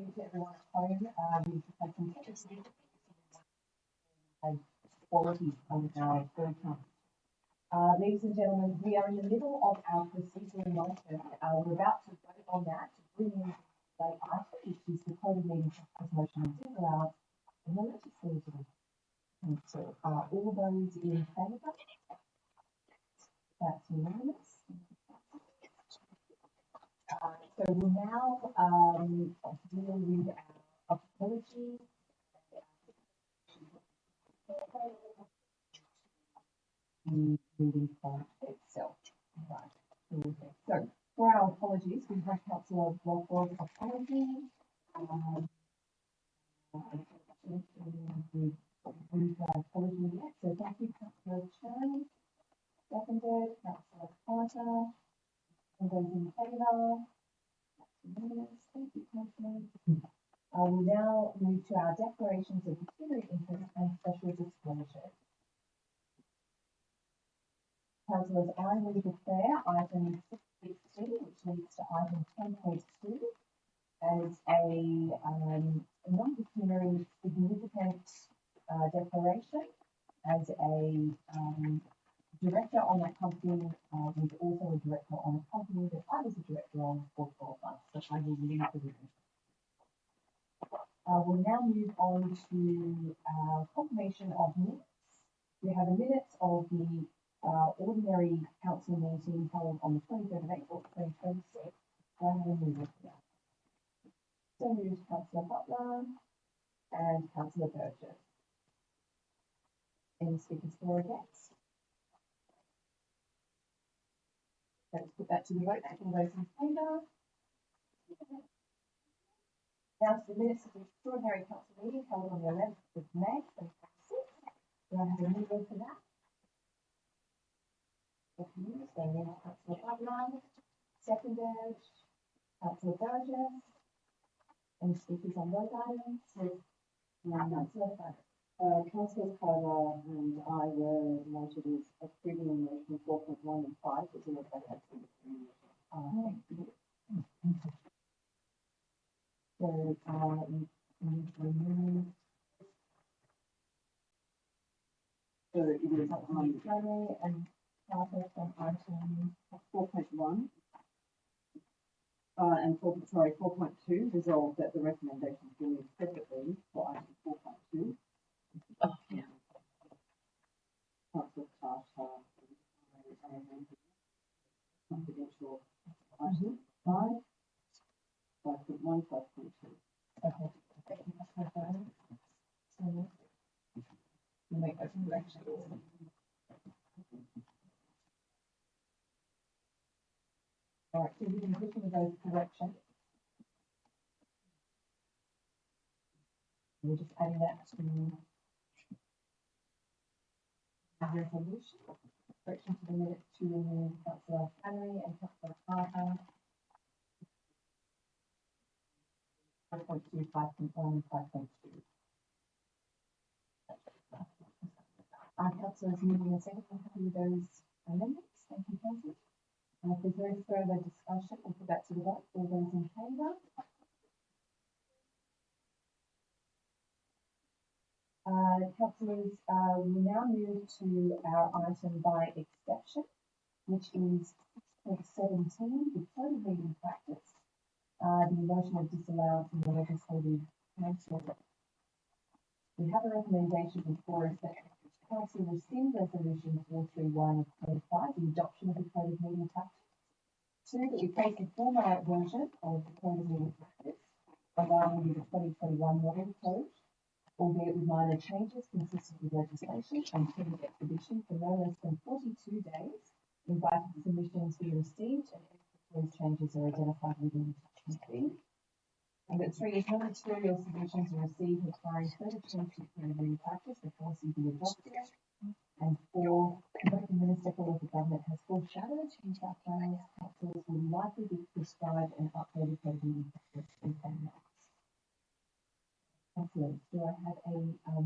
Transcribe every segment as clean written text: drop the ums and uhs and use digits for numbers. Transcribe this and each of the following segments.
afternoon to everyone at home. We've had some technical quality on our broadcast. Ladies and gentlemen, we are in the middle of our procedural motion. We're about to vote on that to bring in the item, which is the code of meeting practice motion and disallowed in the legislature. And so, all those in favour? That's unanimous. So we'll now deal with our apology. The meeting form itself. Right. So for our apologies, we have Councillor Rothwell's apology. We've apology yet. So thank you, Councillor Chan. Seconded, Councillor Carter. And those in favour? Thank you, Councillor. We'll now move to our declarations of pecuniary interest and special disclosure. Councillors, I will declare item 6.16, which leads to item 10.2, as a non-pecuniary significant declaration, as a director on a company, was also a director on a company that I was a director on for 12 months, so I will leave the room. We'll now move on to confirmation of minutes. We have a minute of the ordinary council meeting held on the 23rd of April 2026. I have a mover for that. So moved Councillor Butler and Councillor Burgess. Any speakers for or against? Let's put that to the vote. All those in favour? Now to the minutes of the extraordinary council meeting held on the 11th of May 2026. Do I have a mover for that? Councillor Butler, seconded, Councillor Burgess. Any speakers on those items? Councillor Burgess. Councillor Carter and I were noted as approving in motion 4.1 and 5. Is it okay? Thank you. So, remove. So it is and Carter from item 4.1 and 4.2 resolve that the recommendations be made separately for item 4.2. Oh, yeah. Councillor Carter, confidential item 5, 5.1, 5.2. Okay. Thank you, Councillor Carter. So we'll make those corrections. All right, so we can listen to those corrections. We're just adding that to the resolution. Correction to the minutes to remove Councillor Henry and Councillor Carter. 5.2, 5.1, and 5.2. Councillors moving and seconding, happy with those amendments. Thank you, Councillor. If there's no further discussion, we'll put that to the vote. All those in favour? Councillors, we now move to our item by exception, which is 6.17, the code of meeting practice. The motion is disallowed in the legislative council. We have a recommendation before us that Council rescind resolution 431 of Code 5, the adoption of the code of meeting practice. 2, that we place a format version of the code of meeting practice, aligning with the 2021 model code, albeit with minor changes consistent with legislation, and pending expedition for no less than 42 days. Invited submissions be received and any proposed changes are identified within the attachment B. And that 3 is no material submissions are received requiring further change to code of meeting practice, the policy be adopted. And 4, the Minister for Local Government has foreshadowed New South Wales councils will likely be prescribed an updated code of meeting practice in 10 months. Councillors, do I have a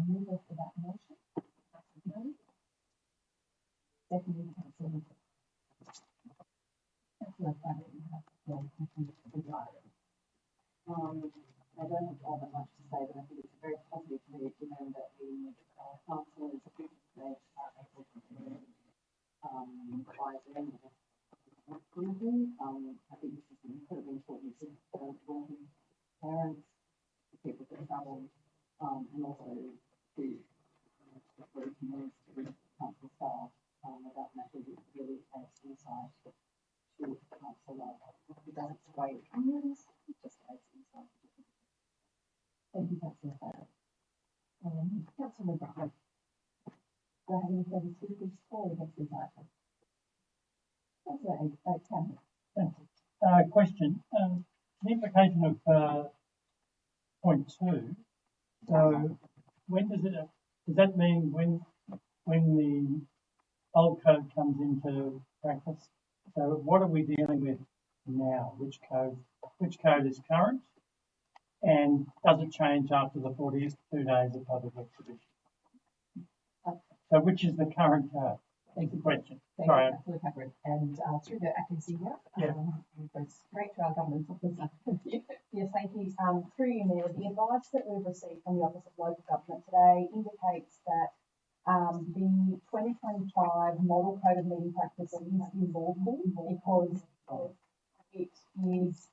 mover for that motion? Secondly, Councillor. Councillor Farrell, you have the floor. I don't have all that much to say, but I think it's very positive to know that the council is approving today April 20, by the end of I think this is incredibly important to working parents, people that travel, and also to for communities to council staff, that message really adds insight to council life. It doesn't sway opinions, it just adds insight. Thank you, Councillor Farrell. Councillor McGrath, do I have any further speakers for or against this item? Councillor Campbell. Thank you. Question. The implication of point 2. So, when does that mean when the old code comes into practice? So, what are we dealing with now? Which code is current? And does it change after the 42 days of public exhibition? So, which is the current code? Thank you. Question. Sorry. Thank you, Catherine. And through the acting CEO, goes straight to our government officer. Yes, thank you. Through you, Mayor, the advice that we've received from the Office of Local Government today indicates that the 2025 Model Code of Meeting Practice is unlawful because it is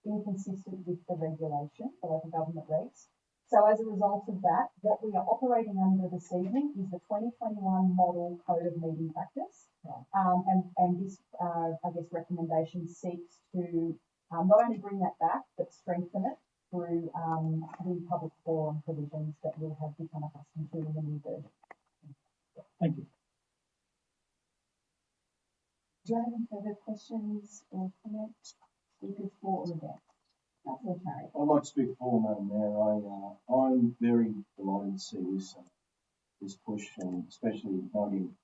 inconsistent with the regulation, the local government regs. So as a result of that, what we are operating under this evening is the 2021 Model Code of Meeting Practice. And this, I guess, recommendation seeks to not only bring that back, but strengthen it through the public forum provisions that we'll have become accustomed to in the new version. Thank you. Do you have any further questions or comments? Speakers for or against? Councillor Carey. I'd like to speak for Madam Mayor. I'm very delighted to see this push, and especially noting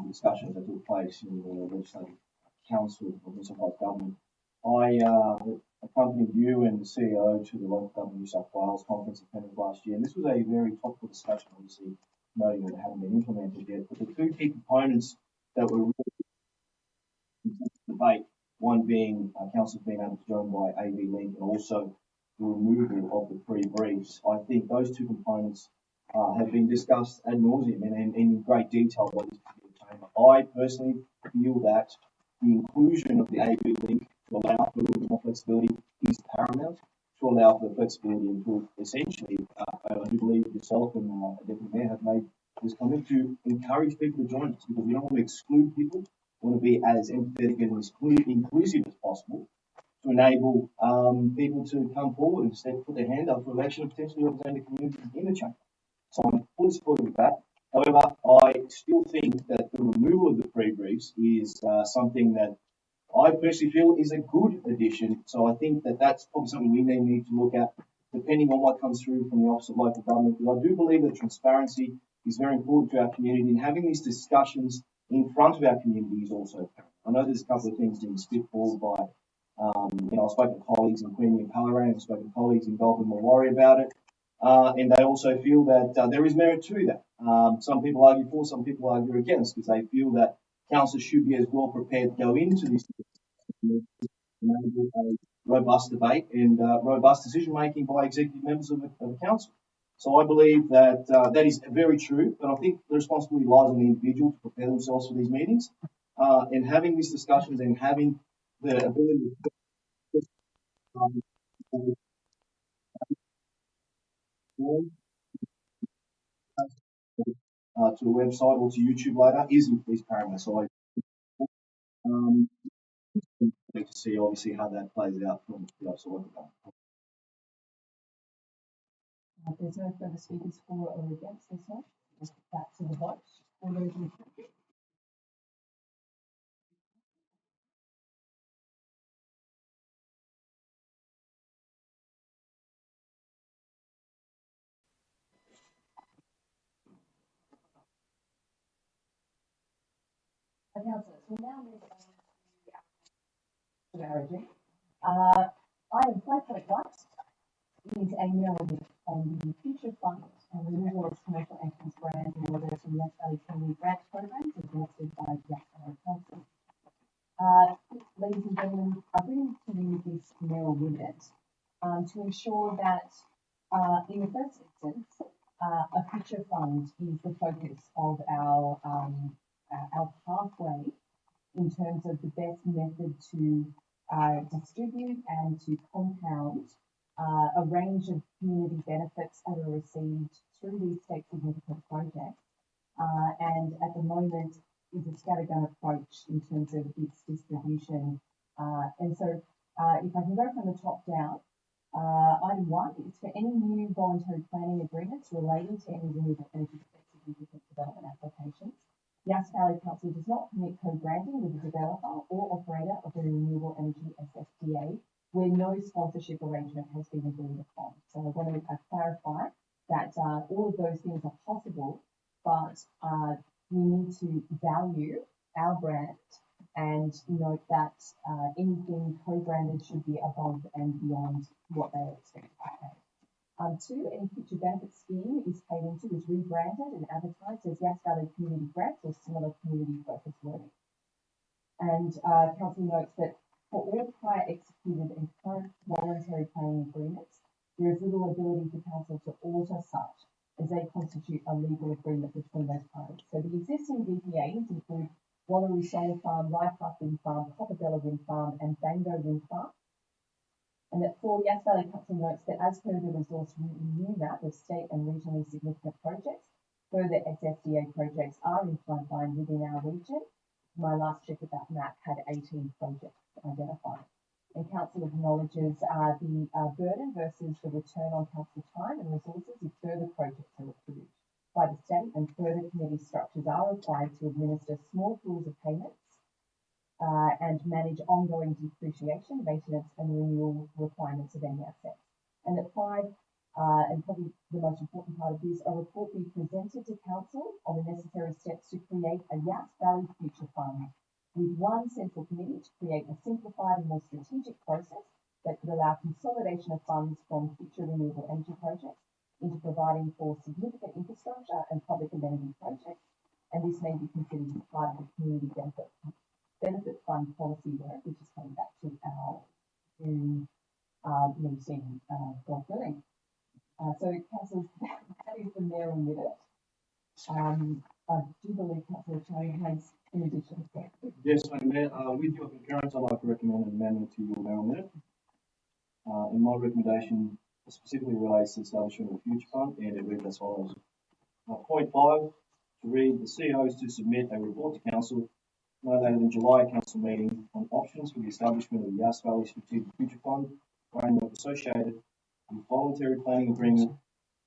discussions that took place in the Legislative Council of New South Wales Government. I accompanied you and the CEO to the Local Government New South Wales Conference in Penrith last year, and this was a very topical discussion, obviously noting that it hadn't been implemented yet. But the two key components that were really in debate, one being council being able to join by AV link, and also the removal of the pre-briefs. I think those two components have been discussed ad nauseum and in great detail by this particular chamber. I personally feel that the inclusion of the AV link to allow for a little bit more flexibility is paramount, to allow for the flexibility and to essentially, I do believe yourself and Deputy Mayor have made this comment to encourage people to join us, because we don't want to exclude people. We want to be as empathetic and as inclusive as possible to enable people to come forward and put their hand up for election and potentially represent the community in the chamber. So I'm fully supportive of that. However, I still think that the removal of the pre-briefs is something that I personally feel is a good addition. So I think that that's probably something we need to look at, depending on what comes through from the Office of Local Government. Because I do believe that transparency is very important to our community, and having these discussions in front of our community is also paramount. I know there's a couple of things being spitballed by, I've spoken to colleagues in Queenie and Palerang, I've spoken to colleagues in Goulburn and Warri about it, and they also feel that there is merit to that. Some people argue for, some people argue against, because they feel that council should be as well prepared to go into this enable a robust debate and robust decision making by executive members of the council. So I believe that that is very true, but I think the responsibility lies on the individual to prepare themselves for these meetings, and having these discussions and having the ability to to a website or to YouTube later is paramount. So I need to see obviously how that plays out from the Office of Local Government. There's no further speakers for or against this one. Just back to the vote. All those in favour? Councillors, we now move on to our agenda. Item 5.1 is a narrative on the future fund and removal of commercial entrance brands in order to the Valley Community Grant programs administered by the Valley Council. Ladies and gentlemen, I bring to you this mayoral unit to ensure that, in the first instance, a future fund is the focus of our pathway in terms of the best method to distribute and to compound a range of community benefits that are received through these state significant projects. And at the moment is a scattergun approach in terms of its distribution. And so if I can go from the top down, item 1 is for any new voluntary planning agreements relating to any renewable energy significant development applications. Yass Valley Council does not permit co-branding with the developer or operator of the renewable energy SSDA where no sponsorship arrangement has been agreed upon. So I want to clarify that all of those things are possible, but we need to value our brand and note that anything co-branded should be above and beyond what they expect to pay. 2, any future benefit scheme is paid into is rebranded and advertised as Yass Valley Community Grants or similar community focused learning. And Council notes that for all prior executed and current voluntary planning agreements, there is little ability for Council to alter such as they constitute a legal agreement between those parties. So the existing VPAs include Wallaroo Solar Farm, Rypark Wind Farm, Copperbella Wind Farm, and Bango Wind Farm. And that 4, Yass Valley Council notes that as per the resource review map of state and regionally significant projects, further SFDA projects are in pipeline within our region. My last check of that map had 18 projects identified. And Council acknowledges the burden versus the return on Council time and resources if further projects are approved by the state and further committee structures are required to administer small pools of payments and manage ongoing depreciation, maintenance and renewal requirements of any assets. And at 5, and probably the most important part of this, a report be presented to Council on the necessary steps to create a Yass Valley Future Fund with one central committee to create a simplified and more strategic process that could allow consolidation of funds from future renewable energy projects into providing for significant infrastructure and public amenity projects. And this may be considered as part of the community benefit fund policy work, which is coming back to our June meeting, God willing. So Council, that is the mayor and with it. I do believe Councillor Chang has in addition to that. Yes, Mayor, with your concurrence, I'd like to recommend an amendment to your mayoral minute. In my recommendation, specifically relates to the establishment of a future fund, and it reads as follows. Point 5, to read, the CEO is to submit a report to Council no later than July Council meeting on options for the establishment of the Yass Valley Strategic Future Fund framework associated with voluntary planning agreement,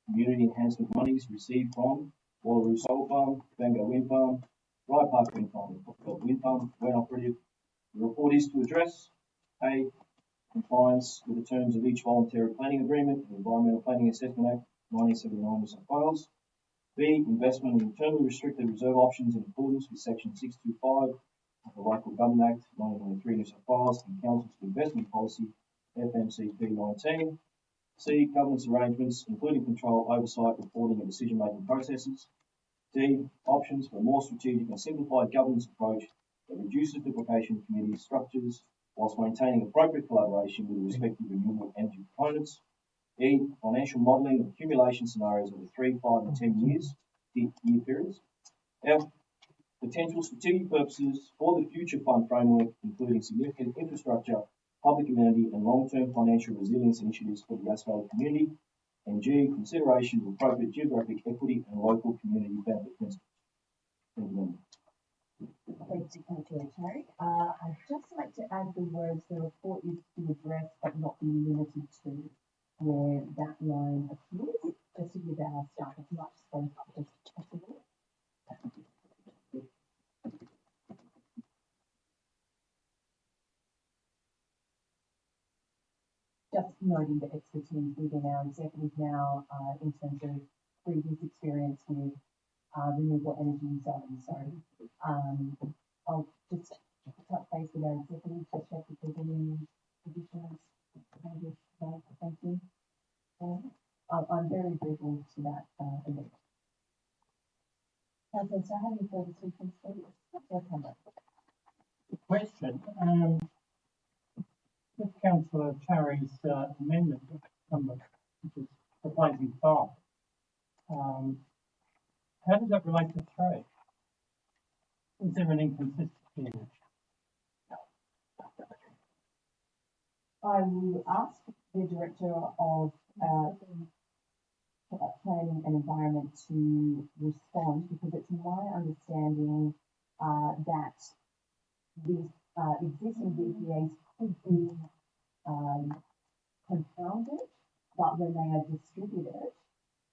community enhancement monies received from Wallaroo Solar Farm, Bango Wind Farm, Rypark Wind Farm, and Copperbella Wind Farm, when operative. The report is to address A, compliance with the terms of each voluntary planning agreement and Environmental Planning Assessment Act 1979 New South Wales. B, investment in internally restricted reserve options in accordance with Section 625 of the Local Government Act 1993 New South Wales and Council's Investment Policy FMCP 19. C, governance arrangements, including control, oversight, reporting and decision-making processes. D, options for a more strategic and simplified governance approach that reduces duplication of committee structures whilst maintaining appropriate collaboration with the respective renewable energy components. E, financial modelling of accumulation scenarios over 3, 5 and 10 years, year periods. F, potential strategic purposes for the future fund framework, including significant infrastructure, public amenity and long-term financial resilience initiatives for the Yass Valley community. And G, consideration of appropriate geographic equity and local community benefit principles. Thank you. Thank you, Councillor Terry. I'd just like to add the words, the report is to address but not be limited to, where that line appears, just to give our staff as much space as possible. Just noting the expertise within our executive now in terms of previous experience with renewable energy zones. So I'll just touch base with our executive to check if there's any additions. Thank you. I'm very grateful to that event. Councillor, so how do you further sequence for this? Question. with Councillor Charry's amendment number, which is proposing 5, how does that relate to 3? Is there an inconsistency in it? I will ask the Director of Planning and Environment to respond, because it's my understanding that the existing VPAs could be confounded, but when they are distributed,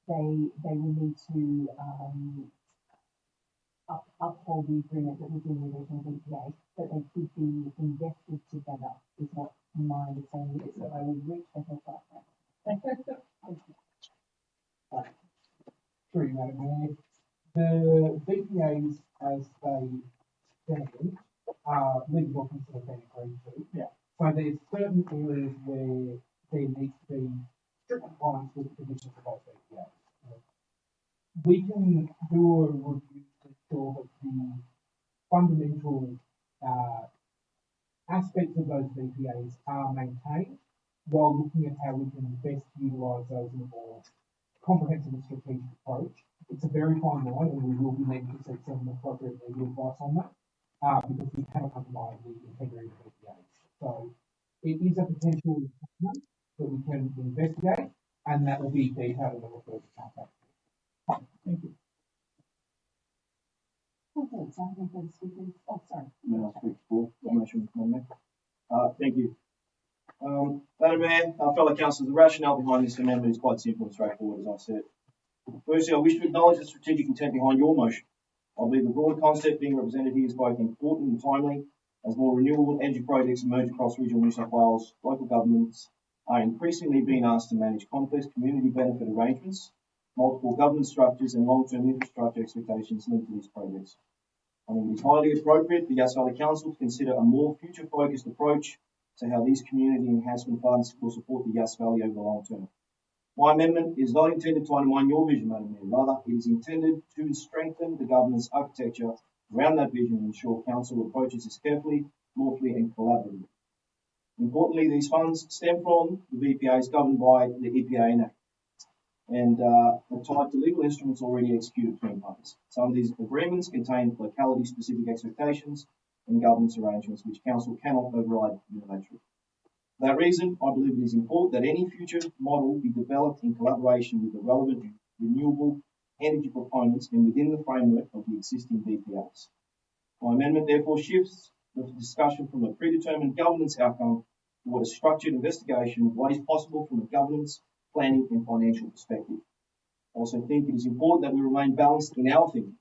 they will need to uphold the agreement that was in the original VPA, that they could be invested together, is what my understanding is. So I will reach for help right now. Thank you. Through you, Madam Mayor, the VPAs as they stand are legal documents that have been agreed to. Yeah. So there's certain areas where there needs to be strict compliance with the conditions of those VPAs. We can do a review to ensure that the fundamental aspects of those VPAs are maintained, while looking at how we can best utilise those in a more comprehensive and strategic approach. It's a very fine line, and we will be needing to seek some appropriate legal advice on that, because we cannot undermine the integrity of the VPAs. So it is a potential that we can investigate, and that will be detailed in the referred to council. Thank you. Okay, so I think for the speakers, oh, sorry. May I speak for the motion, Madam Mayor? Thank you. Madam Mayor, our fellow councillors, the rationale behind this amendment is quite simple and straightforward, as I said. Firstly, I wish to acknowledge the strategic intent behind your motion. I believe the broad concept being represented here is both important and timely, as more renewable energy projects emerge across regional New South Wales. Local governments are increasingly being asked to manage complex community benefit arrangements, multiple government structures, and long-term infrastructure expectations linked to these projects. I think it is highly appropriate for Yass Valley Council to consider a more future-focused approach to how these community enhancement funds will support the Yass Valley over the long term. My amendment is not intended to undermine your vision, Madam Mayor. Rather, it is intended to strengthen the governance architecture around that vision and ensure Council approaches this carefully, lawfully, and collaboratively. Importantly, these funds stem from the VPAs governed by the EPA Act and are tied to legal instruments already executed between parties. Some of these agreements contain locality-specific expectations and governance arrangements which Council cannot override unilaterally. For that reason, I believe it is important that any future model be developed in collaboration with the relevant renewable energy proponents and within the framework of the existing VPAs. My amendment therefore shifts the discussion from a predetermined governance outcome toward a structured investigation of what is possible from a governance, planning and financial perspective. I also think it is important that we remain balanced in our thinking.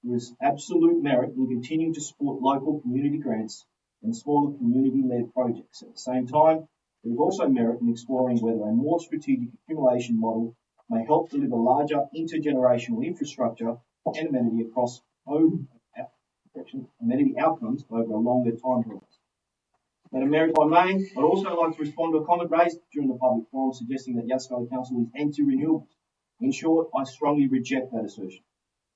There is absolute merit in continuing to support local community grants and smaller community-led projects. At the same time, there is also merit in exploring whether a more strategic accumulation model may help deliver larger intergenerational infrastructure and amenity outcomes over a longer time horizon. Madam Mayor, if I may, I'd also like to respond to a comment raised during the public forum suggesting that Yass Valley Council is anti-renewables. In short, I strongly reject that assertion.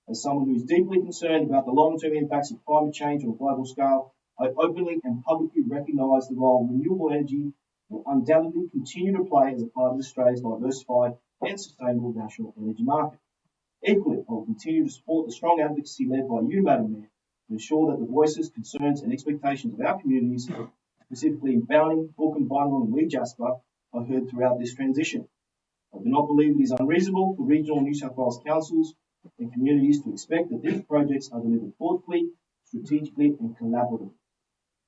As someone who is deeply concerned about the long-term impacts of climate change on a global scale, I openly and publicly recognise the role renewable energy will undoubtedly continue to play as a part of Australia's diversified and sustainable national energy market. Equally, I will continue to support the strong advocacy led by you, Madam Mayor, to ensure that the voices, concerns and expectations of our communities, specifically in Bowning, Fulkham, Bynum and Wee Jasper, are heard throughout this transition. I do not believe it is unreasonable for regional New South Wales councils and communities to expect that these projects are delivered thoughtfully, strategically and collaboratively.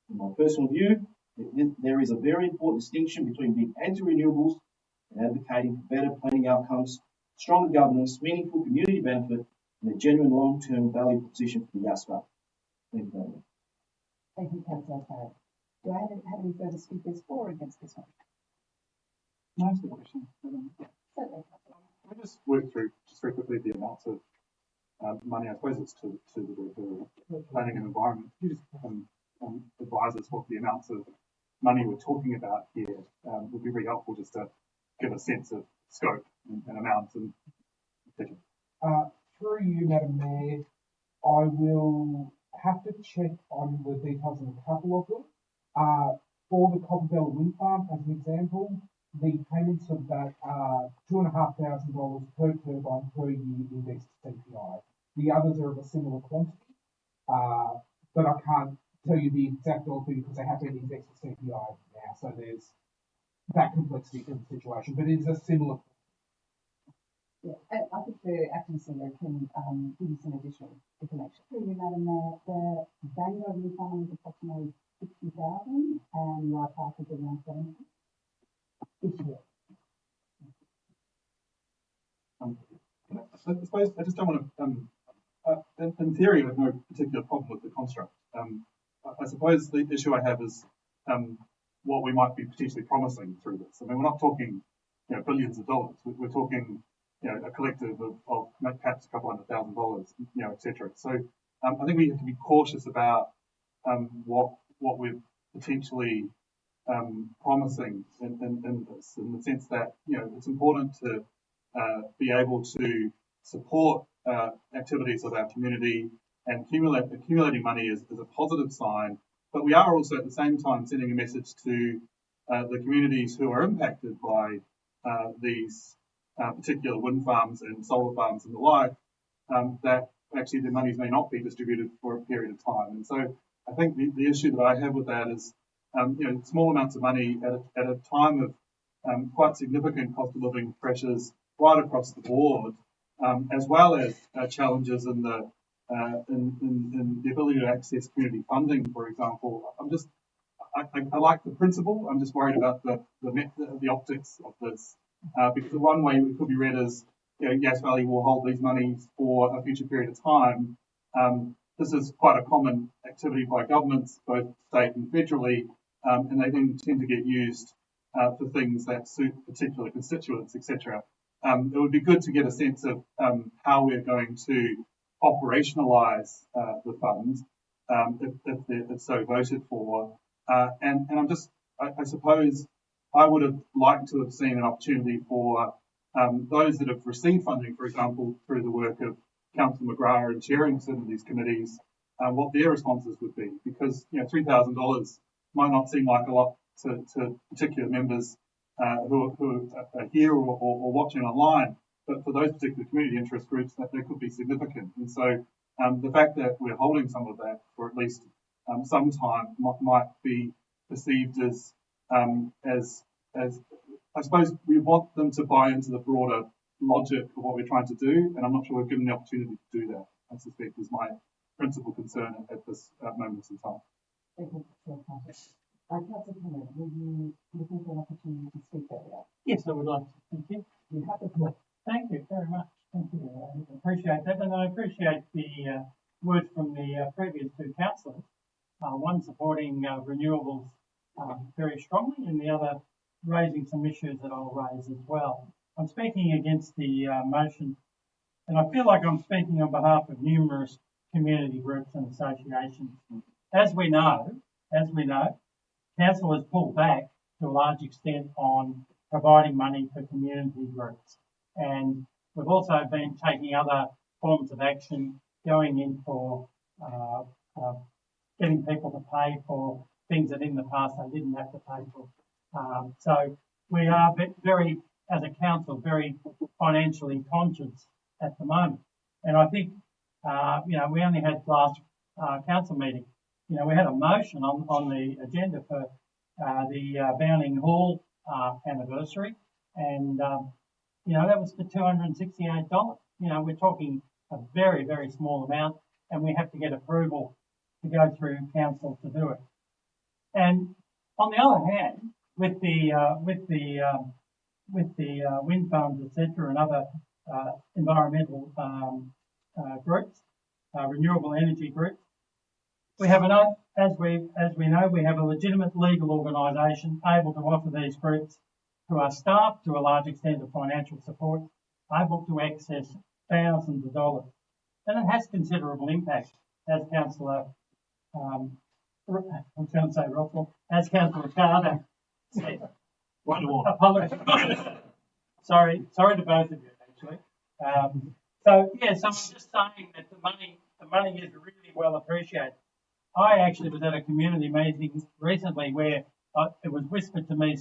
In my personal view, there is a very important distinction between being anti-renewables and advocating for better planning outcomes, stronger governance, meaningful community benefit, and a genuine long-term value proposition for the Yass Valley. Thank you very much. Thank you, Councillor Farrell. Do I have any further speakers for or against this one? Can I ask a question? Certainly. Can I just work through just very quickly the amounts of money? I suppose it's to the planning and environment. Could you just advise us what the amounts of money we're talking about here would be very helpful just to give a sense of scope and amounts and etc. Through you, Madam Mayor, I will have to check on the details of a couple of them. For the Copperbell Wind Farm, as an example, the payments of that are $2,500 per turbine per year indexed to CPI. The others are of a similar quantity, but I can't tell you the exact dollar figure because they have been indexed to CPI now, so there's that complexity in the situation, but it is a similar. Yeah, and I think the acting singer can give you some additional information. Through you, Madam Mayor, the value of the farm is approximately 60,000 and Rye Park is around 70 this year. I suppose I just don't want to, in theory, I have no particular problem with the construct. I suppose the issue I have is what we might be potentially promising through this. I mean, we're not talking, billions of dollars. We're talking, a collective of perhaps a couple $100,000, etc. So I think we have to be cautious about what we're potentially promising in this, in the sense that it's important to be able to support activities of our community, and accumulating money is a positive sign. But we are also at the same time sending a message to the communities who are impacted by these particular wind farms and solar farms and the like, that actually the monies may not be distributed for a period of time. And so I think the issue that I have with that is, small amounts of money at a time of quite significant cost of living pressures right across the board, as well as challenges in the ability to access community funding, for example. I like the principle. I'm just worried about the optics of this, because the one way it could be read as, Gas Valley will hold these monies for a future period of time. This is quite a common activity by governments, both state and federally, and they then tend to get used for things that suit particular constituents, etc. It would be good to get a sense of how we're going to operationalise the funds if it's so voted for. And I suppose I would have liked to have seen an opportunity for those that have received funding, for example, through the work of Councillor McGrath and chairing some of these committees, what their responses would be, because $3,000 might not seem like a lot to particular members who are here or watching online, but for those particular community interest groups, that they could be significant. And so the fact that we're holding some of that for at least some time might be perceived as I suppose we want them to buy into the broader logic of what we're trying to do, and I'm not sure we're given the opportunity to do that. I suspect is my principal concern at this moment in time. Thank you, Councillor Cameron, were you looking for an opportunity to speak earlier? Yes, I would like to. Thank you. You have the floor. Thank you very much. Thank you. I appreciate that, and I appreciate the words from the previous two councillors. One supporting renewables very strongly, and the other raising some issues that I'll raise as well. I'm speaking against the motion, and I feel like I'm speaking on behalf of numerous community groups and associations. As we know, council has pulled back to a large extent on providing money for community groups, and we've also been taking other forms of action, going in for getting people to pay for things that in the past they didn't have to pay for. So we are very, as a council, very financially conscious at the moment. And I think, we only had last council meeting, we had a motion on the agenda for the Bounding Hall anniversary, and that was for $268. We're talking a very, very small amount, and we have to get approval to go through council to do it. And on the other hand, with the wind farms, etc., and other environmental groups, renewable energy groups, we have as we know, we have a legitimate legal organisation able to offer these groups who are staffed to a large extent of financial support, able to access thousands of dollars, and it has considerable impact, as Councillor as Councillor Carter said. Apologies. Sorry to both of you, actually. So I'm just saying that the money is really well appreciated. I actually was at a community meeting recently where it was whispered to me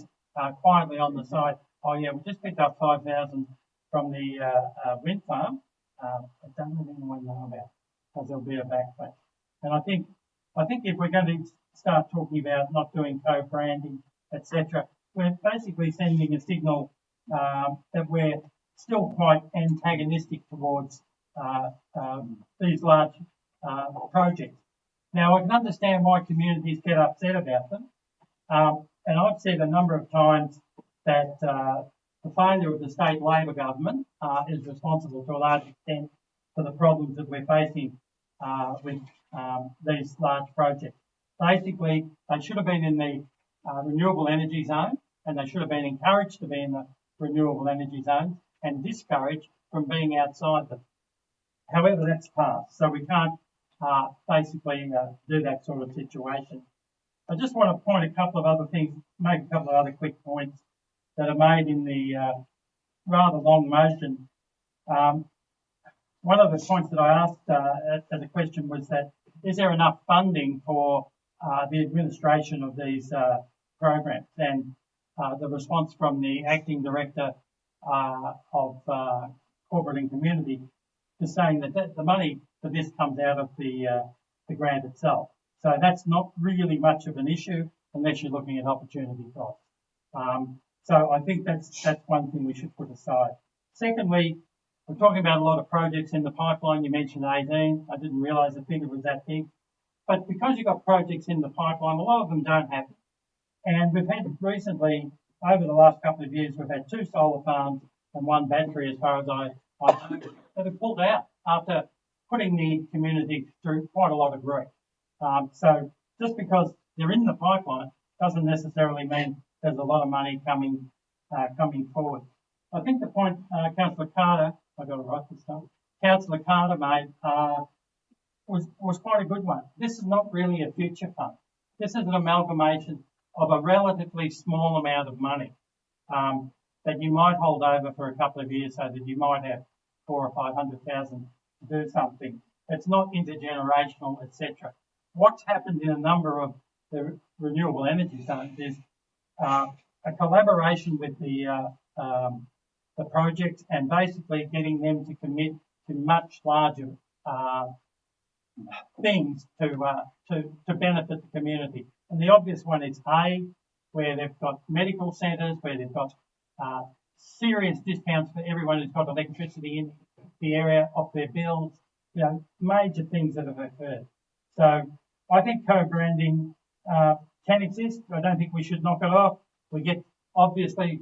quietly on the side, oh yeah, we just picked up 5,000 from the wind farm. I don't let anyone know about, because there'll be a backlash. And I think if we're going to start talking about not doing co-branding, etc., we're basically sending a signal that we're still quite antagonistic towards these large projects. Now, I can understand why communities get upset about them, and I've said a number of times that the failure of the state Labor government is responsible to a large extent for the problems that we're facing with these large projects. Basically, they should have been in the renewable energy zone, and they should have been encouraged to be in the renewable energy zone and discouraged from being outside them. However, that's passed, so we can't basically do that sort of situation. I just want to point a couple of other things, make a couple of other quick points that are made in the rather long motion. One of the points that I asked as a question was that, is there enough funding for the administration of these programs? And the response from the acting director of corporate and community is saying that the money for this comes out of the grant itself. So that's not really much of an issue unless you're looking at opportunity costs. So I think that's one thing we should put aside. Secondly, we're talking about a lot of projects in the pipeline. You mentioned 18. I didn't realise the figure was that big. But because you've got projects in the pipeline, a lot of them don't happen. And we've had recently, over the last couple of years, we've had 2 solar farms and 1 battery, as far as I know, that have pulled out after putting the community through quite a lot of grief. So just because they're in the pipeline doesn't necessarily mean there's a lot of money coming forward. I think the point Councillor Carter, I got it right this time, Councillor Carter made was quite a good one. This is not really a future fund. This is an amalgamation of a relatively small amount of money that you might hold over for a couple of years, so that you might have 400,000 or 500,000 to do something. It's not intergenerational, etc. What's happened in a number of the renewable energy zones is a collaboration with the projects, and basically getting them to commit to much larger things to benefit the community. And the obvious one is A, where they've got medical centres, where they've got serious discounts for everyone who's got electricity in the area of their bills, major things that have occurred. So I think co-branding can exist. I don't think we should knock it off. We get, obviously,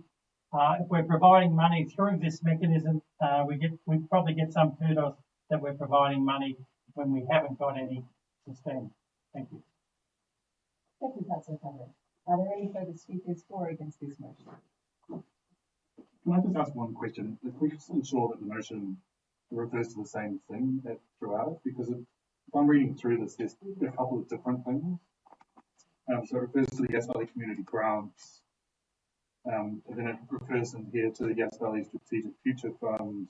if we're providing money through this mechanism, we probably get some kudos that we're providing money when we haven't got any to spend. Thank you. Thank you, Councillor Cameron. Are there any further speakers for or against this motion? Can I just ask one question? If we just ensure that the motion refers to the same thing throughout, because if I'm reading through this, there's a couple of different things. So it refers to the Yass Valley Community Grants, and then it refers in here to the Yass Valley Strategic Future Fund,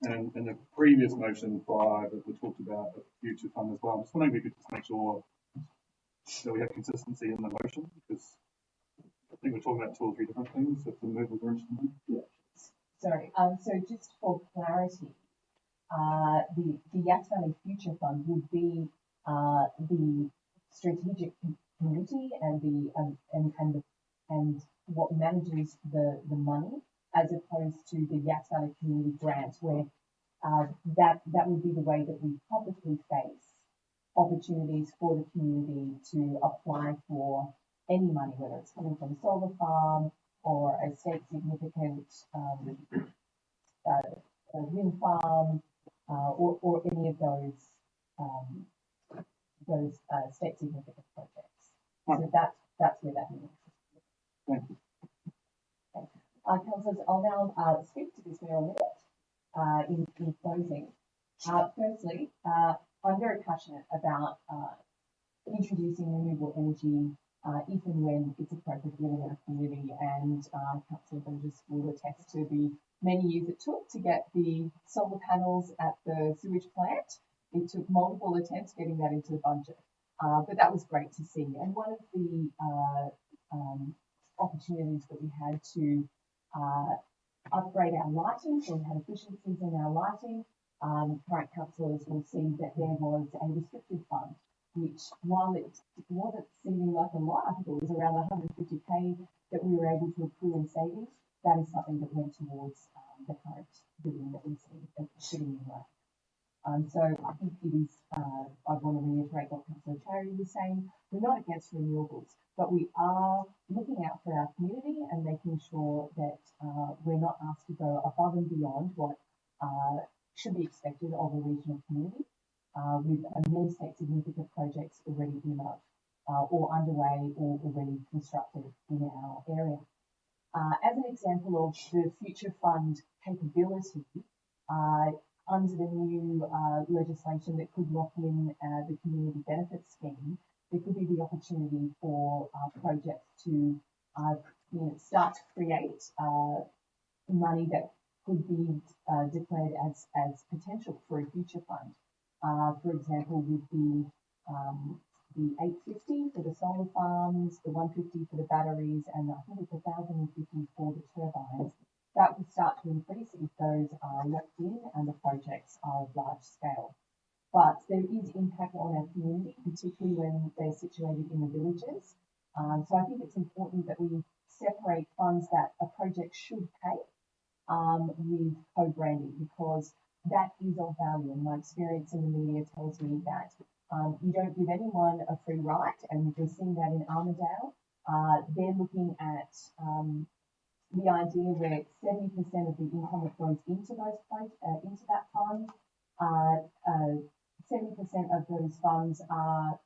and in the previous motion 5, we talked about a future fund as well. I'm just wondering if we could just make sure that we have consistency in the motion, because I think we're talking about 2 or 3 different things. If the movers are interested in. Yeah. Sorry. So just for clarity, the Yass Valley Future Fund would be the strategic committee and what manages the money, as opposed to the Yass Valley Community Grant, where that would be the way that we publicly face opportunities for the community to apply for any money, whether it's coming from a solar farm or a state significant wind farm, or any of those state significant projects. So that's where that means. Thank you. Councillors, I'll now speak to this mayor a minute in closing. Firstly, I'm very passionate about introducing renewable energy if and when it's appropriate within our community, and Councillor Burgess will attest to the many years it took to get the solar panels at the sewage plant. It took multiple attempts getting that into the budget, but that was great to see. And one of the opportunities that we had to upgrade our lighting, so we had efficiencies in our lighting. Current councillors will see that there was a restricted fund, which while it wasn't seeming like a lot, I think it was around 150k that we were able to accrue in savings. That is something that went towards the current building that we see sitting in right. So I think it is, I want to reiterate what Councillor Cherry was saying. We're not against renewables, but we are looking out for our community and making sure that we're not asked to go above and beyond what should be expected of a regional community, with many state significant projects already earmarked or underway or already constructed in our area. As an example of the future fund capability, under the new legislation that could lock in the community benefits scheme, there could be the opportunity for projects to start to create money that could be declared as potential for a future fund. For example, with the 850 for the solar farms, the 150 for the batteries, and I think it's 1,050 for the turbines. That will start to increase if those are locked in and the projects are of large scale. But there is impact on our community, particularly when they're situated in the villages. So I think it's important that we separate funds that a project should pay with co-branding, because that is of value. And my experience in the media tells me that you don't give anyone a free ride, and we're seeing that in Armidale. They're looking at the idea where 70% of the income that goes into into that fund, 70% of those funds are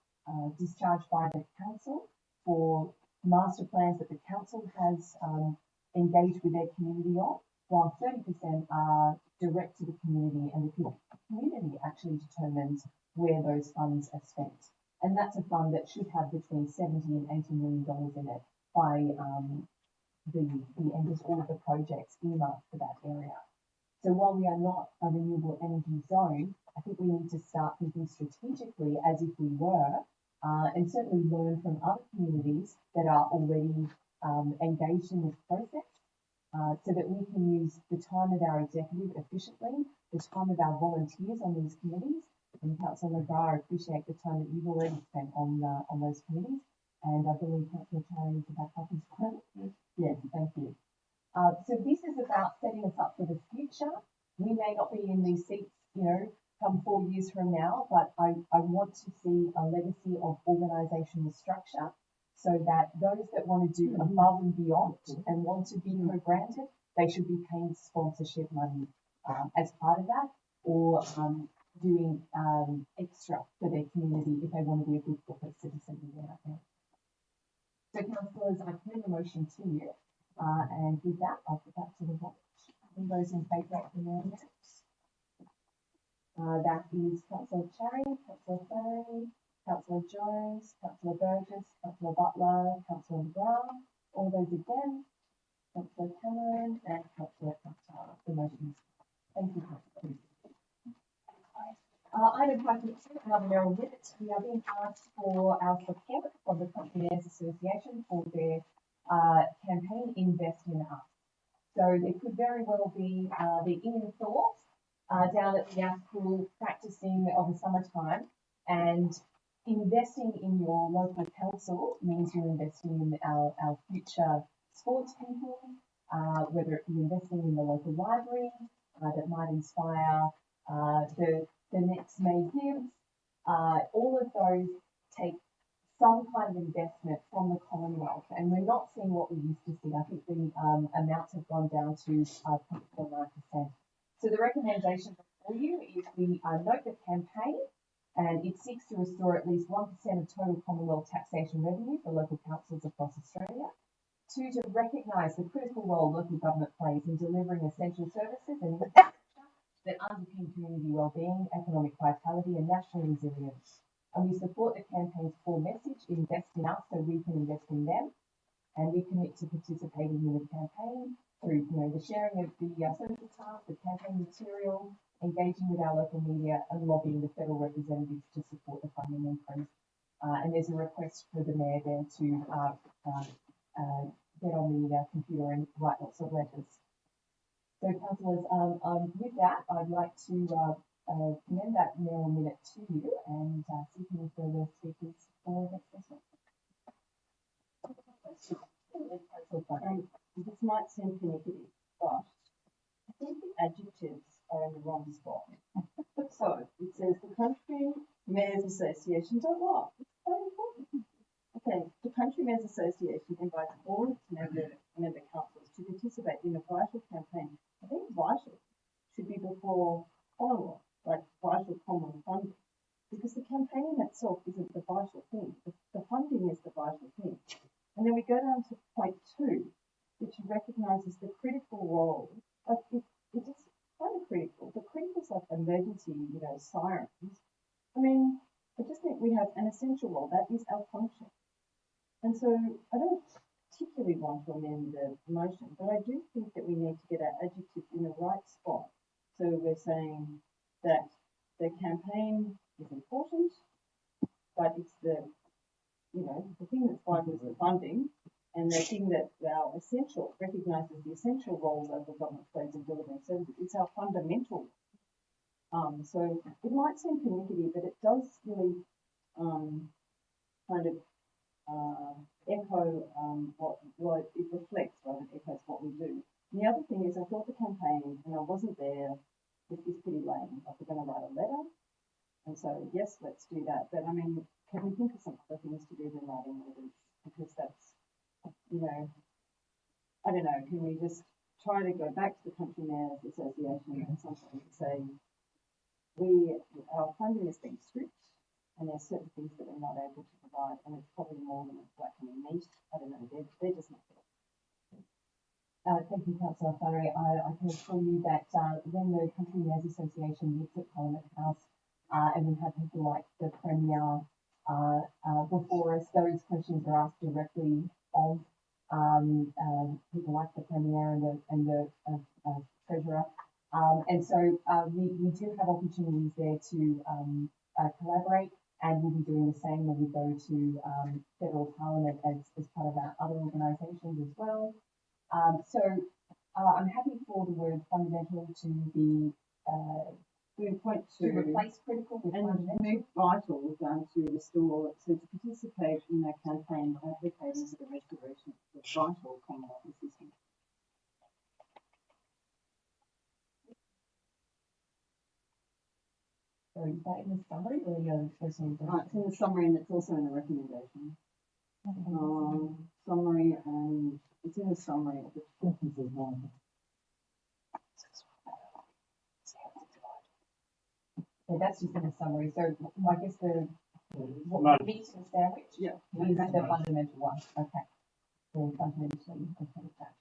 discharged by the council for master plans that the council has engaged with their community on, while 30% are direct to the community, and the community actually determines where those funds are spent. And that's a fund that should have between $70 and $80 million in it by the end of all of the projects earmarked for that area. So while we are not a renewable energy zone, I think we need to start thinking strategically as if we were, and certainly learn from other communities that are already engaged in this process, so that we can use the time of our executive efficiently, the time of our volunteers on these committees. And Councillor McGrath, I appreciate the time that you've already spent on those committees, and I believe Councillor Cherry is back up as well. Yes, thank you. So this is about setting us up for the future. We may not be in these seats, come 4 years from now, but I want to see a legacy of organisational structure, so that those that want to do above and beyond and want to be co-branded, they should be paying sponsorship money as part of that, or doing extra for their community if they want to be a good corporate citizen out there. So councillors, I commend the motion to you, and with that, I'll put that to the vote. All those in favour of the amendment? That is Councillor Cherry, Councillor Flannery, Councillor Jones, Councillor Burgess, Councillor Butler, Councillor McGrath. All those against? Councillor Cameron and Councillor Qatar. The motion is. Thank you, Councillor. Item 5.2, another narrow minute. We are being asked for our support of the Country Mayors Association for their campaign Invest in Us. So there could very well be the Ian Thorpe down at the Yass Pool practicing over summertime, and investing in your local council means you're investing in our future sports people, whether it be investing in the local library that might inspire the next May Gibbs. All of those take some kind of investment from the Commonwealth, and we're not seeing what we used to see. I think the amounts have gone down to 0.49%. So the recommendation for you is we note the campaign, and it seeks to restore at least 1% of total Commonwealth taxation revenue for local councils across Australia. 2, to recognise the critical role local government plays in delivering essential services and infrastructure that underpin community wellbeing, economic vitality and national resilience. And we support the campaign's core message, invest in us so we can invest in them. And we commit to participating in the campaign through the sharing of the social tasks, the campaign material, engaging with our local media and lobbying the federal representatives to support the funding increase. And there's a request for the Mayor there to get on the computer and write lots of letters. So, councillors, with that, I'd like to commend that mayoral minute to you and see any further speakers for the next session. This might seem pernickety, but I think the adjectives are in the wrong spot. So it says the Country Mayors Association does what? It's quite important. Okay, the Country Mayors Association invites all its member councils to participate in a vital campaign. I think vital should be before follow-on, like vital common funding, because the campaign itself isn't the vital thing. The funding is the vital thing. And then we go down to point 2, which recognises the critical role. Like it is kind of critical. The critical is like emergency, sirens. I mean, I just think we have an essential role. That is our function. And so I don't particularly want to amend the motion, but I do think that we need to get our adjectives in the right spot. So we're saying that the campaign is important, but it's the thing that's vital is the funding, and the thing that our essential recognises the essential roles of the government plays in delivering services. It's our fundamental. So it might seem pernickety, but it does really kind of echo what it reflects rather than echoes what we do. And the other thing is, I thought the campaign, and I wasn't there, is pretty lame. Like we're going to write a letter, and so yes, let's do that. But I mean, can we think of some other things to do than writing letters? Because that's, I don't know. Can we just try to go back to the Country Mayors Association and something and say our funding is being stripped, and there's certain things that we're not able to provide, and it's probably more than a black and meat. I don't know. They're just not there. Thank you, Councillor Furry. I can assure you that when the Country Mayors Association meets at Parliament House, and we have people like the Premier before us, those questions are asked directly of people like the Premier and the Treasurer. And so we do have opportunities there to collaborate, and we'll be doing the same when we go to federal parliament as part of our other organisations as well. So I'm happy for the word fundamental to be to replace critical with fundamental. Move vital down to restore, so to participate in a campaign advocating for the restoration of the vital Commonwealth system. So is that in the summary or your personal? It's in the summary, and it's also in the recommendation. Summary, and it's in the summary of the Yeah, that's just in the summary. So I guess the meat and sandwich is the fundamental one. Okay. So fundamentally, okay, that.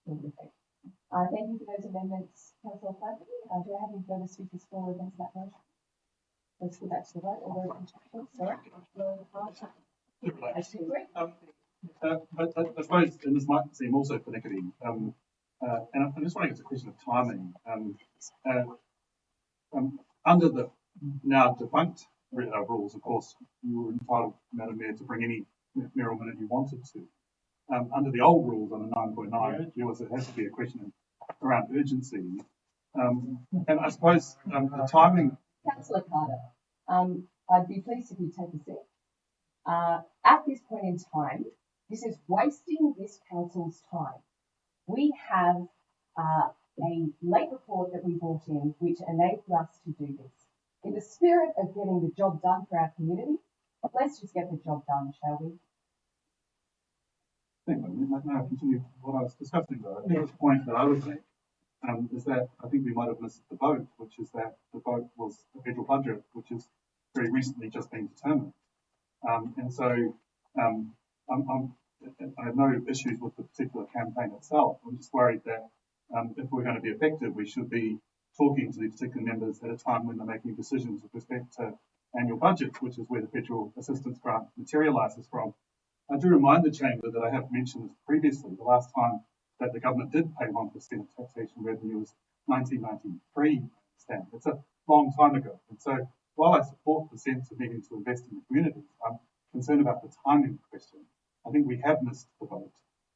Thank you for those amendments, Councillor Flatley. Do I have any further speakers for or against that motion? Let's go back to the vote. All those in favour? Sorry. I suppose, and this might seem also pernickety, and I'm just wondering, it's a question of timing. Under the now defunct rules, of course, you were entitled, Madam Mayor, to bring any mayoral minute you wanted to. Under the old rules, on the 9.9, it has to be a question around urgency. And I suppose the timing. Councillor Carter, I'd be pleased if you take a seat. At this point in time, this is wasting this council's time. We have a late report that we brought in which enabled us to do this. In the spirit of getting the job done for our community, let's just get the job done, shall we? May I continue what I was discussing though? I think the point that I would make is that I think we might have missed the boat, which is that the vote was the federal budget, which is very recently just been determined. And so I have no issues with the particular campaign itself. I'm just worried that if we're going to be effective, we should be talking to the particular members at a time when they're making decisions with respect to annual budgets, which is where the federal assistance grant materialises from. I do remind the Chamber that I have mentioned this previously. The last time that the government did pay 1% of taxation revenue was 1993. It's a long time ago. And so while I support the sense of needing to invest in the community, I'm concerned about the timing question. I think we have missed the boat.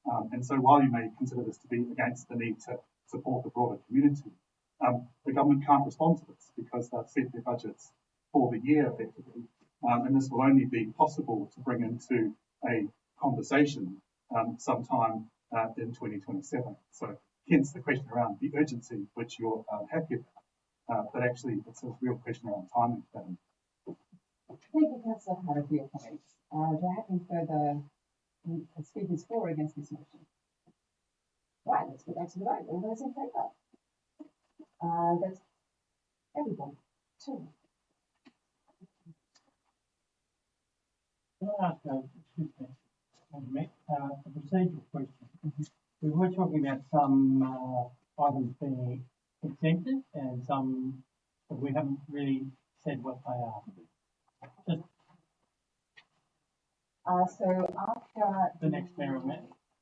And so while you may consider this to be against the need to support the broader community, the government can't respond to this because they've set their budgets for the year effectively. And this will only be possible to bring into a conversation sometime in 2027. So hence the question around the urgency, which you're happy about, but actually it's a real question around timing. Thank you, Councillor Howard, for your comments. Do I have any further speakers for or against this motion? Right, let's go back to the vote. All those in favour? That's everyone. Two. Can I ask, excuse me, a procedural question? We were talking about some items being exempted and some that we haven't really said what they are. Just So after the next minute.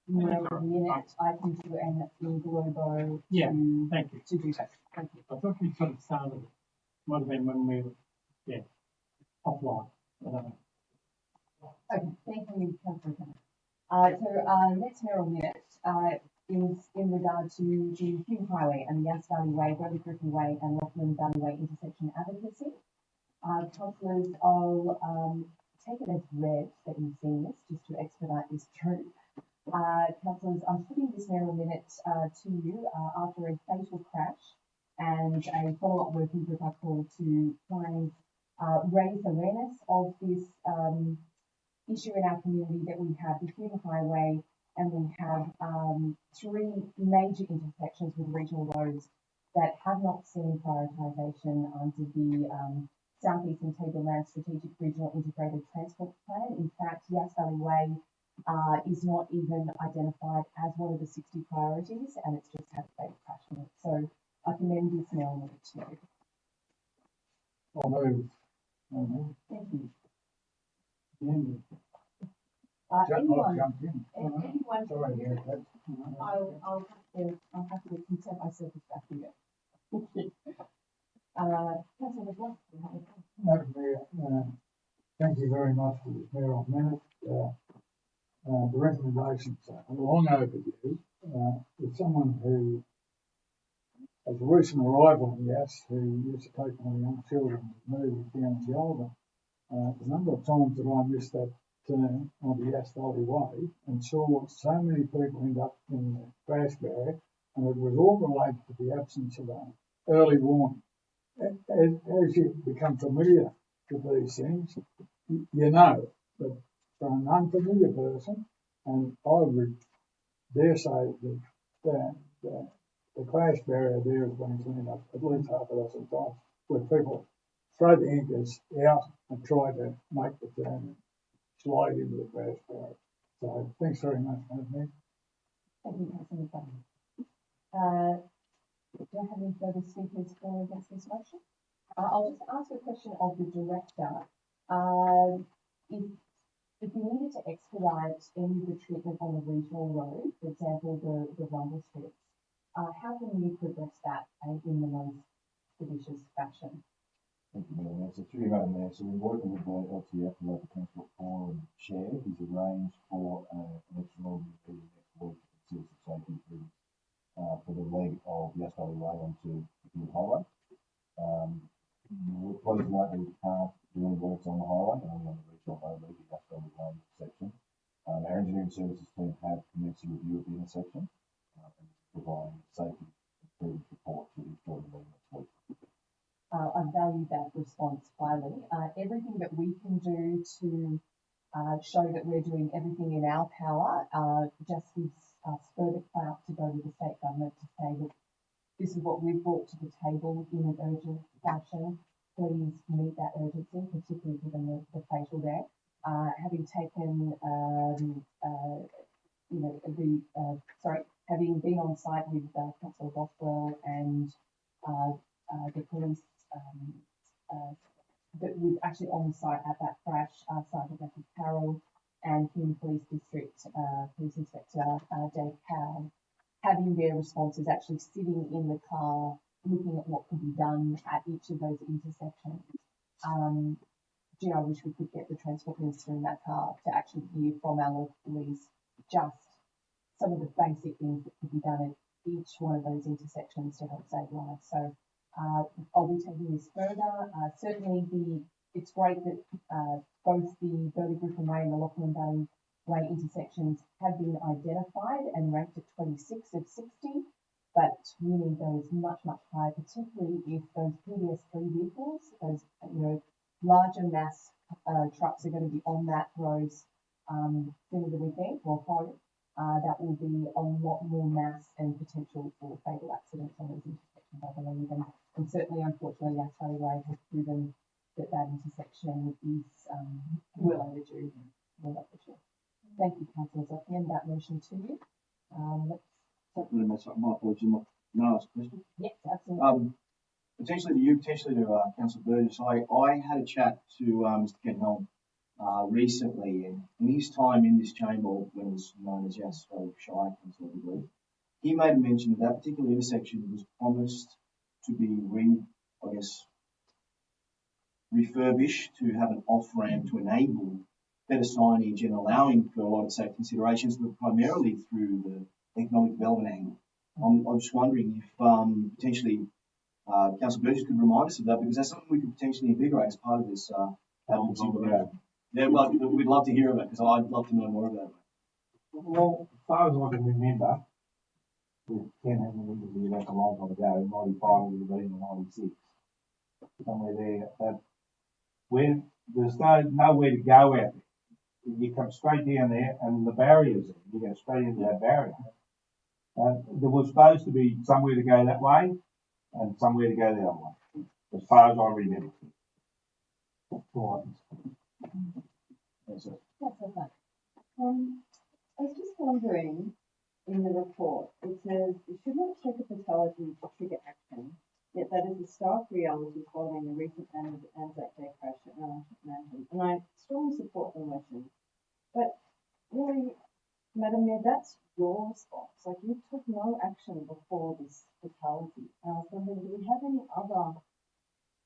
minute, I can do an in Globo Yeah, to, thank you. to do that. Thank you. I thought you sort of started it. Might have been when we were, offline. I don't know. Okay, thank you, Councillor Kennett. So next mayoral minute is in regard to the Hume Highway and the Yass Valley Way, Burley Griffin Way and Lachlan Valley Way intersection advocacy. Councillors, I'll take it as read that you've seen this, just to expedite this through. Councillors, I'm putting this mayoral minute to you after a fatal crash and a follow-up working group I called to try and raise awareness of this issue in our community, that we have the Hume Highway and we have three major intersections with regional roads that have not seen prioritisation under the South Eastern Tableland Strategic Regional Integrated Transport Plan. In fact, Yass Valley Way is not even identified as one of the 60 priorities, and it's just had a fatal crash in it. So I commend this mayoral minute to you. I'll move. Thank you. Anyone? Anyone Sorry, I'll have to content myself with that here. Councillor McLaughlin, you have a comment? Madam Mayor, thank you very much for this mayoral minute. The recommendations are long overdue. As someone who has a recent arrival in Yass, who used to take my young children to move down to Alba, the number of times that I missed that turn on the Yass Valley Way and saw so many people end up in the crash barrier, and it was all related to the absence of early warning. As you become familiar with these things, you know, but for an unfamiliar person, and I would dare say that the crash barrier there has been cleaned up at least half a dozen times, where people throw the anchors out and try to make the turn and slide into the crash barrier. So thanks very much, Madam Mayor. Thank you, Councillor McLaughlin. Do I have any further speakers for or against this motion? I'll just ask a question of the director. If you needed to expedite any of the treatment on the regional road, for example, the rumble strips, how can you progress that in the most expeditious fashion? Thank you, Madam Mayor. So through you, Madam Mayor, so we're working with the LTF, the Local Transport Forum Chair, who's arranged for an extraordinary meeting next week to consider some safety improvements for the leg of Yass Valley Way onto the Hume Highway. We're pleased to note that we can't do any works on the highway, only on the regional road leg, the Yass Valley Way section. Our engineering services team have commenced a review of the intersection and providing safety improvement report to the extraordinary meeting next week. I value that response highly. Everything that we can do to show that we're doing everything in our power just gives us further clout to go to the state government to say that this is what we've brought to the table in an urgent fashion. Please meet that urgency, particularly given the fatal there. Having taken, having been on site with Councillor Bothwell and the police, that was actually on site at that crash, Sergeant Matthew Carroll and Hume Police District Police Inspector Dave Cowan, having their responses, actually sitting in the car, looking at what could be done at each of those intersections. I wish we could get the Transport Minister in that car to actually hear from our local police just some of the basic things that could be done at each one of those intersections to help save lives. So I'll be taking this further. Certainly it's great that both the Burley Griffin Way and the Lachlan Valley Way intersections have been identified and ranked at 26 of 60, but we need those much, much higher, particularly if those PDS3 vehicles, those, larger mass trucks are going to be on that road sooner than we think or hope. That will be a lot more mass and potential for fatal accidents on those intersections, I believe. And certainly, unfortunately, Ashley Way has proven that intersection is well overdue. Thank you, councillors. I hand that motion to you. My apologies, may I ask a question? Yes, absolutely. Potentially to you, potentially to Councillor Burgess. I had a chat to Mr. Ken Helm recently, and in his time in this chamber, when it was known as Yasco Shire Council, I believe, he made mention that particular intersection was promised to be refurbished to have an off-ramp to enable better signage and allowing for a lot of safe considerations, but primarily through the economic development angle. I'm just wondering if potentially Councillor Burgess could remind us of that, because that's something we could potentially invigorate as part of this Yeah, well, we'd love to hear about it, because I'd love to know more about it. Well, as far as I can remember, with Ken having an interview that's a long time ago, in 95 would have been in 96, somewhere there, that when there's nowhere to go out there. You come straight down there and the barrier's there. You go straight into that barrier. There was supposed to be somewhere to go that way and somewhere to go the other way, as far as I remember. That's okay. I was just wondering, in the report, it says it should not take a fatality to trigger action, yet that is a stark reality following the recent Anzac Day crash at Mountain. And I strongly support the motion. But really, Madam Mayor, that's your response. Like, you took no action before this fatality. And I was wondering, do we have any other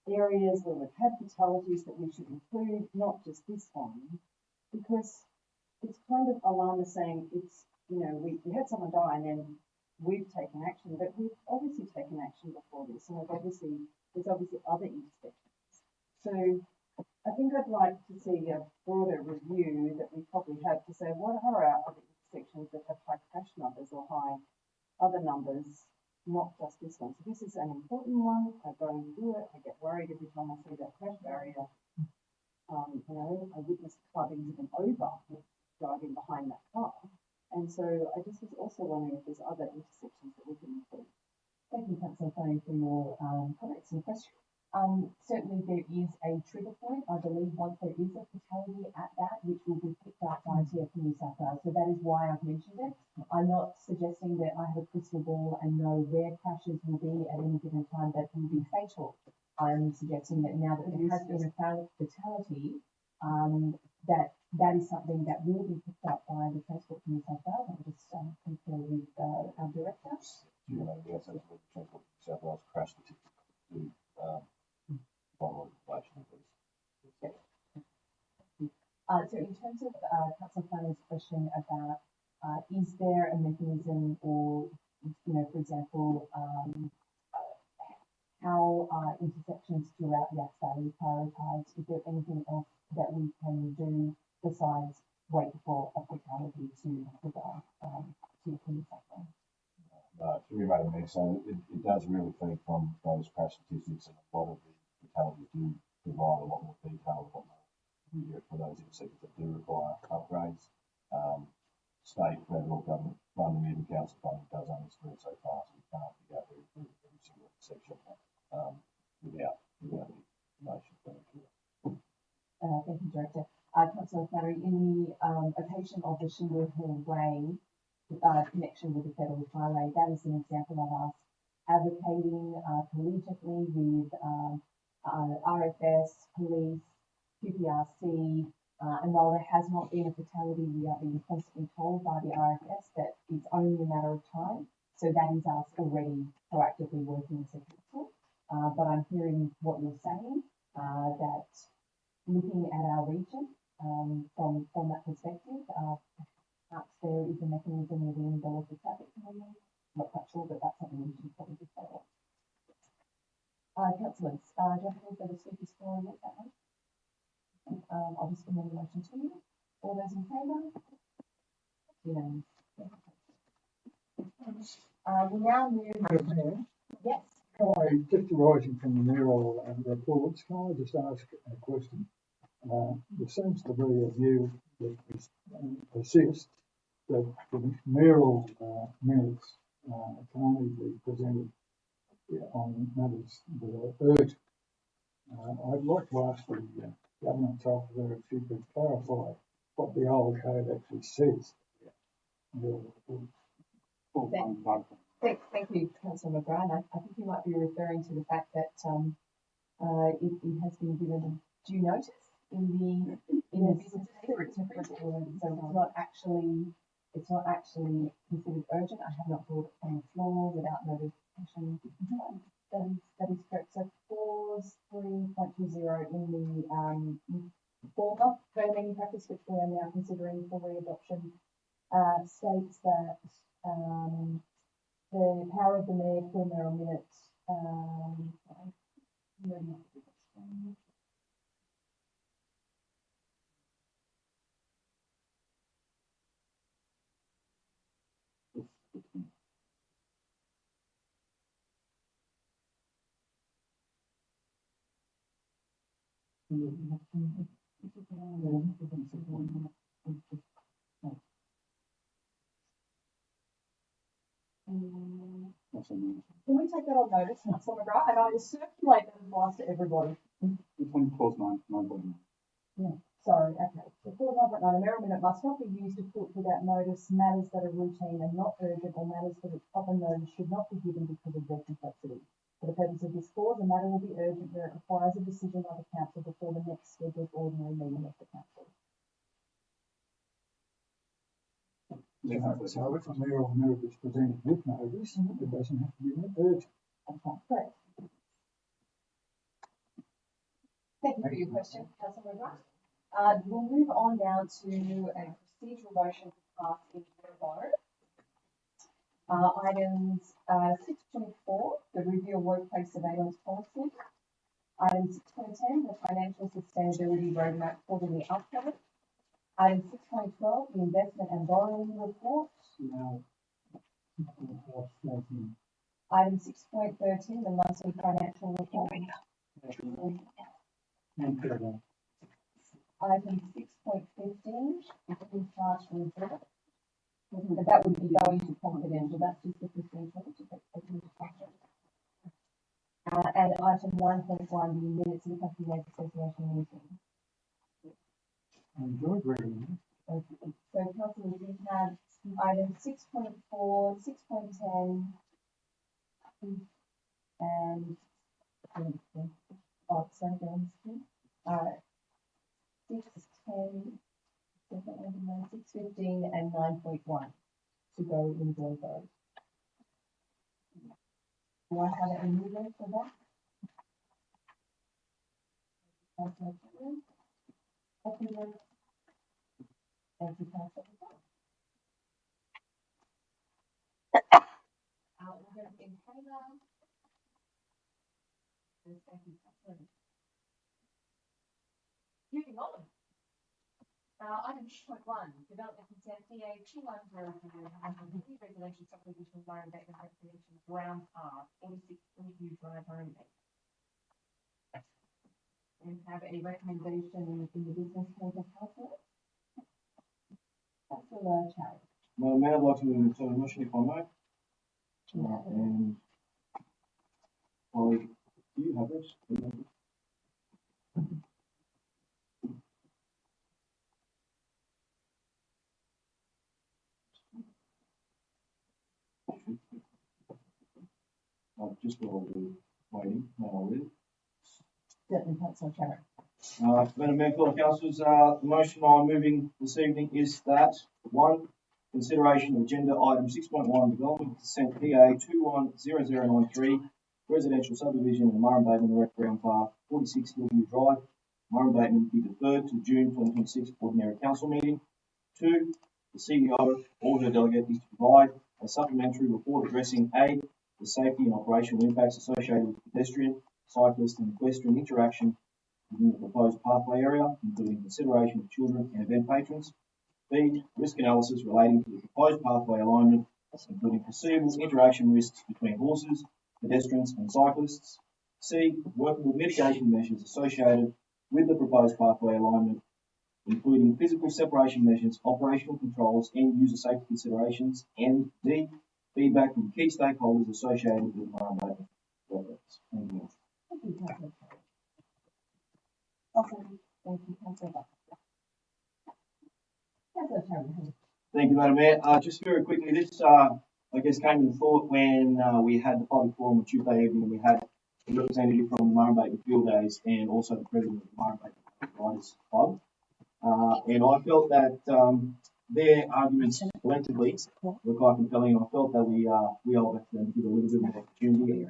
areas where we've had fatalities that we should include, not just this one? Because it's kind of alarmist saying it's, we had someone die and then we've taken action, but we've obviously taken action before this, and there's obviously other intersections. So I think I'd like to see a broader review that we probably have to say, what are our other intersections that have high crash numbers or high other numbers, not just this one. So this is an important one. I go and do it. I get worried every time I see that crash barrier. I witnessed a car being driven over driving behind that car. And so I just was also wondering if there's other intersections that we can include. Thank you, Councillor Fanny, for your comments and questions. Certainly there is a trigger point, I believe, once there is a fatality at that, which will be picked up by TF New South Wales. So that is why I've mentioned it. I'm not suggesting that I have a crystal ball and know where crashes will be at any given time that will be fatal. I'm suggesting that now that there has been a fatality, that is something that will be picked up by the Transport for New South Wales. I'll just confer with our director. Do you know the answer to the Transport for New South Wales crash statistics to follow inflation, please? So in terms of Councillor Flanner's question about is there a mechanism or, for example, how intersections throughout Yass Valley prioritised? Is there anything else that we can do besides wait for a fatality to provide to New South Wales? Through your Madam Mayor, so it does really feed from those crash statistics, and a lot of the fatalities do provide a lot more detail on for those intersections that do require upgrades. State, federal government funding, even council funding does only spread so far, so we can't be out there with every single intersection without the information. Thank you, Director. Councillor Flannery, in the occasion of the Shingle Hill Way connection with the Federal Highway, that is an example of us advocating collegiately with RFS, police, QPRC, and while there has not been a fatality, we are being constantly told by the RFS that it's only a matter of time. So that is us already proactively working as a council. But I'm hearing what you're saying, that looking at our region from that perspective, perhaps there is a mechanism within Councillors, do I have any further speakers for that one? I'll just amend the motion to you. All those in favour? Unanimous. We now move. Madam Mayor, Yes. can I, just arising from the mayoral reports, can I just ask a question? There seems to be a view that persists that the mayoral minutes can only be presented on matters that are urgent. I'd like to ask the governance officer if she could clarify what the old code actually says. Thank you, Councillor McGrath. I think you might be referring to the fact that it has been given due notice in the business for its so it's not actually considered urgent. I have not brought it from the floor without notification. That is correct. So clause 3.20 in the former code of meeting practice, which we are now considering for re-adoption, states that the power of the mayor to mayoral minutes. Can we take that on notice, Councillor McGrath? And I will circulate that advice to everybody. It's on clause 9.9. Yeah, sorry, okay. So clause 9.9, a mayoral minute must not be used to put without notice matters that are routine and not urgent, or matters for which proper notice should not be given because of their complexity. For the purpose of this clause, a matter will be urgent where it requires a decision by the council before the next scheduled ordinary meeting of the council. So if a mayoral minute is presented with notice, it doesn't have to be urgent. Okay, correct. Thank you for your question, Councillor McGrath. We'll move on now to a procedural motion to pass in verbo. Items 6.4, the review of workplace surveillance policy. Item 6.10, the financial sustainability roadmap quarterly update. Item 6.12, the investment and borrowing report. Item 6.13, the monthly financial report. Item 6.15, the in-class report. That would be going to confidential, that's just the procedure. And item 1.1, the minutes of the Country Mayor's Association meeting. I enjoyed reading them. Okay. So, councillors, we have item 6.4, 6.10, and 6.10, 6.15, and 9.1 to go in verbo. Do I have a mover for that? Thank you, Councillor. We're going to in favour. Thank you, Councillor. Moving on. Item 6.1, development consent DA 2100 residential subdivision Byron Bateman Recreation Ground Park, 46 Hillview Drive, Byron Bateman. And have a recommendation in the business case of council. Councillor Cherry. Madam Mayor, I'd like to move to a motion if I may. And colleague, do you have this? Just while we're waiting, may I read it? Certainly, Councillor Cherry. Madam Mayor, fellow councillors, the motion I'm moving this evening is that 1. Consideration of agenda item 6.1, development consent PA 210093, residential subdivision in Byron Bateman Rec Ground Park, 46 Hillview Drive, Byron Bateman, be deferred to June 2026 ordinary council meeting. 2. The CEO or her delegate is to provide a supplementary report addressing A. the safety and operational impacts associated with pedestrian cyclist and equestrian interaction within the proposed pathway area, including consideration of children and event patrons. B, risk analysis relating to the proposed pathway alignment, including foreseeable interaction risks between horses, pedestrians and cyclists. C, workable mitigation measures associated with the proposed pathway alignment, including physical separation measures, operational controls and user safety considerations. And D, feedback from key stakeholders associated with the Murray projects. Thank you. Thank you, Councillor. Awesome. Thank you, Councillor. Councillor Chairman. Thank you, Madam Mayor. Just very quickly, this I guess came to the thought when we had the public forum on Tuesday evening, and we had a representative from the Murray Field Days and also the president of the Murray Riders Club. And I felt that their arguments collectively were quite compelling, and I felt that we all have to give a little bit more opportunity.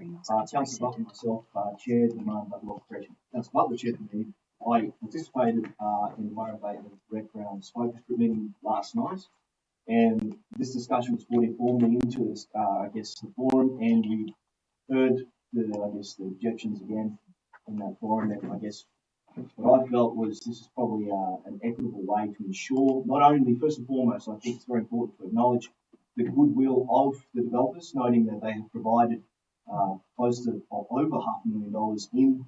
Councillor Butler and myself chaired the Murray Law Corporation. Councillor Butler chaired the meeting. I participated in the Murray Rec Grounds focus group meeting last night, and this discussion was brought informally into this, I guess, the forum, and we heard the objections again in that forum. And I guess what I felt was this is probably an equitable way to ensure not only, first and foremost, I think it's very important to acknowledge the goodwill of the developers, noting that they have provided close to over $500,000 in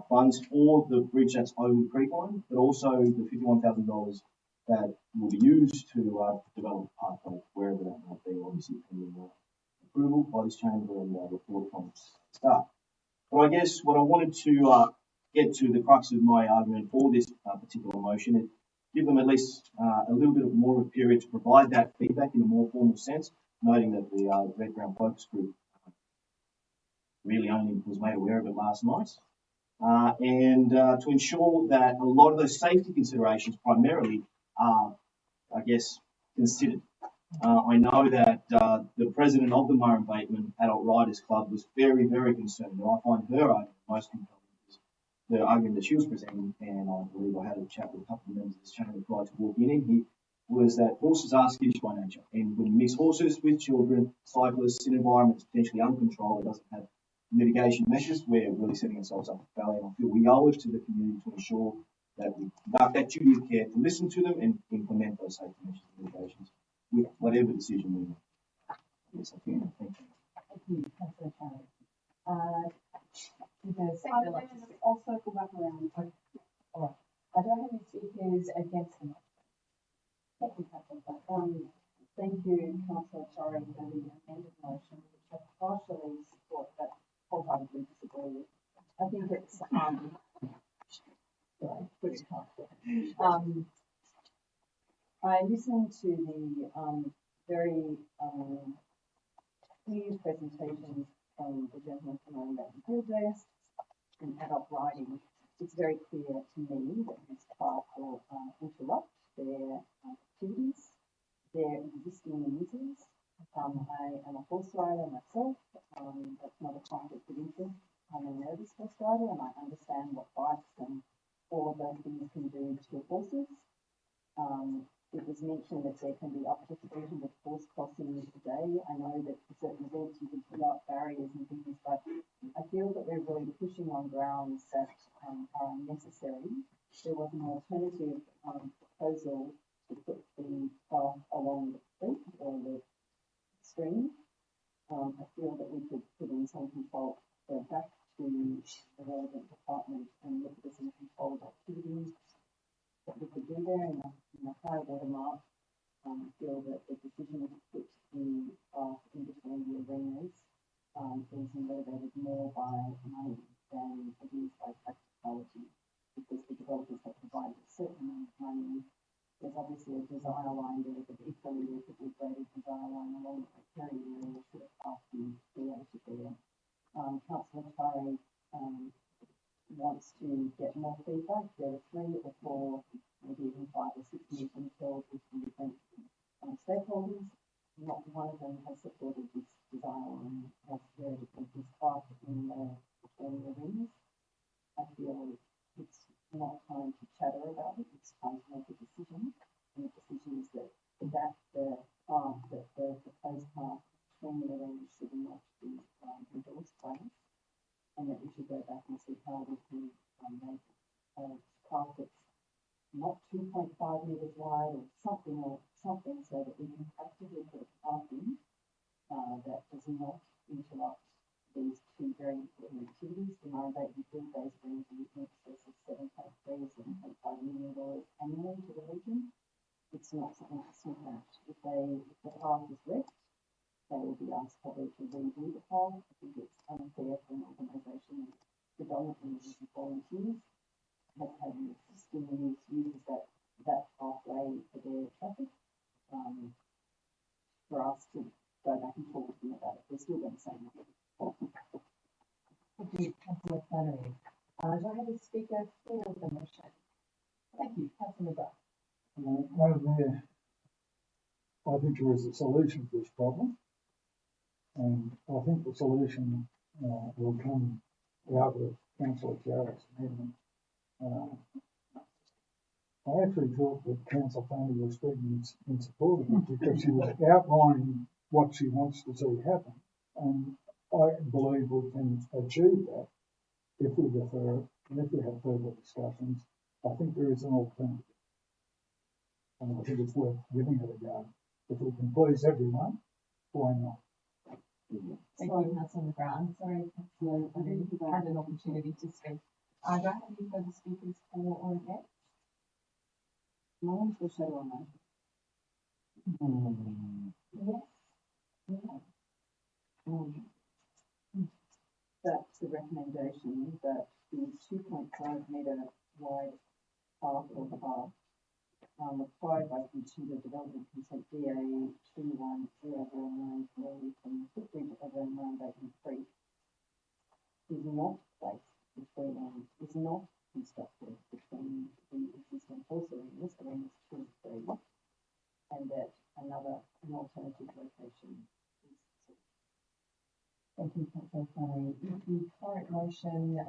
funds for the bridge that's over the creek line, but also the $51,000 that will be used to develop a pathway wherever that might be, obviously pending approval by this chamber and report from staff. But I guess what I wanted to get to the crux of my argument for this particular motion is give them at least a little bit more of a period to provide that feedback in a more formal sense, noting that the Red Ground Focus Group really only was made aware of it last night. And to ensure that a lot of those safety considerations primarily are, I guess, considered. I know that the president of the Murray Bateman Adult Riders Club was very, very concerned, and I find her argument most compelling because the argument that she was presenting, and I believe I had a chat with a couple of members of this channel prior to walking in here, was that horses are skittish by nature, and when you mix horses with children, cyclists in environments potentially uncontrolled, it doesn't have mitigation measures, we're really setting ourselves up for failure. And I feel we owe it to the community to ensure that we conduct that duty of care to listen to them and implement those safety measures and mitigations with whatever decision we make. Yes, I can. Thank you. Thank you, Councillor Chairman. I'll circle back around. All right. I don't have any speakers against the motion. Thank you, Councillor. Thank you, Councillor Shari, for the amended motion, which I partially support, but wholeheartedly disagree with. I think it's sorry, put it hard. I listened to the very clear presentations from the gentleman from Murray Field Days and adult riding. It's very clear to me that this path will interrupt their activities, their existing users. I am a horse rider myself. That's not a conflict of interest. I'm a nervous horse rider, and I understand what bikes and all of those things can do to horses. It was mentioned that there can be up to 300 horse crossings a day. I know that for certain events you can put up barriers and things, but I feel that we're really pushing on grounds that are unnecessary. There was an alternative proposal to put the path along the creek or the stream. I feel that we could put in some control, go back to the relevant department and look at some controlled activities that we could do there in a high water mark. I feel that the decision to put the path in between the arenas is motivated more by money than it is by practicality, because the developers have provided a certain amount of money. There's obviously a desire line there, but equally there's a graded desire line along the riparian area should a path be created there. Councillor Tari wants to get more feedback. There are 3 or 4, maybe even 5 or 6 meetings held with different stakeholders. Not one of them has supported this desire line as there is this path in between the rings. I feel it's not time to chatter about it, it's time to make a decision. And the decision is that the path, that the proposed path between the rings should not be endorsed by us, and that we should go back and see how we can make a path that's not 2.5 metres wide or something so that we can actively put a path in that does not interrupt these two very important activities. The mine abatement field base brings in excess of $7.3 million annually to the region. It's not something to sniff at. If the path is wrecked, they will be asked probably to redo the path. I think it's unfair for an organisation predominantly using volunteers that have existing use uses that pathway for their traffic. For us to go back and talk to them about it, they're still going to say nothing. Thank you, Councillor Flannery. Do I have a speaker for the motion? Thank you, Councillor McGrath. Madam Mayor, I think there is a solution to this problem, and I think the solution will come out of Councillor Jarrett's amendment. I actually thought that Councillor Flannery was speaking in support of it because she was outlining what she wants to see happen, and I believe we can achieve that if we defer it and if we have further discussions. I think there is an alternative, and I think it's worth giving it a go. If we can please everyone, why not? Thank you, Councillor McGrath. Sorry, Councillor, I didn't had an opportunity to speak. Do I have any further speakers for or against? No one's for shadow on that. Yes. That's the recommendation that the 2.5 metre wide path or path required by Consumer Development Consent DA 210093 from Footbridge over Mine Abatement Creek is not placed between, is not constructed between the existing horse arenas 2 and 3, and that an alternative location is sought. Thank you, Councillor Flannery. If the current motion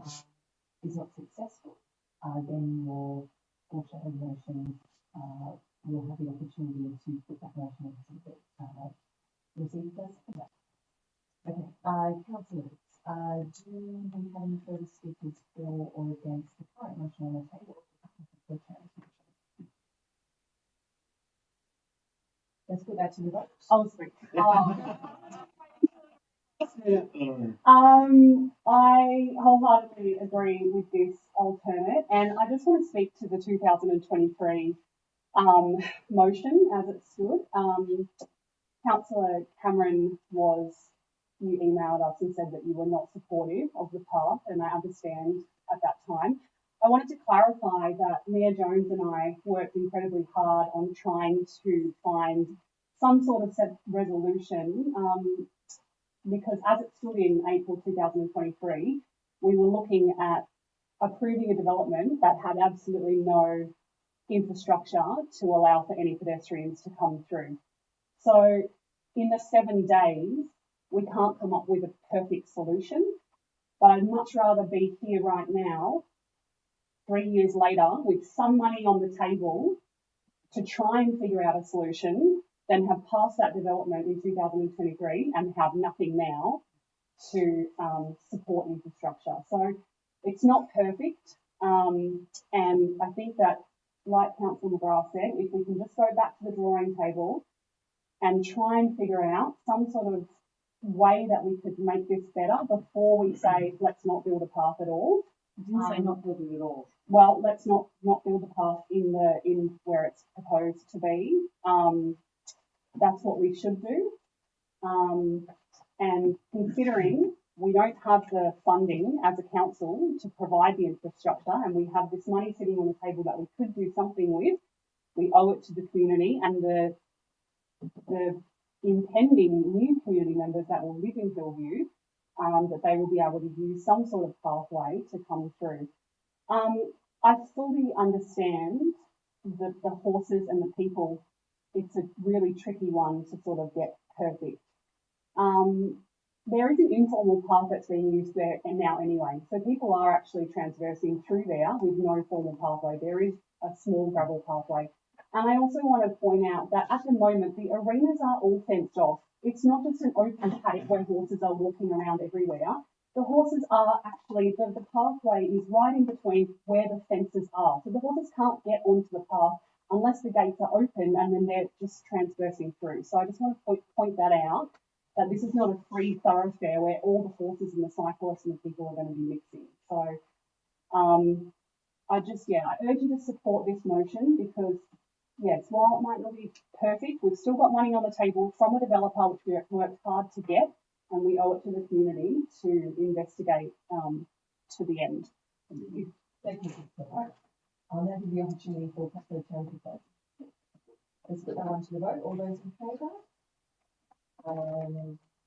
is not successful, then your shadow motion will have the opportunity to put that motion into receive first. Okay, councillors, do we have any further speakers for or against the current motion on the table? Let's put that to the vote. Oh, sorry. I wholeheartedly agree with this alternate, and I just want to speak to the 2023 motion as it stood. Councillor Cameron you emailed us and said that you were not supportive of the path, and I understand at that time. I wanted to clarify that Mayor Jones and I worked incredibly hard on trying to find some sort of resolution, because as it stood in April 2023, we were looking at approving a development that had absolutely no infrastructure to allow for any pedestrians to come through. So in the 7 days, we can't come up with a perfect solution, but I'd much rather be here right now, 3 years later, with some money on the table to try and figure out a solution than have passed that development in 2023 and have nothing now to support infrastructure. So it's not perfect, and I think that, like Councillor McGrath said, if we can just go back to the drawing table and try and figure out some sort of way that we could make this better before we say, let's not build a path at all. You didn't say not building at all. Well, let's not build a path in where it's proposed to be. That's what we should do. And considering we don't have the funding as a council to provide the infrastructure, and we have this money sitting on the table that we could do something with, we owe it to the community and the impending new community members that will live in Hillview, that they will be able to use some sort of pathway to come through. I fully understand the horses and the people. It's a really tricky one to sort of get perfect. There is an informal path that's being used there now anyway. So people are actually transversing through there with no formal pathway. There is a small gravel pathway. And I also want to point out that at the moment, the arenas are all fenced off. It's not just an open paddock where horses are walking around everywhere. the horses are actually, the pathway is right in between where the fences are. So the horses can't get onto the path unless the gates are open and then they're just transversing through. So I just want to point that out, that this is not a free thoroughfare where all the horses and the cyclists and the people are going to be mixing. So I urge you to support this motion because, yes, while it might not be perfect, we've still got money on the table from a developer which we have worked hard to get, and we owe it to the community to investigate to the end. Thank you. I'll now give the opportunity for Councillor Cherry to vote. Let's put that one to the vote. All those in favour?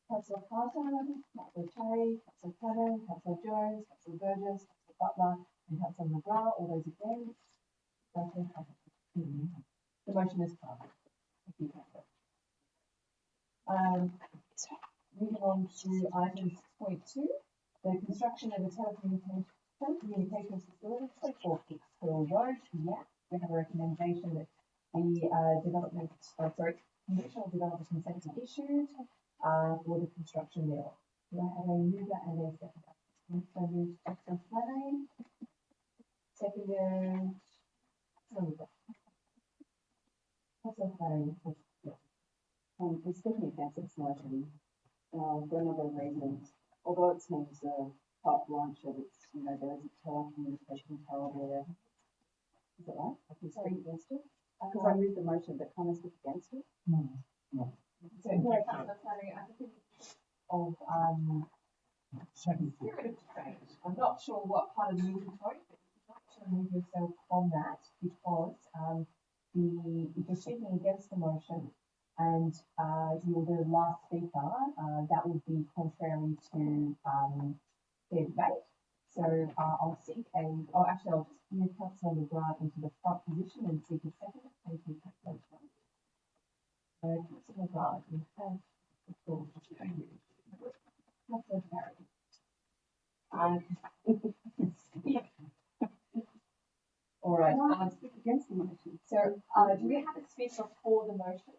Councillor Carter, Councillor Cherry, Councillor Cannon, Councillor Jones, Councillor Burgess, Councillor Butler, and Councillor McGrath. All those against? The motion is passed. Thank you, Councillor. Moving on to item 6.2, the construction of a telecommunications facility, 24 Hill Road. Yeah, we have a recommendation that the conditional development consent be issued for the construction thereof. Do I have a mover and a seconder? So moved, Councillor Flanagan. Seconded, Councillor Flanagan. I'm speaking against this motion for a number of reasons. Although it seems carte blanche that it's, there is a telecommunication tower there. Is that right? I can speak against it? Because I moved the motion, but can I speak against it? No. So, Councillor Flanagan, I think of Second. spirit of debate. I'm not sure what part of the movement vote, but you'd like to remove yourself from that because if you're speaking against the motion and you're the last speaker, that would be contrary to their debate. So I'll seek I'll just move Councillor McGrath into the front position and seek a second. Thank you, Councillor McGrath. Councillor McGrath, you have the floor. Councillor Barry. All right. Speak against the motion. So, do we have a speaker for the motion?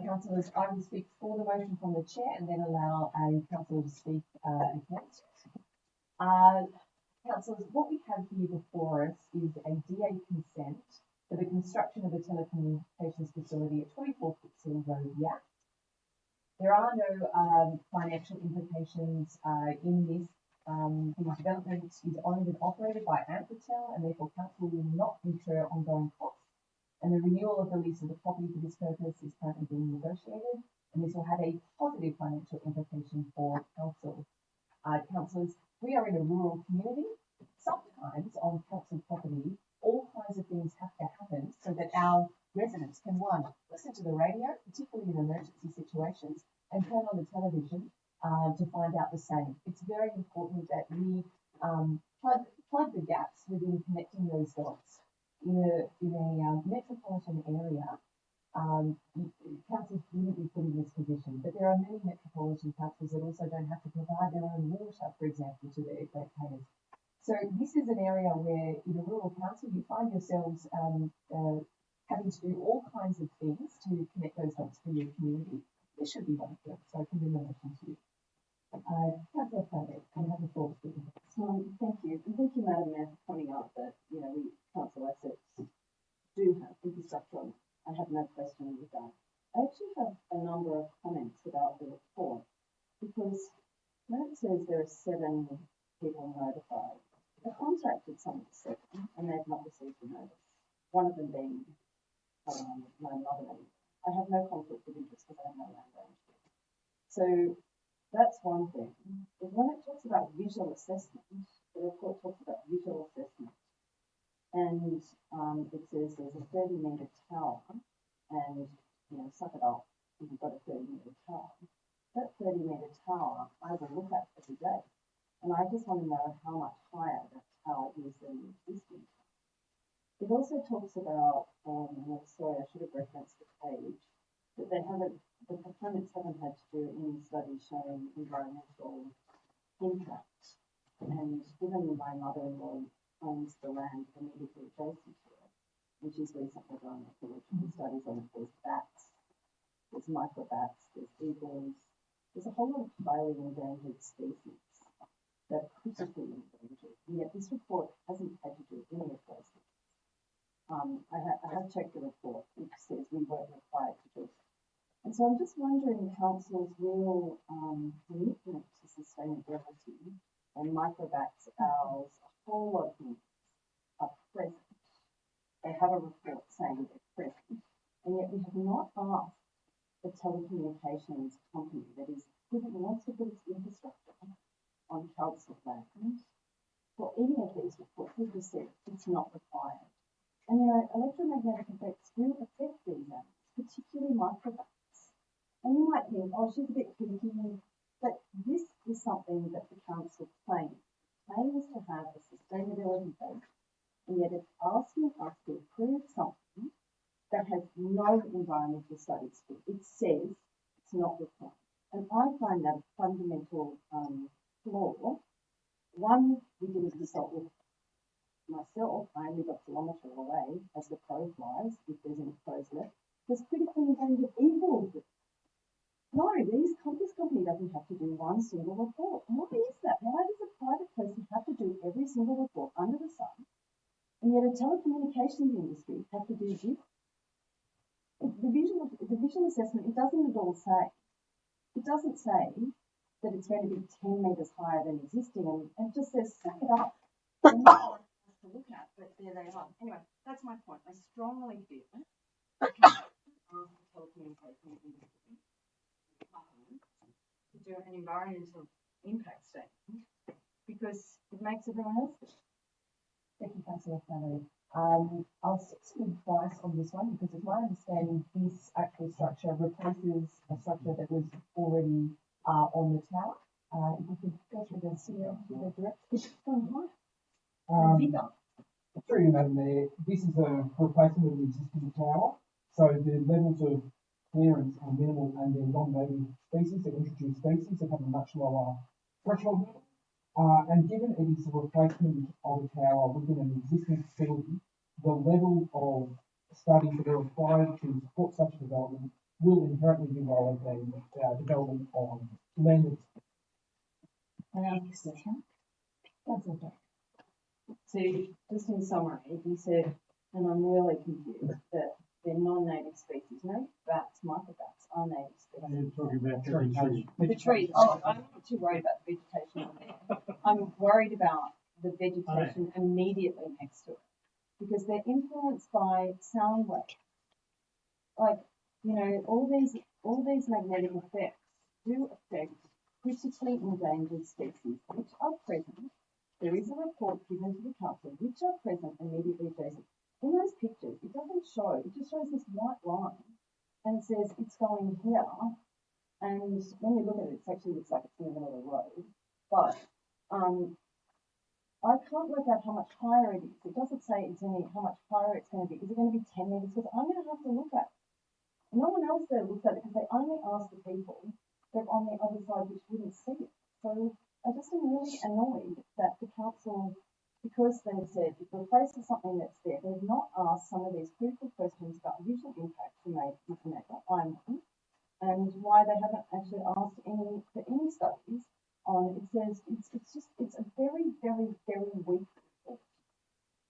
Councillors, I will speak for the motion from the chair and then allow a councillor to speak against it. Councillors, what we have here before us is a DA consent for the construction of a telecommunications facility at 24 Hill Road, yeah. There are no financial implications in this. The development is owned and operated by Amplitel, and therefore council will not incur ongoing costs. And the renewal of the lease of the property for this purpose is currently being negotiated, and this will have a positive financial implication for council. Councillors, we are in a rural community. Sometimes on council property, all kinds of things have to happen so that our residents can, one, listen to the radio, particularly in emergency situations, and turn on the television to find out the same. It's very important that we plug the gaps within connecting those dots. In a metropolitan area, councils wouldn't be put in this position, but there are many metropolitan councils that also don't have to provide their own water, for example, to their ratepayers. So this is an area where, in a rural council, you find yourselves having to do all kinds of things to connect those dots for your community. This should be one of them, so I commend the motion to you. Councillor Flanagan, you have the floor. Thank you. And thank you, Madam Mayor, for pointing out that, we council assets do have infrastructure. I have no question with that. I actually have a number of comments about the report because when it says there are 7 people notified, I contacted some of the 7 and they've not received a notice. One of them being my mother. I have no conflict of interest because I have no land ownership. So that's one thing. But when it talks about visual assessment, the report talks about visual assessment. And it says there's a 30-metre tower, and suck it up if you've got a 30-metre tower. That 30-metre tower I will look at every day, and I just want to know how much higher that tower is than the existing tower. It also talks about, sorry, I should have referenced the page, that the proponents haven't had to do any study showing environmental impact. And given my mother-in-law owns the land immediately adjacent to it, and she's recently done ecological studies on it, there's bats, there's microbats, there's eagles, there's a whole lot of highly endangered species that are critically endangered, and yet this report hasn't had to do any of those things. I have checked the report, which says we weren't required to do it. And so I'm just wondering council's real commitment to sustainability and microbats, owls, a whole lot of things are present. They have a report saying they're present, and yet we have not asked the telecommunications company that wants to put its infrastructure on council land for any of these reports. We've just said it's not required. And electromagnetic effects do affect these animals, particularly microbats. And you might think, oh, she's a bit picky, but this is something that the council claims to have a sustainability base, and yet it's asking us to approve something that has no environmental studies to it. It says it's not required. And I find that a fundamental flaw. One, we didn't consult with myself. I live a kilometre away, as the crow flies, if there's any crows left. There's critically endangered eagles. No, this company doesn't have to do one single report. Why is that? Why does a private person have to do every single report under the sun, and yet a telecommunications industry have to do this? The visual assessment, it doesn't at all say. It doesn't say that it's going to be 10 metres higher than existing, and it just says, suck it up. And not hard to look at, but there they are. Anyway, that's my point. I strongly feel that the telecommunications industry to do an environmental impact statement because it makes everyone else do it. Thank you, Councillor Flannery. I'll stick to advice on this one because, as my understanding, this actual structure replaces a structure that was already on the tower. If we could go through the CEO, the director, it's going high. Bigger. Through you, Madam Mayor, this is a replacement of the existing tower, so the levels of clearance are minimal and they're non-native species, they're introduced species that have a much lower threshold. And given it is a replacement of a tower within an existing facility, the level of studies that are required to support such a development will inherently be lower than development on land. That's okay. So, just in summary, he said, and I'm really confused, that they're non-native species. No, bats, microbats are native species. You're talking about trees. The trees. Oh, I'm not too worried about the vegetation on there. I'm worried about the vegetation immediately next to it because they're influenced by sound waves. Like, all these magnetic effects do affect critically endangered species which are present. There is a report given to the council which are present immediately adjacent. In those pictures, it doesn't show, it just shows this white line and it says it's going here. And when you look at it, it actually looks like it's in the middle of the road. But I can't work out how much higher it is. It doesn't say how much higher it's going to be. Is it going to be 10 metres? Because I'm going to have to look at it. No one else there looks at it because they only ask the people that are on the other side which wouldn't see it. So I just am really annoyed that the council, because they've said it replaces something that's there, they've not asked some of these critical questions about visual impact to make I'm one, and why they haven't actually asked for any studies on. It says it's a very, very, very weak report.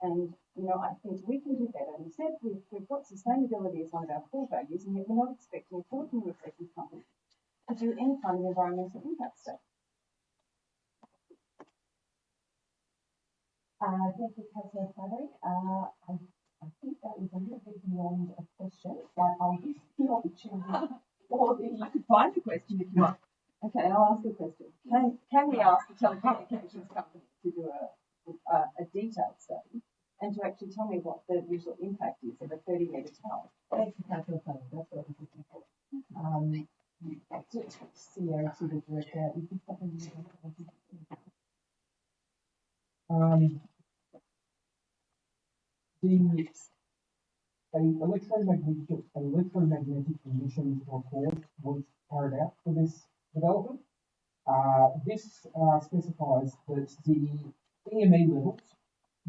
And I think we can do better. And said we've got sustainability as one of our core values, and yet we're not expecting a telecommunications company to do any kind of environmental impact study. Thank you, Councillor Flannery. I think that was a little bit beyond a question, but I'll give the opportunity for You could find a question if you want. Okay, I'll ask a question. Can we ask the telecommunications company to do a detailed study and to actually tell me what the visual impact is of a 30-metre tower? Thank you, Councillor Flannery. That's what I was looking for. CEO to the director, is this something you want to do? Electromagnetic emissions report was carried out for this development. This specifies that the EME levels,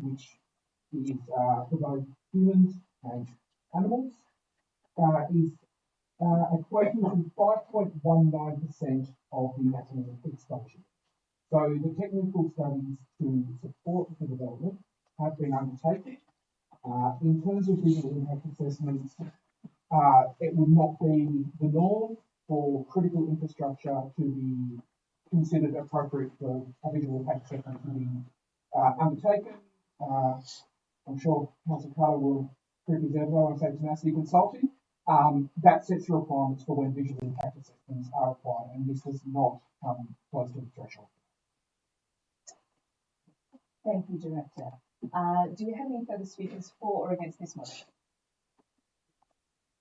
which is for both humans and animals, is equating to 5.19% of the maximum exposure. So the technical studies to support the development have been undertaken. In terms of visual impact assessments, it would not be the norm for critical infrastructure to be considered appropriate for a visual impact assessment to be undertaken. I'm sure Councillor Carter will prove his evidence when I say tenacity consulting. That sets the requirements for when visual impact assessments are required, and this does not come close to the threshold. Thank you, Director. Do we have any further speakers for or against this motion?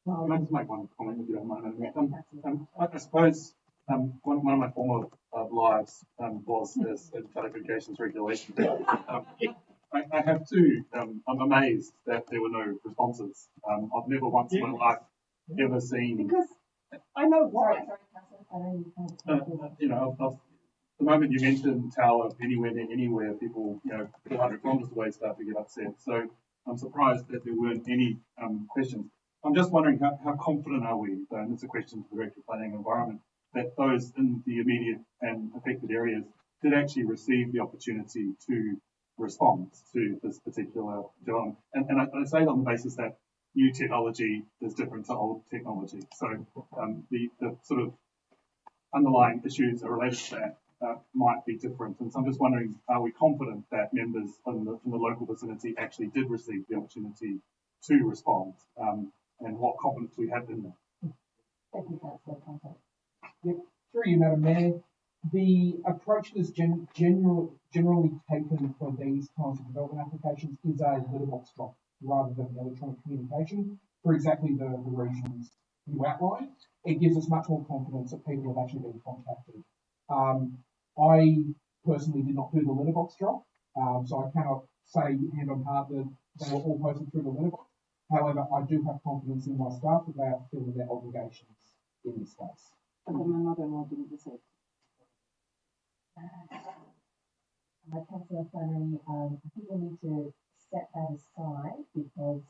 Can I just make one comment, if you don't mind? I suppose one of my former lives was as in telecommunications regulation. I have to. I'm amazed that there were no responses. I've never once in my life ever seen. Because I know why. Sorry, Councillor. You know, the moment you mention tower anywhere near anywhere, people, 400 kilometres away start to get upset. So I'm surprised that there weren't any questions. I'm just wondering how confident are we, and it's a question to the Director of Planning and Environment, that those in the immediate and affected areas did actually receive the opportunity to respond to this particular development. And I say it on the basis that new technology is different to old technology. So the sort of underlying issues that are related to that might be different. And so I'm just wondering, are we confident that members from the local vicinity actually did receive the opportunity to respond? And what confidence we have in that? Thank you, Councillor. Yep. Through you, Madam Mayor, the approach that's generally taken for these kinds of development applications is a letterbox drop rather than electronic communication for exactly the reasons you outlined. It gives us much more confidence that people have actually been contacted. I personally did not do the letterbox drop, so I cannot say hand on heart that they were all posted through the letterbox. However, I do have confidence in my staff that they are fulfilling their obligations in this case. And then my mother-in-law didn't receive. Councillor Flannery, I think we need to set that aside because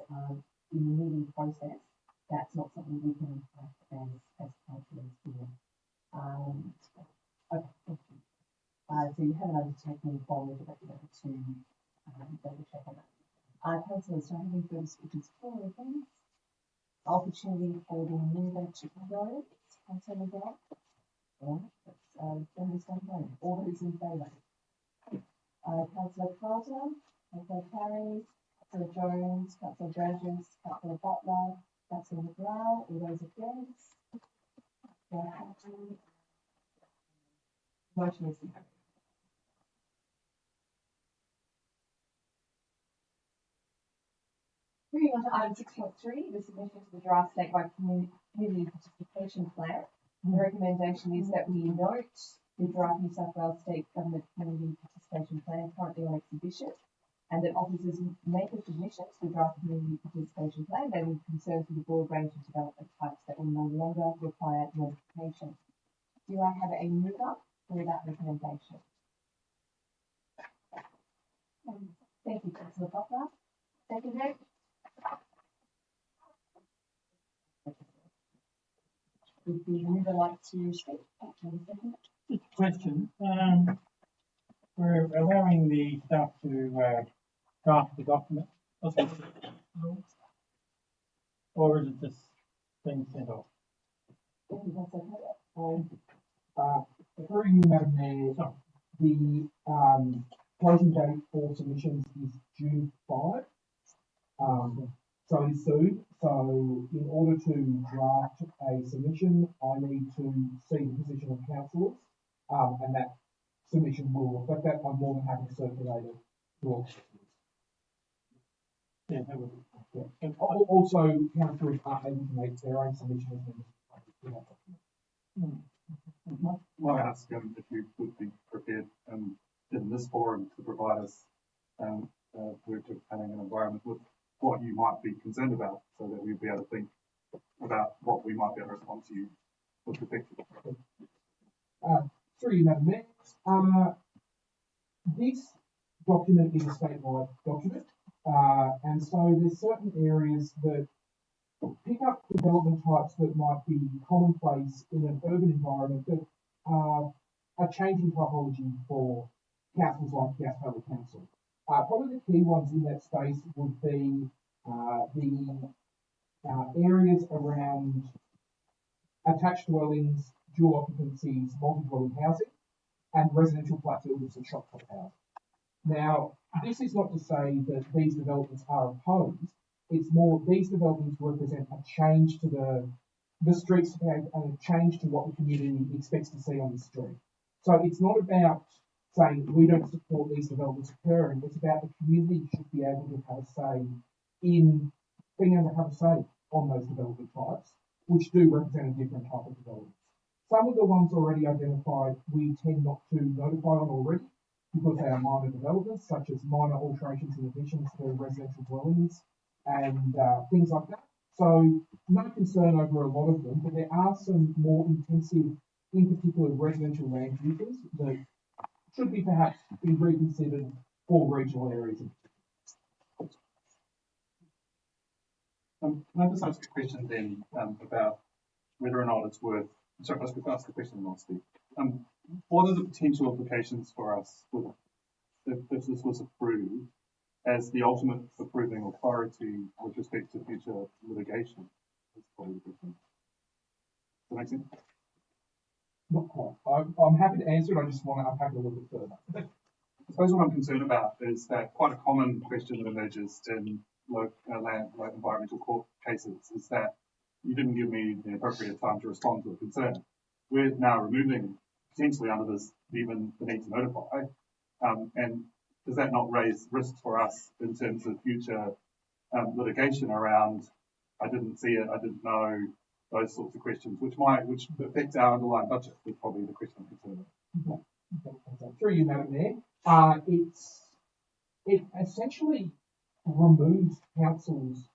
in the meeting process, that's not something we can impact as councillors here. Okay, thank you. So you haven't undertaken the following director to double check on that. Councillors, do I have any further speakers for or against? Opportunity for the mover to vote. Councillor McGrath? All right, let's vote. All those in favour? Councillor Carter, Councillor Carey, Councillor Jones, Councillor Burgess, Councillor Butler, Councillor McGrath, all those against? Motion is carried. Moving on to item 6.3, the submission to the draft statewide community participation plan. The recommendation is that we note the draft New South Wales State Government Community Participation Plan currently on exhibition, and that officers make a submission to the draft Community Participation Plan that is concerned with a broad range of development types that will no longer require notification. Do I have a mover for that recommendation? Thank you, Councillor Butler. Seconded. Would the mover like to speak? Just a question. We're allowing the staff to draft the document, or is it just being sent off? Through you, Madam Mayor, the closing date for submissions is June 5. So it's soon. So in order to draft a submission, I need to see the position of councillors, and that submission will reflect that. I'm more than happy to circulate it to all. Yeah, that would be. Yeah. Also, councillors are able to make their own submissions. Might I ask if you would be prepared in this forum to provide us, Director of Planning and Environment, with what you might be concerned about, so that we'd be able to think about what we might be able to respond to you with effective. Through you, Madam Mayor. This document is a statewide document, and so there's certain areas that pick up development types that might be commonplace in an urban environment that are a changing typology for councils like Gas Public Council. Probably the key ones in that space would be the areas around attached dwellings, dual occupancies, multi-dwelling housing, and residential flat buildings and shop top housing. Now, this is not to say that these developments are opposed. It's more these developments represent a change to the streetscape and a change to what the community expects to see on the street. So it's not about saying we don't support these developments occurring. It's about the community should be able to have a say in being able to have a say on those development types, which do represent a different type of development. Some of the ones already identified, we tend not to notify on already because they are minor developments, such as minor alterations and additions to residential dwellings and things like that. So no concern over a lot of them, but there are some more intensive, in particular residential land uses that should be perhaps be reconsidered for regional areas. Can I just ask a question then about whether or not it's worth, sorry, I was ask the question last week. What are the potential implications for us if this was approved as the ultimate approving authority with respect to future litigation? That's probably the question. Does that make sense? Not quite. I'm happy to answer it. I just want to unpack it a little bit further. I suppose what I'm concerned about is that quite a common question that emerges in low environmental court cases is that you didn't give me the appropriate time to respond to a concern. We're now removing potentially under this even the need to notify. And does that not raise risks for us in terms of future litigation around I didn't see it, I didn't know, those sorts of questions, which affect our underlying budget is probably the question I'm concerned about. Okay. Through you, Madam Mayor. It essentially removes council's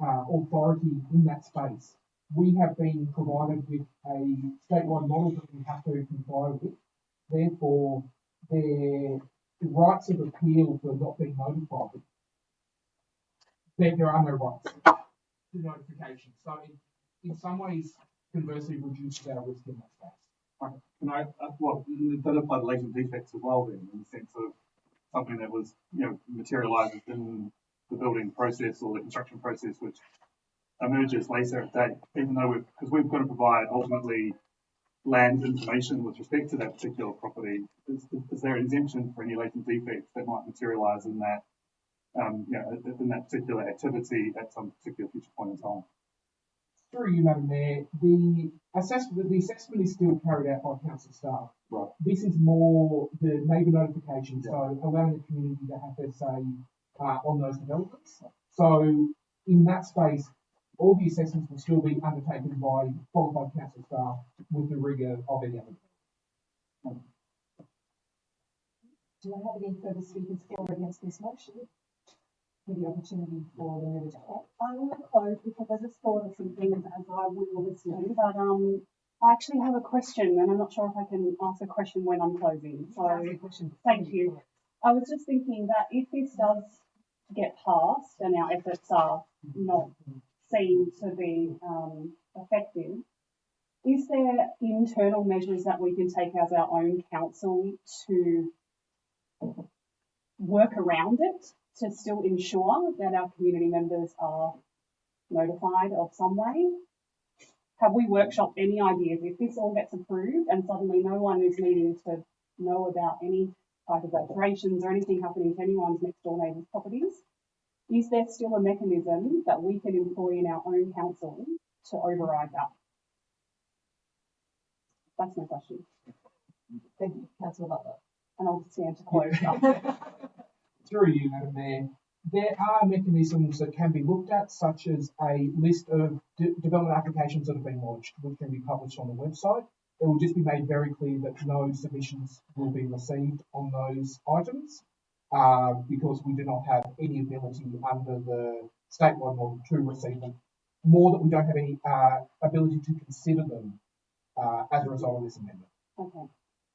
authority in that space. We have been provided with a statewide model that we have to comply with. Therefore, their rights of appeal for not being notified, there are no rights to notification. So in some ways, conversely, reduces our risk in that space. Okay. Can I, that apply to latent defects as well then, in the sense of something that was, materializes in the building process or the construction process, which emerges later at date, even though because we've got to provide ultimately land information with respect to that particular property. Is there an exemption for any latent defects that might materialize in that, in that particular activity at some particular future point in time? Through you, Madam Mayor, the assessment is still carried out by council staff. Right. This is more the neighbour notification, so allowing the community to have their say on those developments. So in that space, all the assessments will still be undertaken by qualified council staff with the rigour of any other. Do I have any further speakers for or against this motion? Give the opportunity for the member to add. I will close because I just thought of some things as I was listening, but I actually have a question and I'm not sure if I can ask a question when I'm closing. So thank you. I was just thinking that if this does get passed and our efforts are not seen to be effective, is there internal measures that we can take as our own council to work around it to still ensure that our community members are notified of some way? Have we workshopped any ideas? If this all gets approved and suddenly no one is needing to know about any type of alterations or anything happening to anyone's next door neighbour's properties, is there still a mechanism that we can employ in our own council to override that? That's my question. Thank you, Councillor Butler. And I'll stand to close. Through you, Madam Mayor, there are mechanisms that can be looked at, such as a list of development applications that have been lodged, which can be published on the website. It will just be made very clear that no submissions will be received on those items, because we do not have any ability under the statewide model to receive them. More that we don't have any ability to consider them as a result of this amendment. Okay.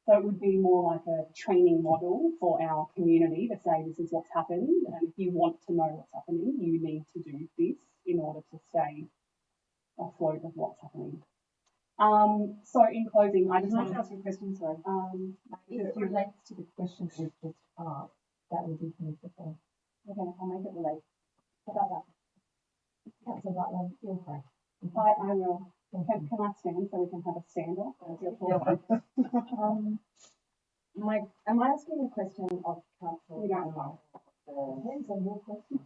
So it would be more like a training model for our community to say this is what's happened, and if you want to know what's happening, you need to do this in order to stay afloat of what's happening. So in closing, I just Can I want to ask you a question, sorry? if If it relates to the question we've just asked, that would be permissible. okay, I'll make it relate. How about that? Councillor Butler, feel free. I will. Can I stand so we can have a stand off as you're talking? Am I asking a question of council? You don't know. Depends on your question.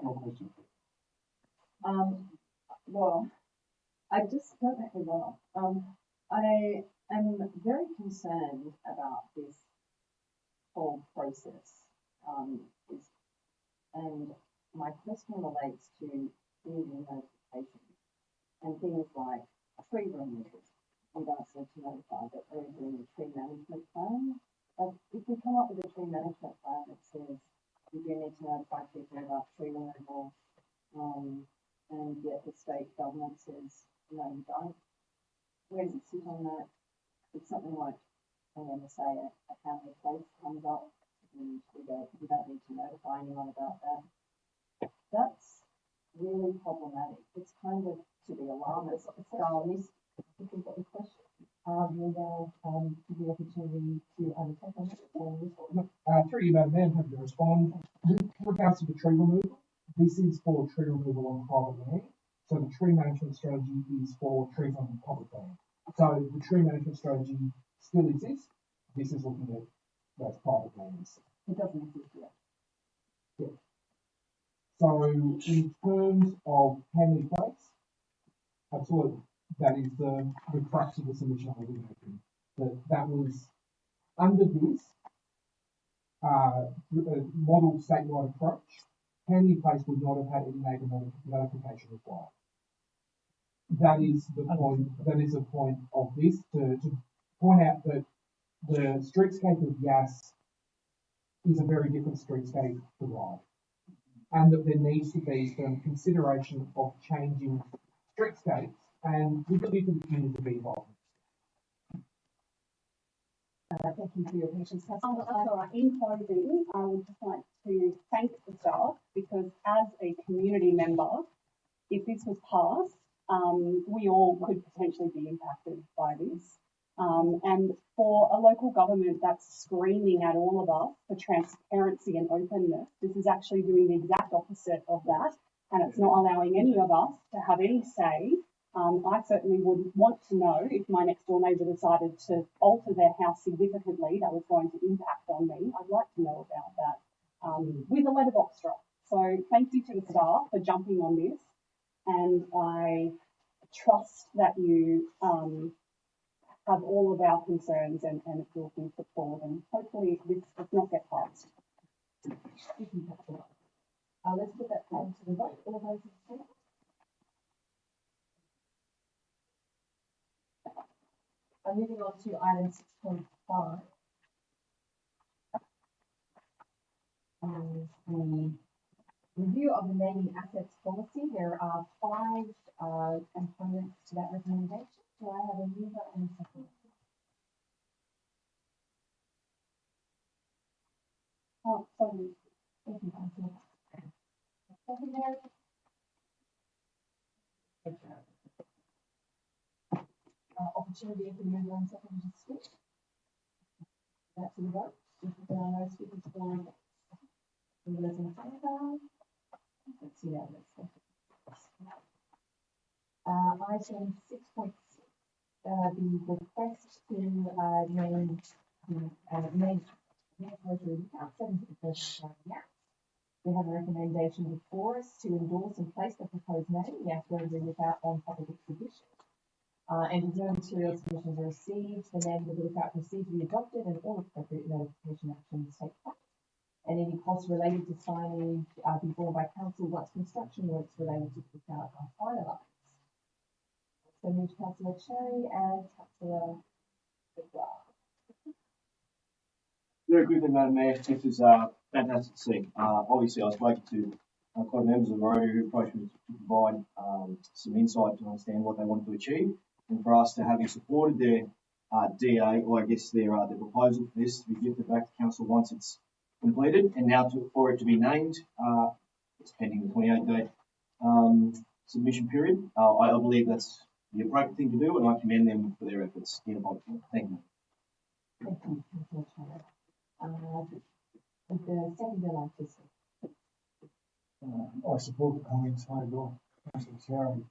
Your question. Well, I just don't know well. I am very concerned about this whole process. And my question relates to community notification and things like tree removals. We don't need to notify that we're doing a tree management plan. If we come up with a tree management plan that says we do need to notify people about tree removal, and yet the state government says, no, you don't, where does it sit on that? It's something like, I'm going to say a family place comes up and we don't need to notify anyone about that. That's really problematic. It's kind of to be alarmist. Looking for the question. We'll now give you the opportunity to undertake on this. Through you, Madam Mayor, I'm happy to respond. With regards to the tree removal, this is for tree removal on private land. So the tree management strategy is for trees on public land. So the tree management strategy still exists. This is looking at those private lands. It doesn't exist yet. Yeah. So in terms of Hanley Place, absolutely. That is the crux of the submission I was making. That was under this model statewide approach, Hanley Place would not have had any neighbour notification required. That is the point. That is the point of this to point out that the streetscape of Yass is a very different streetscape to Ryde, and that there needs to be some consideration of changing streetscapes and the ability for the community to be involved. Thank you for your patience. That's all right. In closing, I would just like to thank the staff because as a community member, if this was passed, we all could potentially be impacted by this. And for a local government that's screaming at all of us for transparency and openness, this is actually doing the exact opposite of that. And it's not allowing any of us to have any say. I certainly would want to know if my next door neighbour decided to alter their house significantly, that was going to impact on me. I'd like to know about that with a letterbox drop. So thank you to the staff for jumping on this. And I trust that you have all of our concerns and it will be put forward. And hopefully this does not get passed. Let's put that to the vote. All those in favour? Moving on to item 6.5. The review of the naming assets policy. There are 5 components to that recommendation. Do I have a mover and a second? Oh, sorry. Thank you, Councillor. Opportunity for mover and second to speak. That's the vote. If there are no speakers for all those in favour, that's unanimous. Item 6.6, the request to name account 71st Yass. We have a recommendation before us to endorse and place the proposed name, Yass Rotary Lookout, on public exhibition. And as no material submissions are received, the name of the lookout proceeds to be adopted and all appropriate notification actions take place. And any costs related to signage be borne by council once construction works related to the lookout are finalised. So move to Councillor Cherry and Councillor McGrath. Very quickly, Madam Mayor, this is fantastic to see. Obviously, I've spoken to quite members of the Rotary who approached me to provide some insight to understand what they wanted to achieve, and for us to having supported their DA, or I guess their proposal for this to be gifted back to council once it's completed, and now for it to be named, it's pending the 28th day submission period. I believe that's the appropriate thing to do, and I commend them for their efforts in apology. Thank you. Thank you, Councillor Chair. Would the seconder like to speak? I support the comments made by Councillor Sherry.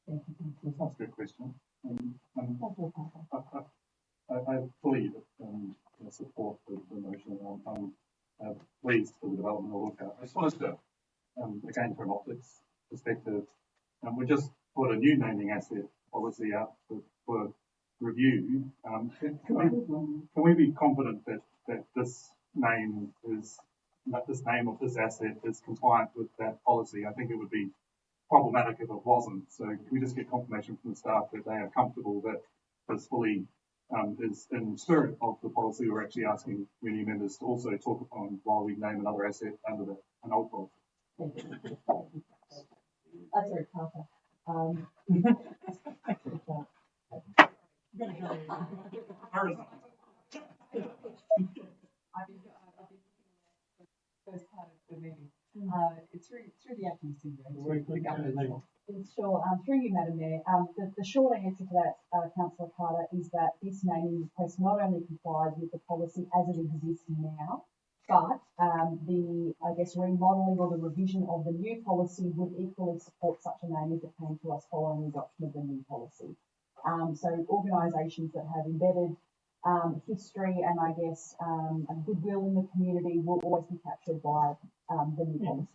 Thank you, Councillor. That's a good question. Councillor Parker. I fully support the motion. I'm pleased for the development of Lookout. I just wanted to, again, from an optics perspective, we just put a new naming asset policy out for review. Can we be confident that this name of this asset is compliant with that policy? I think it would be problematic if it wasn't. So can we just get confirmation from the staff that they are comfortable that this fully is in spirit of the policy we're actually asking community members to also talk upon while we name another asset under an old policy? Thank you. Sorry, Parker. First part of the meeting. Through the acting syndrome. Sure. Through you, Madam Mayor. The short answer to that, Councillor Carter, is that this naming request not only complies with the policy as it exists now, but the remodelling or the revision of the new policy would equally support such a name if it came to us following the adoption of the new policy. So organisations that have embedded history and a goodwill in the community will always be captured by the new policy.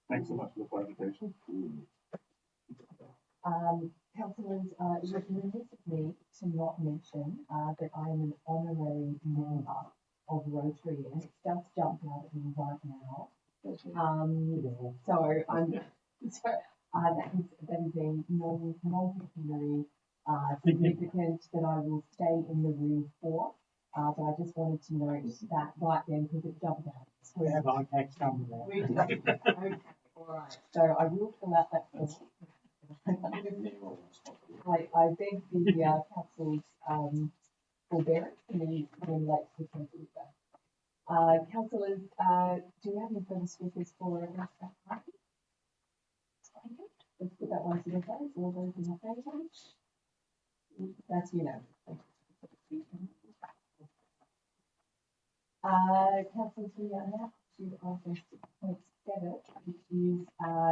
Thanks so much for the clarification. Councillors, it was remiss of me to not mention that I am an honorary member of Rotary, and it's just jumped out at me right now. That is a non-pecuniary significant that I will stay in the room for. But I just wanted to note that right then because it jumped out. We have IPAC come there. We do. Okay, all right. So I will fill out that form. I beg the council's forbearance and then late to complete that. Councillors, do you have any further speakers for that party? Let's put that one to the vote. All those in favour? That's unanimous. Councillors, we are now to item 6.7, which is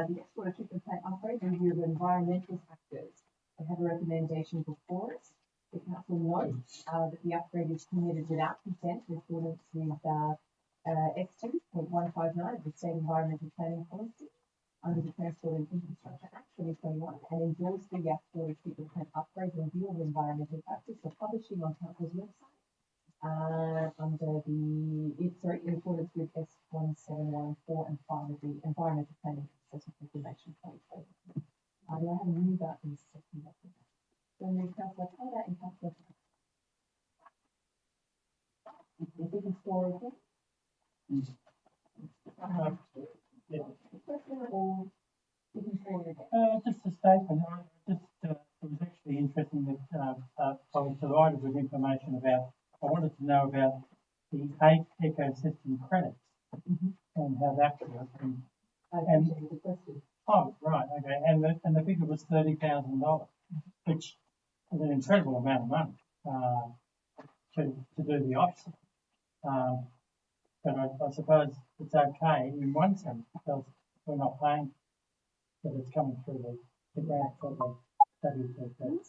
the export treatment plant upgrade review of environmental factors. We have a recommendation before us. The council notes that the upgrade is permitted without consent in accordance with X2.159 of the State Environmental Planning Policy under the Transport and Infrastructure Act 2021 and endorse the wastewater treatment plant upgrade review of environmental factors for publishing on council's website in accordance with S1714 and 5 of the Environmental Planning Assessment Information 2020. Do I have a move out in this second? So move Councillor Carter and Councillor if we can score again. Just a statement. It was actually interesting that I was provided with information about. I wanted to know about the 8 ecosystem credits and how that works. Oh, right, okay. And the figure was $30,000, which is an incredible amount of money to do the opposite. But I suppose it's okay in one sense because we're not paying, but it's coming through the grant for the WPP.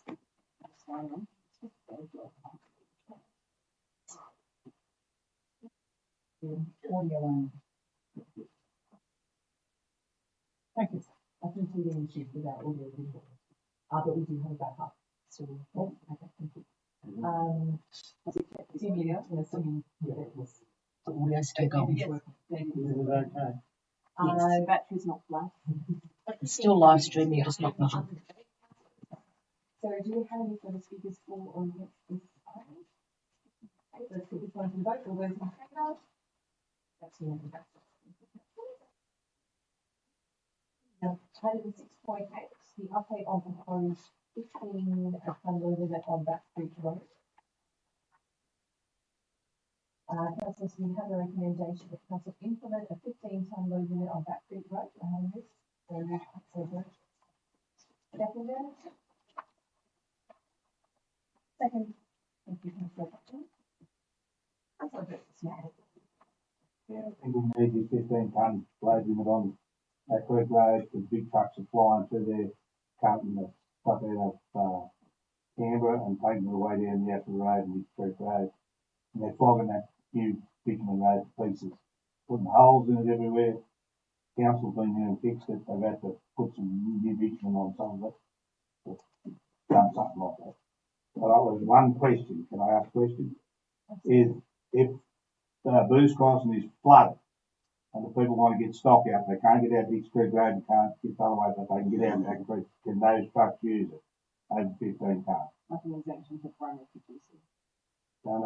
Thank you. I can see the issue with that audio visual. But we do have a backup. So, okay, thank you. Assuming it was. The audio's still going. The battery's not flat. It's still live streaming, just not visual. So do we have any further speakers for or against this item? Okay, let's put this one to the vote. All those in favour? That's unanimous. Now, item 6.8, the update on proposed 15 unloaders on Back Street Road. Councillors, we have a recommendation that council implement a 15-tonne load limit on Back Creek Road. I have this. So moved, councillor Birch. Seconded. Second. Thank you, councillor Butler. Councillor Birch, Yeah, I think we need this 15-tonne load limit on that Creek Road, because big trucks are flying through there, carting the stuff out of Canberra and taking it away down the Ashford Road and Big Creek Road. And they're flogging that new bitumen road to pieces, putting holes in it everywhere. Council's been there and fixed it. They've had to put some new bitumen on some of it. Done something like that. But I was one question, can I ask a question? Is if Booze Crossing is flooded and the people want to get stock out, they can't get out Big Creek Road and can't get the other way, but they can get out Back Creek, can those trucks use it over 15 tonnes? Like an exemption for primary producer. No.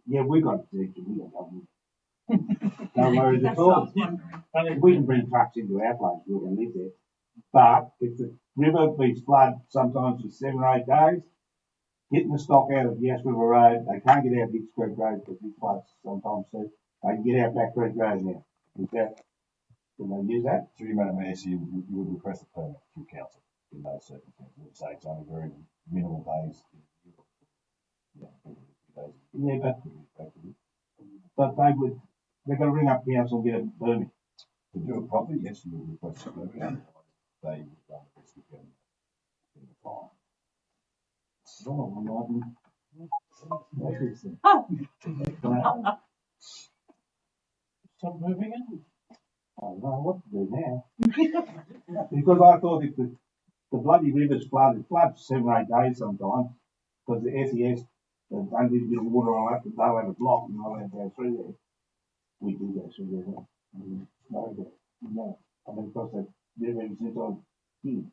Yeah, we got exemption, we got government. No worries at all. We can bring trucks into our place, we can live there. But if the river beats flood sometimes for 7 or 8 days, getting the stock out of Yass River Road, they can't get out Big Creek Road because it floods sometimes, so they can get out Back Creek Road now. Is that, can they use that? Through Madam Mayor, so you would request a permit through council in those circumstances. It would say it's only very minimal days. Yeah, but they've got to ring up council and get a permit. To do it properly, yes, you would request a permit. Otherwise, they would run the risk of getting in the fine. Stop moving it. I don't know what to do now. Because I thought if the bloody river's flooded, it floods 7 or 8 days sometimes, because the SES, the undisputed water on that, they'll have a block and they'll have to go through there. We do go through there. No, I've been across that river ever since I was a kid.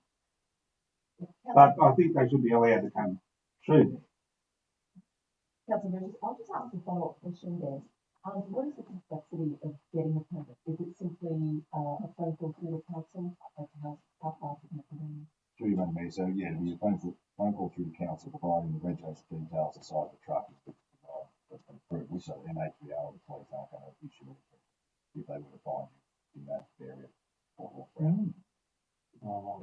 But I think they should be allowed to come through there. Councillor Burgess, I'll just ask a follow-up question there. What is the complexity of getting a permit? Is it simply a phone call through the council? How fast is it going? Through Madam Mayor, so yeah, it'll be a phone call through the council providing the registration details, the size of the truck is approved. So the MHVR or the police aren't going to issue anything if they were to find you in that area.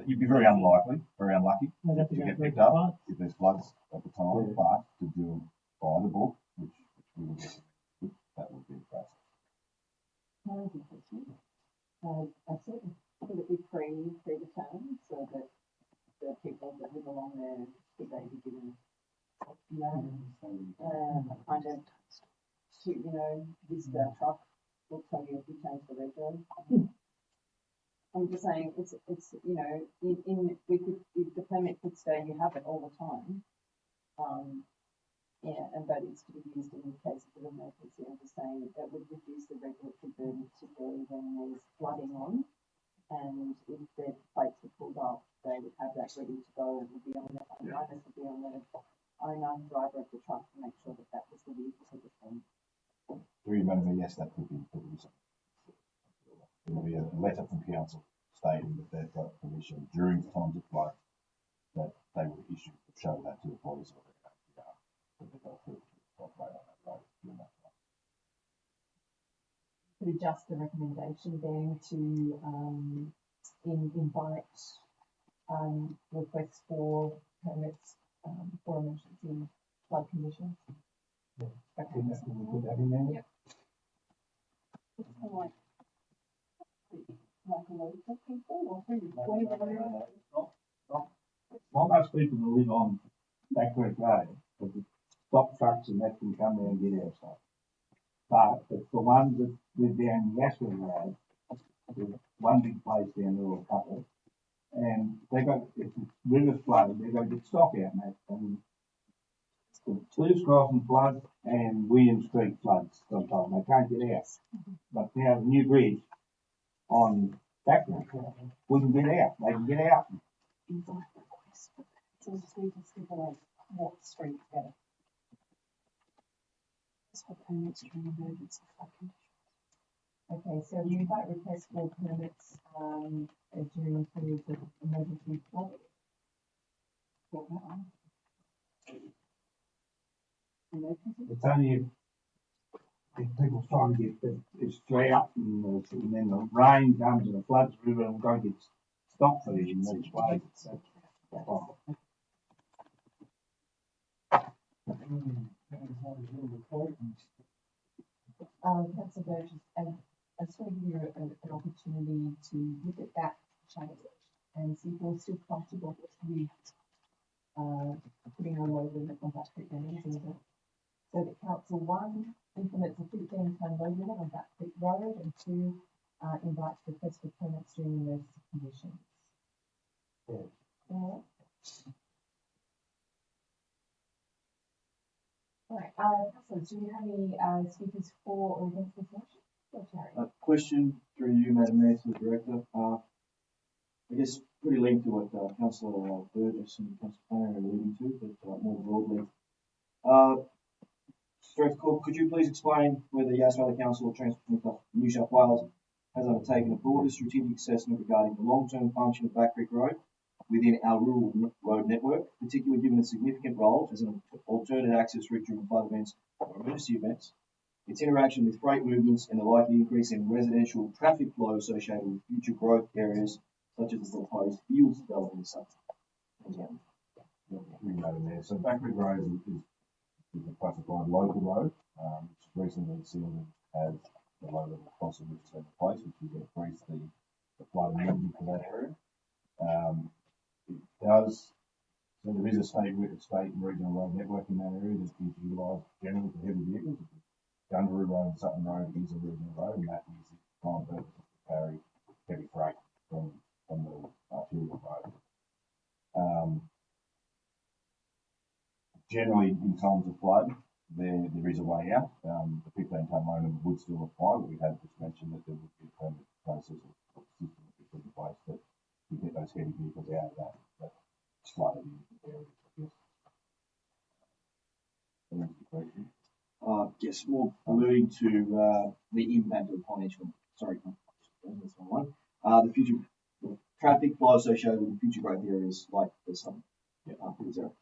You'd be very unlucky to get picked up if there's floods at the time, but to do it by the book, which we would get, that would be the process. Absolutely. Would it be pre-return so that the people that live along there, would they be given kind of, this truck will tell you if you change the rego. I'm just saying, it's if the permit could say you have it all the time, but it's to be used in cases of emergency. I'm just saying that would reduce the regulatory burden, particularly when there's flooding on, and if the plates were pulled off, they would have that ready to go and would be on the owners would be on the owner driver of the truck to make sure that was the vehicle for the thing. Through Madam Mayor, yes, that could be something. There will be a letter from council stating that they've got permission during the times of flood that they will issue to show that to the police or that they've got to operate on that road during that time. Could adjust the recommendation then to invite requests for permits for emergency flood conditions. Yeah. Okay, that's when we put that in there. Yep. It's kind of like a load of people or who? Not much people who live on Back Creek Road, but the stock trucks and that can come there and get our stuff. But it's the ones that live down Yass River Road, there's one big place down there or a couple, and they got, if the river's flooded, they've got to get stock out, mate. And the Booze Crossing floods and Williams Creek floods sometimes, they can't get out. But now the new bridge on Back Creek, we can get out, they can get out. So we just need to stipulate what street's better. That's for permits during emergency flood conditions. Okay, so we invite requests for permits during periods of emergency flooding. It's only if people's trying to get this drought and then the rain comes and the floods through and go get stock for these in each way. Councillor Burgess, and I just want to give you an opportunity to look at that change and see if you're still comfortable with putting a load limit on Back Creek Road. So that Council 1 implements a 15-tonne load limit on Back Creek Road, and 2 invites requests for permits during emergency conditions. Yeah. Right, councillors, do you have any speakers for or against this motion? Or Terry? Question through you, Madam Mayor, to the Director. I guess pretty linked to what Councillor Burgess and Councillor Planner are alluding to, but more broadly. Director Cook, could you please explain whether the Australia Council of Transport New South Wales has undertaken a broader strategic assessment regarding the long-term function of Back Creek Road within our rural road network, particularly given its significant role as an alternate access route during flood events or emergency events, its interaction with freight movements, and the likely increase in residential traffic flow associated with future growth areas such as the proposed fields development in So Back Creek Road is a classified local road, which recently sealed as the low level crossing which has been replaced, which will increase the flow movement for that area. It does, so there is a state and regional road network in that area that is utilised generally for heavy vehicles. Gundaroo Road and Sutton Road is a regional road, and that is its prime purpose to carry heavy freight from the arterial road. Generally, in times of flood, there is a way out. The 15-tonne load limit would still apply, but we have just mentioned that there would be a permit process or system that we put in place that we get those heavy vehicles out of that flooded area. Yes. Question. Yes, more alluding to the impact of financial. Sorry, that's one. The future traffic flow associated with the future growth areas like the sun.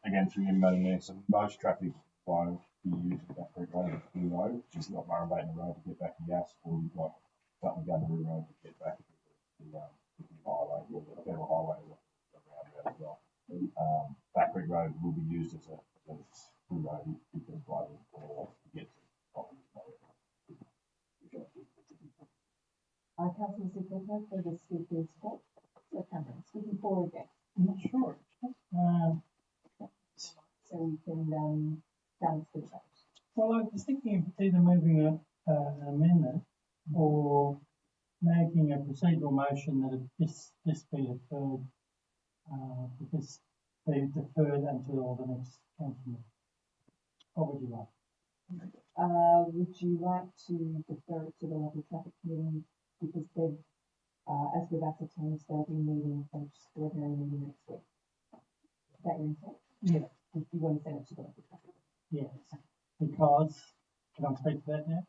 Again, through Madam Mayor, so most traffic flow be used at Back Creek Road, Blue Road, which is not Murrumbateton Road to get back to Yass, or you've got Sutton Gundaroo Road to get back to the highway, or the federal highway around that as well. Back Creek Road will be used as a through road if there's flooding or to get to properties. Councillor Secretary, for the speakers for. So Cameron, speaking for again. I'm not sure. So we can balance the vote. Well, I was thinking of either moving an amendment or making a procedural motion that this be deferred, because be deferred until the next council meeting. What would you like? Would you like to defer it to the local traffic committee because they've, as we've ascertained, they'll be meeting an extraordinary meeting next week? Is that your intent? Yeah. Do you want to send it to the local traffic committee? Yes. Because, can I speak to that now?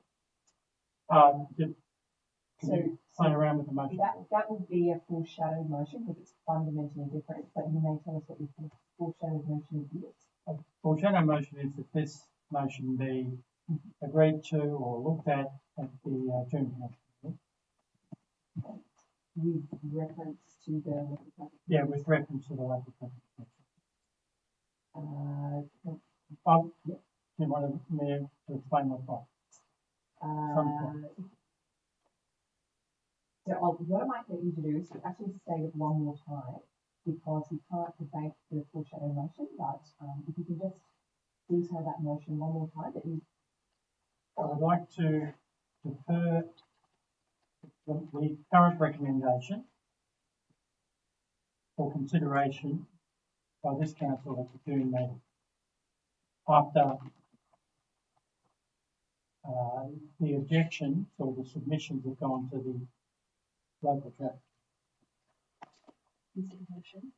Can you play around with the motion? That would be a foreshadowed motion because it's fundamentally different, but you may tell us what your foreshadowed motion is. A foreshadowed motion is that this motion be agreed to or looked at the June council meeting. With reference to the local traffic committee? Yeah, with reference to the local traffic committee. Do you want me to explain my point? So what I might get you to do is to actually state it one more time because we can't debate the foreshadow motion, but if you can just detail that motion one more time. I would like to defer the current recommendation for consideration by this council at the June meeting after the objections or the submissions have gone to the local traffic. Consideration.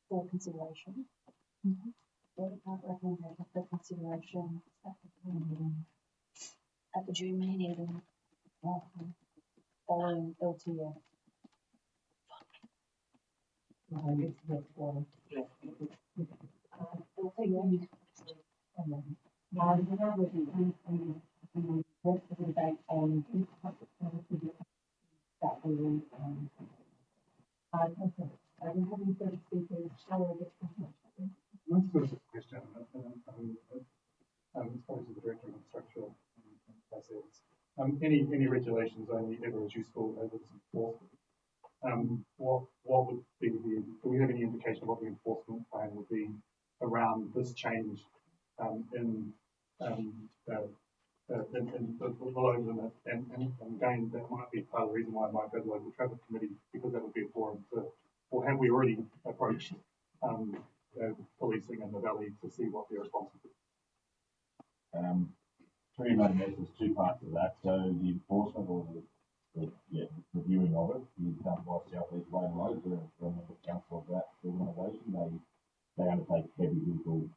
For consideration. Recommendation for consideration at the June meeting following LTF. rest of the debate on this topic that we will, we have any further speakers, shall I get One sort of question, it's probably to the Director of Infrastructure Assets. Any regulations only ever as useful as it's enforced? What would be do we have any indication of what the enforcement plan would be around this change in the load limit? And again, that might be part of the reason why I might go to the local traffic committee, because that would be a forum to, or have we already approached policing in the valley to see what their response would be? Three main there's two parts of that. So the enforcement or the reviewing of it is done by South East Way and Road. We're a member council of that organisation. They undertake heavy vehicle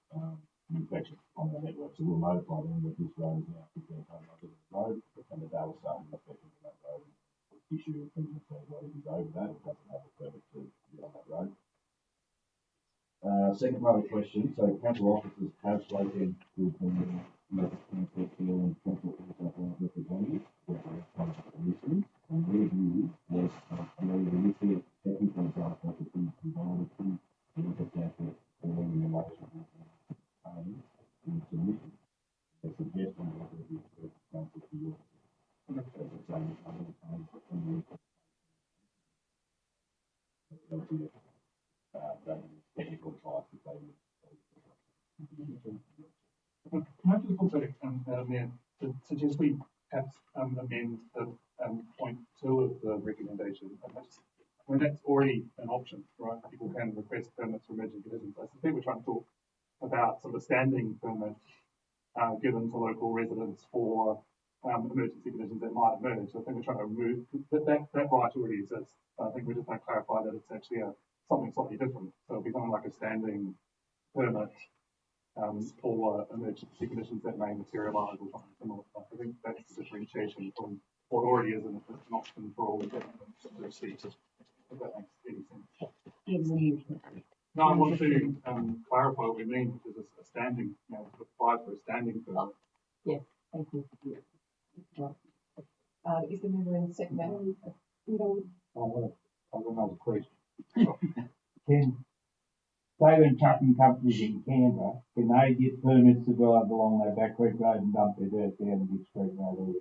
inspection on the network. So we'll notify them that this road is now 15 tonnes under the road, and that they will start inspecting that road and issue a permit for what is over that. It doesn't have a permit to be on that road. Second part of the question, so council officers have spoken with the local council and council representatives listening, and their view was the listing of technical example to be provided to the local council or in relation to in submission. The suggestion was that the council to your technical advice that they would. Can I just also Mayor, to suggest we perhaps amend the point 2 of the recommendation? When that's already an option, right? People can request permits for emergency conditions. I think we're trying to talk about sort of a standing permit given to local residents for emergency conditions that might emerge. So I think we're trying to remove that right already exists. I think we're just going to clarify that it's actually something slightly different. So it'll be something like a standing permit for emergency conditions that may materialise or something similar. I think that's the differentiation from what already is an option for all the governments to receive. If that makes any sense. No, I want to clarify what we mean, because it's a standing, apply for a standing permit. Yes, thank you. Is the member in the second? I want another question. Can David trucking companies in Canberra, can they get permits to drive along their Back Creek Road and dump their dirt down Gibbs Creek Road?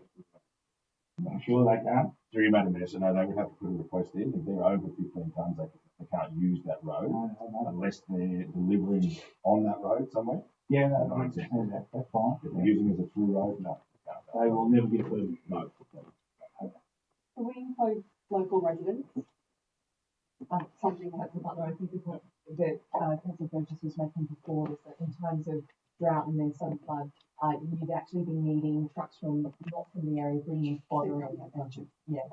I'm sure they can't. Through Madam Mayor, so no, they would have to put a request in. If they're over 15 tonnes, they can't use that road unless they're delivering on that road somewhere. Yeah, I understand that. That's fine. If they're using it as a through road, no. They will never get a permit. No. Can we include local residents? Something that I think is what that Councillor Burgess was making before, is that in times of drought and then sudden flood, you'd actually be needing trucks from not from the area bringing fodder and yeah.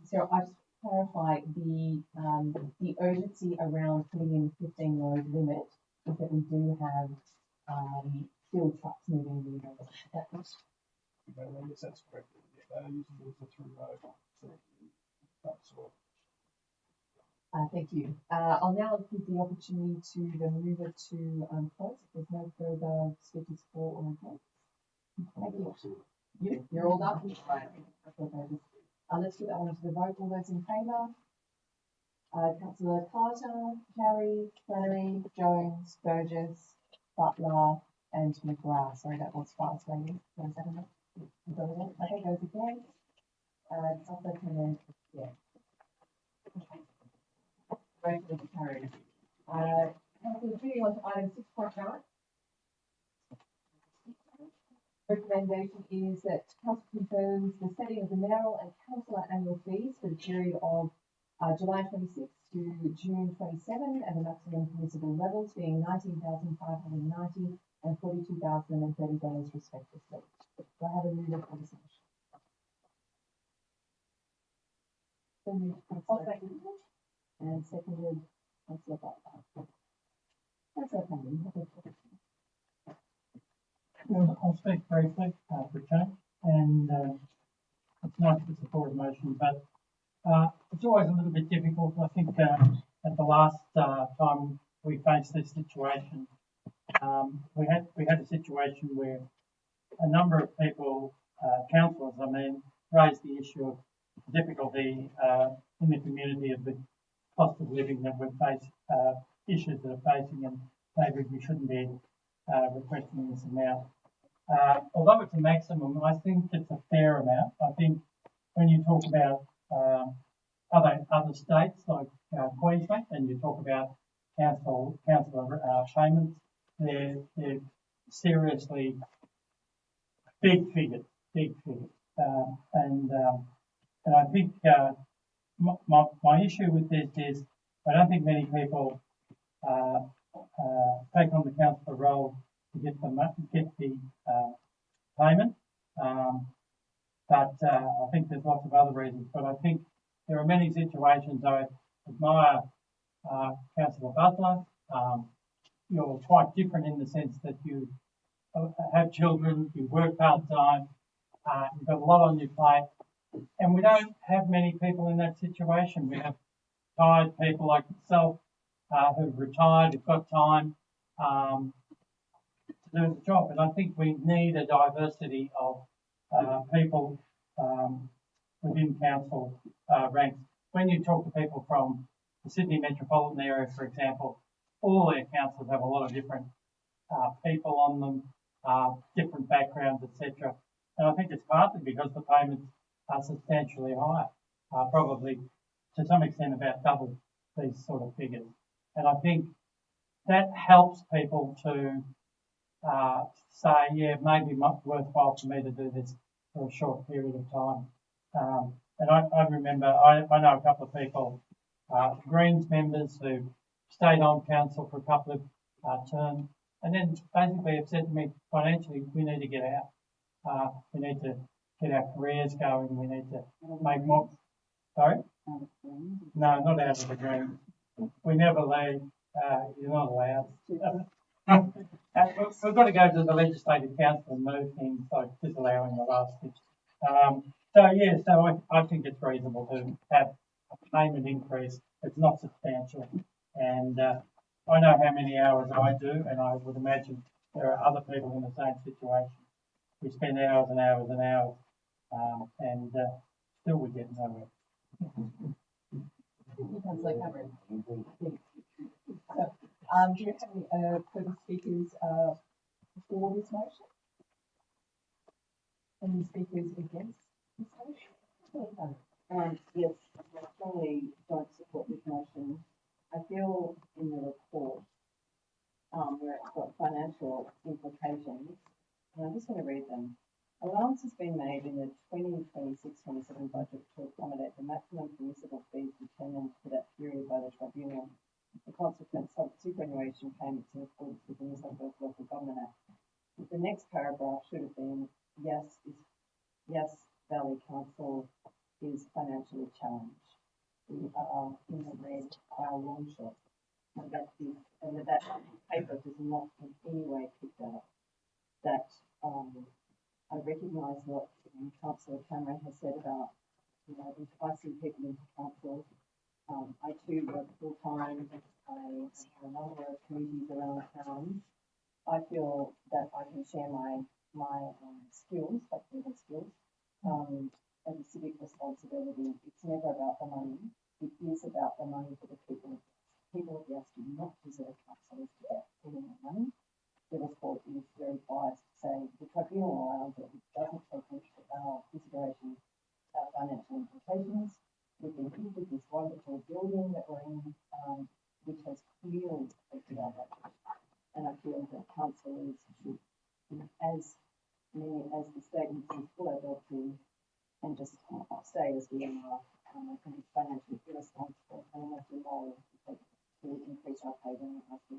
So I just clarify the urgency around putting in 15 load limit is that we do have field trucks moving the road. Yes, that's correct. They're using it as a through road. Thank you. I'll now give the opportunity to the mover to close. If there's no further speakers for or against. Thank you. You're all done. Right. Let's put that one to the vote. All those in favour? Councillor Carter, Carey, Flannery, Jones, Burgess, Butler, and McGrath. Sorry, that was fast lady. Okay, those against. Councillor Clement, yeah. Okay. Resolution carried. Councillor, moving on to item 6.9. Recommendation is that Council confirms the setting of the mayoral and councillor annual fees for the period of July 26 to June 27, and the maximum permissible levels being $19,590 and $42,030 respectively. Do I have a mover for this motion? So moved, Councillor. And seconded, Councillor Butler. Councillor Clement. I'll speak briefly for a change, and it's nice to support a motion, but it's always a little bit difficult. I think at the last time we face this situation. We had a situation where a number of people, councillors, raised the issue of difficulty in the community of the cost of living that we face, issues that are facing, and maybe we shouldn't be requesting this amount. Although it's a maximum, I think it's a fair amount. I think when you talk about other states like Queensland, and you talk about councillor payments, they're seriously big figures. And I think my issue with this is I don't think many people take on the councillor role to get the payment. But I think there's lots of other reasons. But I think there are many situations. I admire Councillor Butler. You're quite different in the sense that you have children, you work part-time, you've got a lot on your plate. And we don't have many people in that situation. We have tired people like myself who've retired, who've got time to do the job. And I think we need a diversity of people within council ranks. When you talk to people from the Sydney metropolitan area, for example, all their councils have a lot of different people on them, different backgrounds, etc. And I think it's partly because the payments are substantially higher, probably to some extent about double these sort of figures. And I think that helps people to say, yeah, maybe worthwhile for me to do this for a short period of time. And I remember, I know a couple of people, Greens members who stayed on council for a couple of terms, and then basically have said to me, financially, we need to get out. We need to get our careers going. We need to make more. Sorry? No, not out of the Greens. We never leave. You're not allowed. We've got to go to the Legislative Council and move things like disallowing the last pitch. So I think it's reasonable to have a payment increase. It's not substantial. And I know how many hours I do, and I would imagine there are other people in the same situation. We spend hours and hours and hours, and still we get nowhere. Do you have any further speakers for this motion? Any speakers against this motion? Yes, I strongly don't support this motion. I feel in the report where it's got financial implications, and I'm just going to read them. Allowance has been made in the 2026-27 budget to accommodate the maximum permissible fees determined for that period by the tribunal. The consequent superannuation payments in accordance with the New South Wales Local Government Act. The next paragraph should have been, yes, Valley Council is financially challenged. We are in the red by a long shot. And that paper does not in any way pick that up. That I recognise what Councillor Cameron has said about, enticing people into council. I too work full time. I have a number of committees around town. I feel that I can share my skills, like legal skills, as a civic responsibility. It's never about the money. It is about the money for the people. People of Yes do not deserve councillors to get any more money. The report is very biased to say the tribunal allows it. It doesn't take into consideration financial implications. We've been gifted this wonderful building that we're in, which has clearly affected our budget. And I feel that councillors should, as the statement says, pull our dog to and just stay as we are, and financially irresponsible and almost immoral to increase our pay when we have to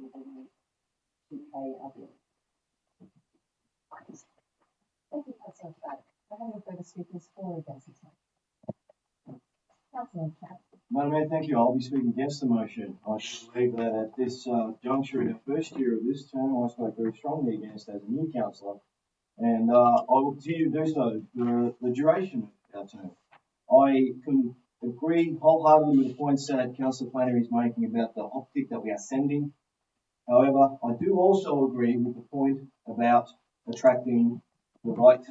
pay our bills. Thank you, Councillor Fad. I have any further speakers for or against this motion? Councillor Fad. Madam Mayor, thank you. I'll be speaking against the motion. I believe that at this juncture in the first year of this term, I spoke very strongly against as a new councillor, and I will continue to do so for the duration of our term. I can agree wholeheartedly with the points that Councillor Flannery is making about the optic that we are sending However, I do also agree with the point about attracting the right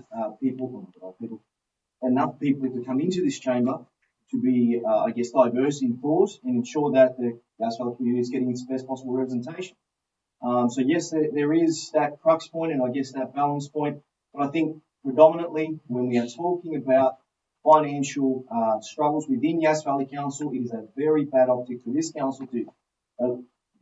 enough people to come into this chamber to be, diverse in thought and ensure that the Gaswell community is getting its best possible representation. So yes, there is that crux point and I guess that balance point, but I think predominantly when we are talking about financial struggles within Yass Valley Council, it is a very bad optic for this council to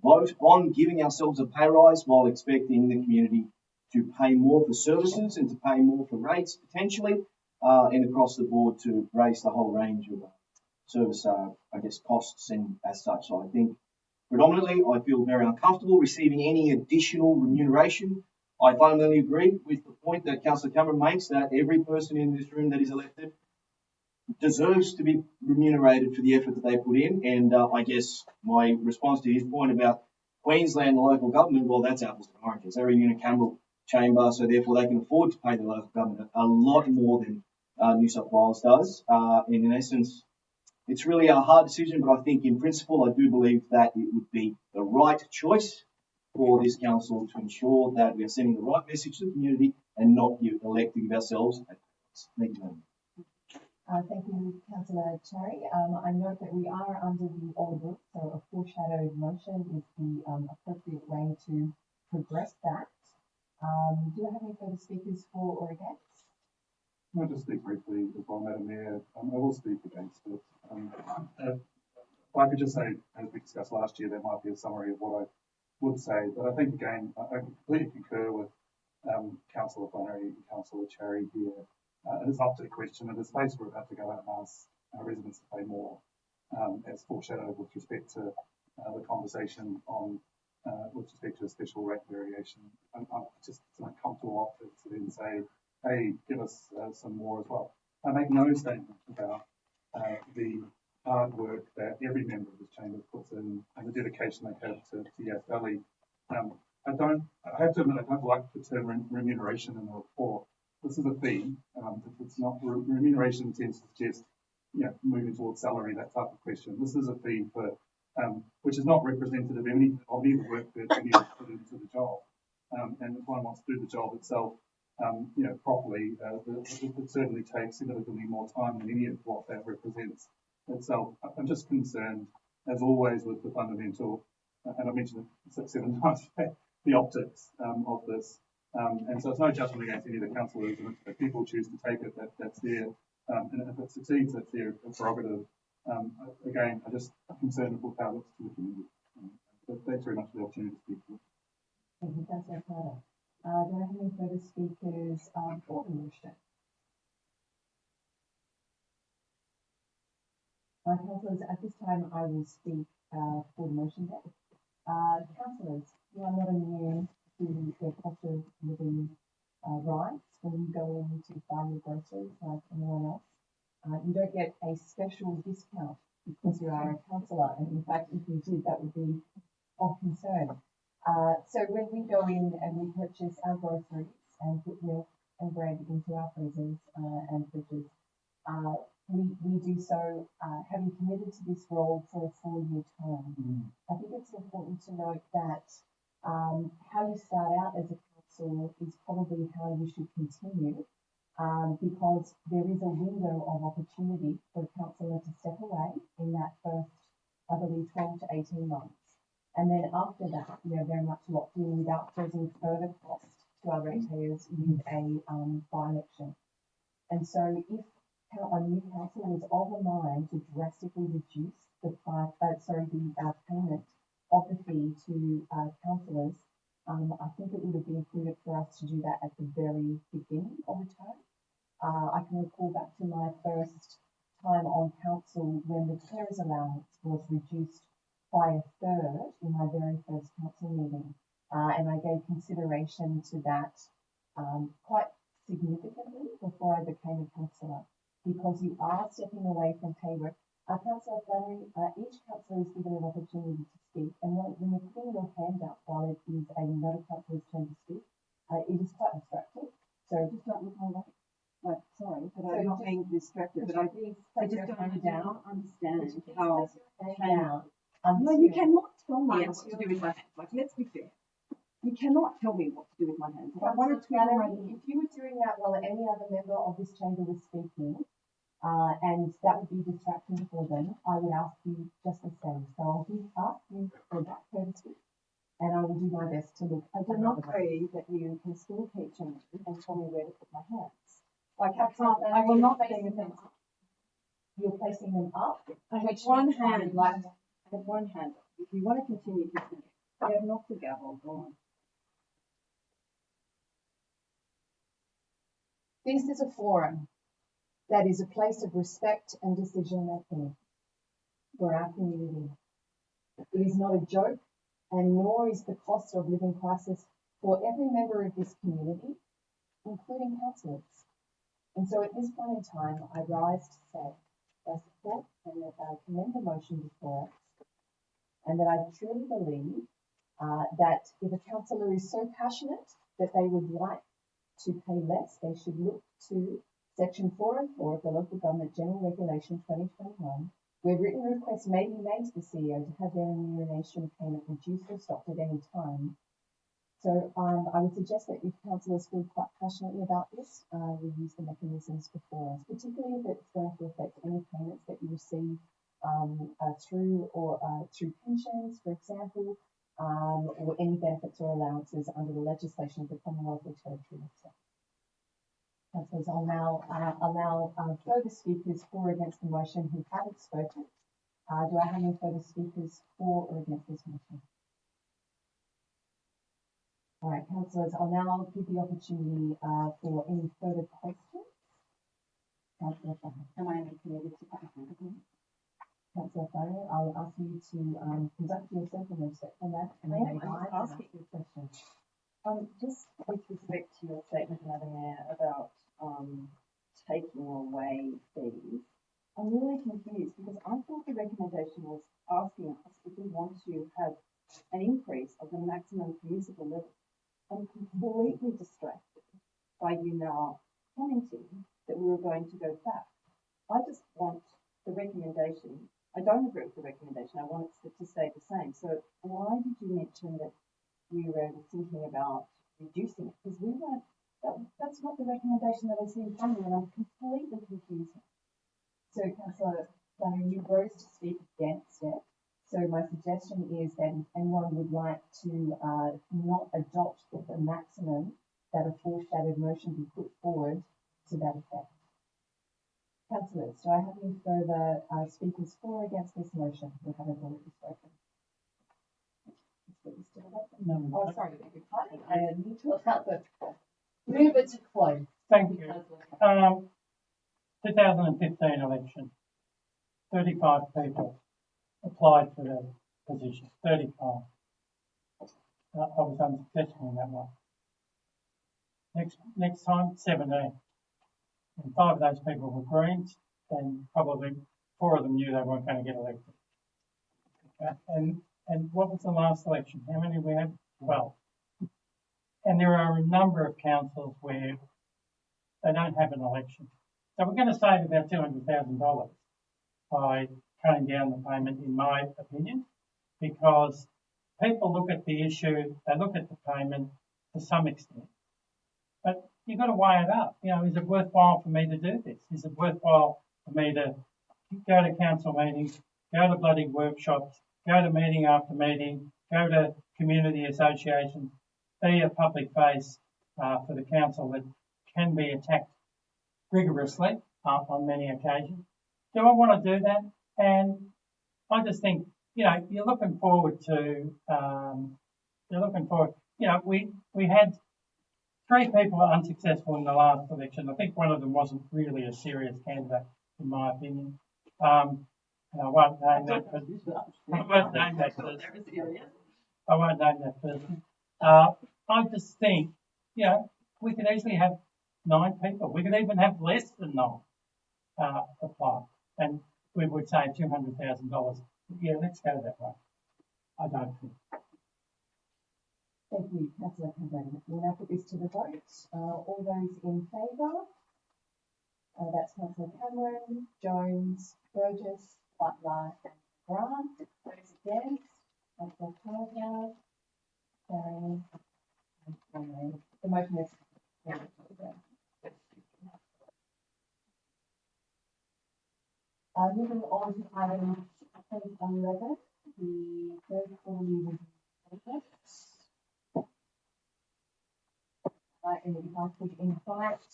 vote on giving ourselves a pay rise while expecting the community to pay more for services and to pay more for rates potentially, and across the board to raise the whole range of service, costs and as such. So I think predominantly I feel very uncomfortable receiving any additional remuneration. I fundamentally agree with the point that Councillor Cameron makes that every person in this room that is elected deserves to be remunerated for the effort that they put in. And I guess my response to his point about Queensland, the local government, well, that's apples and oranges. They're a unicameral chamber, so therefore they can afford to pay the local government a lot more than New South Wales does. And in essence, it's really a hard decision, but I think in principle, I do believe that it would be the right choice for this council to ensure that we are sending the right message to the community and not elect to give ourselves a pay. Thank you. Thank you, Councillor Cherry. I note that we are under the old book, so a foreshadowed motion is the appropriate way to progress that. Do I have any further speakers for or against? I'll just speak briefly as well, Madam Mayor. I will speak against it. If I could just say, as we discussed last year, there might be a summary of what I would say, but I think again, I completely concur with Councillor Flannery and Councillor Cherry here. And it's up to the question of the space we're about to go out and ask our residents to pay more, as foreshadowed with respect to the conversation on with respect to a special rate variation. I'm just uncomfortable optic to then say, hey, give us some more as well. I make no statement about the hard work that every member of this chamber puts in and the dedication they have to Yass Valley. I have to admit, I don't like the term remuneration in the report. This is a fee. It's not remuneration tends to suggest, moving towards salary, that type of question. This is a fee for, which is not representative of any of the work that any of us put into the job. And if one wants to do the job itself, properly, it certainly takes significantly more time than any of what that represents itself. I'm just concerned, as always, with the fundamental, and I mentioned it 6, 7 times, the optics of this. And so it's no judgment against any of the councillors, and if people choose to take it, that's their, and if it succeeds, that's their prerogative. Again, I'm just concerned with how it looks to the community. But thanks very much for the opportunity to speak. Thank you, Councillor Carter. Do I have any further speakers for the motion? Councillors, at this time I will speak for the motion then. Councillors, you are not immune to the cost of living rights when you go in to buy your groceries like anyone else. You don't get a special discount because you are a councillor, and in fact, if you did, that would be of concern. So when we go in and we purchase our groceries and put milk and bread into our freezers and fridges, we do so having committed to this role for a 4-year term. I think it's important to note that how you start out as a council is probably how you should continue, because there is a window of opportunity for a councillor to step away in that first, I believe, 12 to 18 months. And then after that, we are very much locked in without causing further cost to our ratepayers with a by-election. And so if a new council was of a mind to drastically reduce the payment of the fee to councillors, I think it would have been prudent for us to do that at the very beginning of the term. I can recall back to my first time on council when the carers allowance was reduced by 1/3 in my very first council meeting, and I gave consideration to that quite significantly before I became a councillor, because you are stepping away from pay work. Councillor Flannery, each councillor is given an opportunity to speak, and when you're putting your hand up while it is another councillor's turn to speak, it is quite distracting. So just don't look my way. Like, sorry, but I'm not being distracted, but I just don't understand how. down. No, you cannot tell me what to do with my hands. Like, let's be fair. cannot tell me what to do with my hands. If I wanted to, Valerie, if you were doing that while any other member of this chamber was speaking, and that would be distracting for them, I would ask you just the same. So I'll ask you for that courtesy, and I will do my best to look. I do not agree that you can still keep changing and tell me where to put my hands. Like I will not place them up. You're placing them up. I have one hand left. I have one hand up. If you want to continue, continue. I have knocked the gavel. Go on. This is a forum that is a place of respect and decision making for our community. It is not a joke, and nor is the cost of living crisis for every member of this community, including councillors. And so at this point in time, I rise to say I support and that I commend the motion before us, and that I truly believe that if a councillor is so passionate that they would like to pay less, they should look to Section 404 of the Local Government General Regulation 2021, where written requests may be made to the CEO to have their remuneration payment reduced or stopped at any time. So I would suggest that if councillors feel quite passionately about this, we use the mechanisms before us, particularly if it's going to affect any payments that you receive through pensions, for example, or any benefits or allowances under the legislation of the Commonwealth or Territory. Councillors, I'll now allow further speakers for or against the motion who haven't spoken. Do I have any further speakers for or against this motion? All right, councillors, I'll now give the opportunity for any further questions. Councillor Fahey. Am I committed to that? Councillor Fahey, I'll ask you to conduct yourself in a respectful manner and then I ask your question. Just with respect to your statement, Madam Mayor, about taking away fees, I'm really confused because I thought the recommendation was asking us if we want to have an increase of the maximum permissible level. I'm completely distracted by you now commenting that we were going to go back. I just want the recommendation. I don't agree with the recommendation. I want it to stay the same. So why did you mention that we were thinking about reducing it? Because we weren't. That's not the recommendation that I see in front of me, and I'm completely confused. So, Councillor Flannery, you rose to speak against it. So my suggestion is that if anyone would like to not adopt the maximum, that a foreshadowed motion be put forward to that effect. Councillors, do I have any further speakers for or against this motion who haven't already spoken? No. Oh, sorry, I need to allow the move it to close. Thank you. 2015 election, 35 people applied for the position, 35. I was unsuccessful in that one. Next time, 17. And 5 of those people were Greens, and probably 4 of them knew they weren't going to get elected. And what was the last election? How many we had? 12. And there are a number of councils where they don't have an election. So we're going to save about $200,000 by cutting down the payment, in my opinion, because people look at the issue, they look at the payment to some extent, but you've got to weigh it up. You know, is it worthwhile for me to do this? Is it worthwhile for me to go to council meetings, go to bloody workshops, go to meeting after meeting, go to community associations, be a public face for the council that can be attacked rigorously on many occasions? Do I want to do that? And I just think, you know, you're looking forward, you know, we had 3 people unsuccessful in the last election. I think one of them wasn't really a serious candidate, in my opinion. And I won't name that person. I won't name that person. I just think, you know, we could easily have 9 people. We could even have less than 9 apply. And we would save $200,000. Yeah, let's go that way. I don't think. Thank you, Councillor Cameron. We'll now put this to the vote. All those in favour? That's Councillor Cameron, Jones, Burgess, Butler, and Grant. Those against? Councillor Carrier, Barry, The motion is. Moving on to item 11, the third quarterly review process. And if I could invite,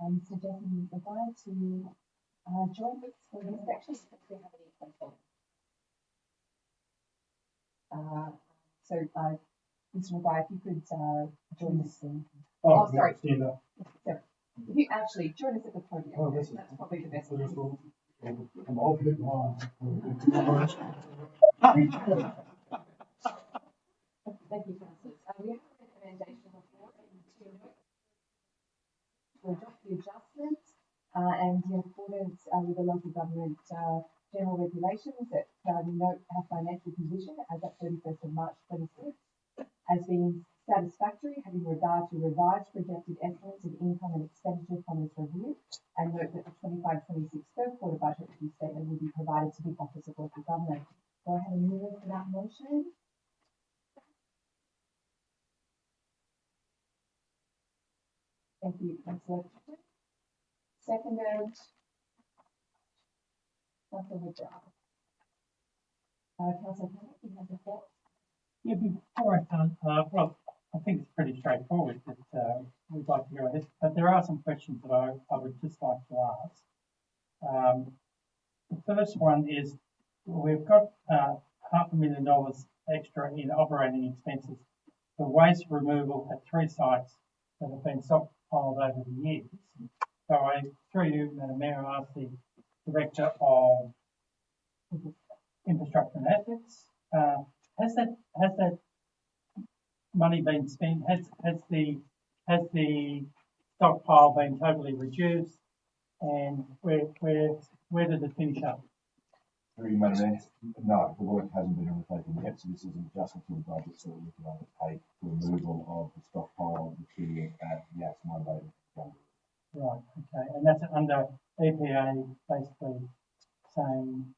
I'm suggesting the guy to join us for this section if we have any questions. So, Mr. McGuire, if you could join us in. Oh, sorry. Sorry. If you actually join us at the podium, Oh, that's probably the best. I'm all big one. Thank you, councillors. We have a recommendation before to adopt the adjustments and in accordance with the local government general regulations that note our financial position as at 31st of March 26 as being satisfactory, having regard to revised projected estimates of income and expenditure from this review, and note that the 25-26 third quarter budget review statement will be provided to the Office of Local Government. Do I have a mover for that motion? Thank you, Councillor. Seconded. Councillor Woodrow. Councillor Hammond, you have the floor. Yeah, before I start, well, I think it's pretty straightforward that we'd like to go ahead, but there are some questions that I would just like to ask. The first one is, we've got $500,000 extra in operating expenses for waste removal at 3 sites that have been stockpiled over the years. So I, through you, Madam Mayor, asked the Director of Infrastructure and Assets, has that money been spent? Has the stockpile been totally reduced? And where did it finish up? Through you, Madam Mayor, no, the work hasn't been undertaken yet, so this is an adjustment to the budget so that we can undertake the removal of the stockpile material at Yass Monday. Right, okay, and that's under EPA basically saying,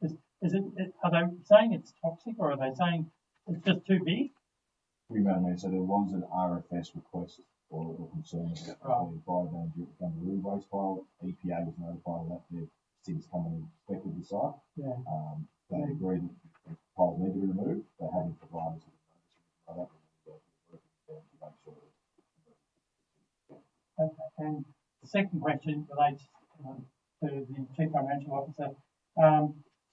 are they saying it's toxic or are they saying it's just too big? Through you, Madam Mayor, so there was an RFS request or concern about the Gundaroo waste pile. EPA was notified of that. They've since come and inspected the site. Yeah. They agreed that the piles need to be removed. They haven't provided us with notice to make sure that. Okay, and the second question relates to the Chief Financial Officer.